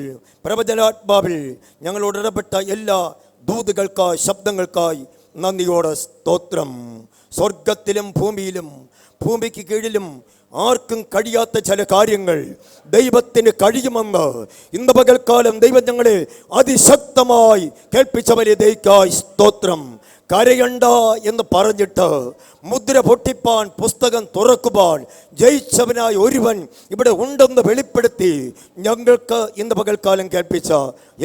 പ്രവചനാത്മാവിൽ ഞങ്ങളോട് ഇടപെട്ട എല്ലാ ദൂതുകൾക്കായി, ശബ്ദങ്ങൾക്കായി നന്ദിയോടെ സ്തോത്രം. സ്വർഗത്തിലും ഭൂമിയിലും ഭൂമിക്ക് കീഴിലും ആർക്കും കഴിയാത്ത ചില കാര്യങ്ങൾ ദൈവത്തിന് കഴിയുമെന്ന് ഇന്ന് പകൽക്കാലം ദൈവം ഞങ്ങളെ അതിശക്തമായി കേൾപ്പിച്ച വലിയ ദൈവത്തിനായി സ്തോത്രം. കരയണ്ട എന്ന് പറഞ്ഞിട്ട് മുദ്ര പൊട്ടിപ്പാൻ, പുസ്തകം തുറക്കുവാൻ ജയിച്ചവനായി ഒരുവൻ ഇവിടെ ഉണ്ടെന്ന് വെളിപ്പെടുത്തി ഞങ്ങൾക്ക് ഇന്ന് പകൽക്കാലം കേൾപ്പിച്ച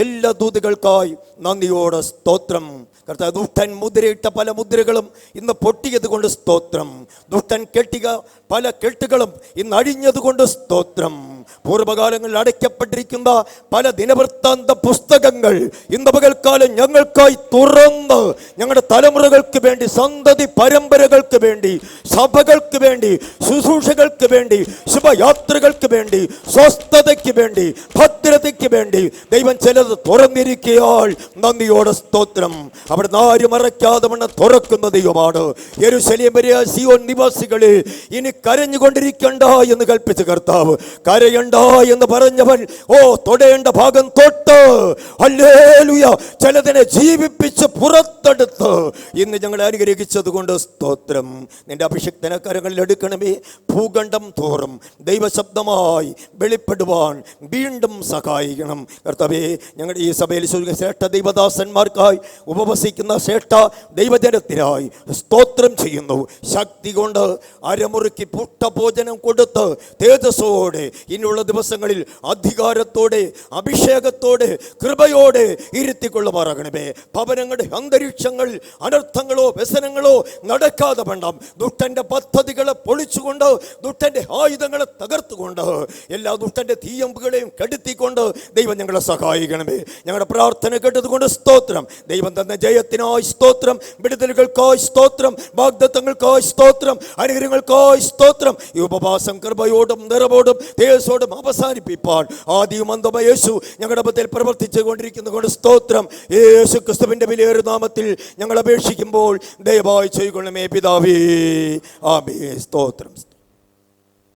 എല്ലാ ദൂതുകൾക്കായി നന്ദിയോടെ സ്തോത്രം. കർത്താവ്, ദുഷ്ടൻ മുദ്രയിട്ട പല മുദ്രകളും ഇന്ന് പൊട്ടിയത് കൊണ്ട് സ്തോത്രം. ദുഷ്ടൻ കെട്ടിയ പല കെട്ടുകളും ഇന്ന് അഴിഞ്ഞത് കൊണ്ട് സ്തോത്രം. പൂർവ്വകാലങ്ങളിൽ അടയ്ക്കപ്പെട്ടിരിക്കുന്ന പല ദിനവൃത്താന്ത പുസ്തകങ്ങൾ ഇന്ന് പകൽക്കാലം ഞങ്ങൾക്കായി തുറന്ന് ഞങ്ങളുടെ തലമുറകൾക്ക് വേണ്ടി, സന്തതി പരമ്പരകൾക്ക് വേണ്ടി, സഭകൾക്ക് വേണ്ടി, ശുശ്രൂഷകൾക്ക് വേണ്ടി, ശുഭയാത്രകൾക്ക് വേണ്ടി, സ്വസ്ഥതയ്ക്ക് വേണ്ടി, ഭദ്രതയ്ക്ക് വേണ്ടി ദൈവം ചിലത് തുറന്നിരിക്കയാൽ നന്ദിയോടെ സ്തോത്രം. അവിടെ ആരും മറയ്ക്കാതെ വണ്ണം തുറക്കുന്ന ദൈവമാണ്. യെരൂശലേം വരെ സിയോൻ നിവാസികളെ ഇനി കരഞ്ഞുകൊണ്ടിരിക്കണ്ട എന്ന് കൽപ്പിച്ച കർത്താവ്, കരയണ്ട എന്ന് പറഞ്ഞവൻ തൊടേണ്ട ഭാഗം തൊട്ട് ഹല്ലേലൂയ ചിലതിനെ ജീവിപ്പിച്ച് പുറത്തെടുത്ത് ഇന്ന് ഞങ്ങളെ അനുഗ്രഹിച്ചത് കൊണ്ട് സ്തോത്രം. നിന്റെ അഭിഷിക്തന കരങ്ങളിൽ എടുക്കണമേ. ഭൂഖണ്ഡം തോറും ദൈവശബ്ദമായി വെളിപ്പെടുവാൻ വീണ്ടും സഹായിക്കണം കർത്താവേ. ഞങ്ങളുടെ ഈ സഭയിൽ ശ്രേഷ്ഠ ദൈവദാസന്മാർക്കായി ഉപവസിക്കുന്ന ശ്രേഷ്ഠ ദൈവജനത്തിനായി സ്തോത്രം ചെയ്യുന്നു. ശക്തി കൊണ്ട് അരമുറുക്കി പുഷ്ടഭോജനം കൊടുത്ത് തേജസ്സോടെ ഇനി ഇനിയുള്ള ദിവസങ്ങളിൽ അധികാരത്തോടെ, അഭിഷേകത്തോടെ, കൃപയോടെ ഇരുത്തിക്കൊള്ളുമാറാകണമേ. ഭവനങ്ങളുടെ അന്തരീക്ഷങ്ങളിൽ അനർത്ഥങ്ങളോ വ്യസനങ്ങളോ നടക്കാതെ വേണം. ദുഷ്ടന്റെ പദ്ധതികളെ പൊളിച്ചുകൊണ്ട്, ദുഷ്ടന്റെ ആയുധങ്ങളെ തകർത്തുകൊണ്ട്, എല്ലാ ദുഷ്ടന്റെ തീയമ്പുകളെയും കെടുത്തിക്കൊണ്ട് ദൈവം ഞങ്ങളെ സഹായിക്കണമേ. ഞങ്ങളുടെ പ്രാർത്ഥന കേട്ടതുകൊണ്ട് സ്തോത്രം. ദൈവം തന്ന ജയത്തിനായി സ്തോത്രം, വിടുതലുകൾക്കായി സ്തോത്രം, വാഗ്ദത്തങ്ങൾക്കായി സ്തോത്രം, അനുഗ്രഹങ്ങൾക്കായി സ്തോത്രം. ഈ ഉപവാസം കൃപയോടും നിറവോടും തേജസ്സോടും അവസാനിപ്പിപ്പാൻ ആദിയും അന്തമായ യേശു ഞങ്ങളുടെ മധ്യത്തിൽ പ്രവർത്തിച്ചു കൊണ്ടിരിക്കുന്നതുകൊണ്ട് സ്തോത്രം. യേശു ക്രിസ്തുവിന്റെ വിലയേറിയ നാമത്തിൽ ഞങ്ങൾ അപേക്ഷിക്കുമ്പോൾ ദയവായി ചെയ്തുകൊള്ളണമേ പിതാവേ. ആമേൻ. സ്തോത്രം.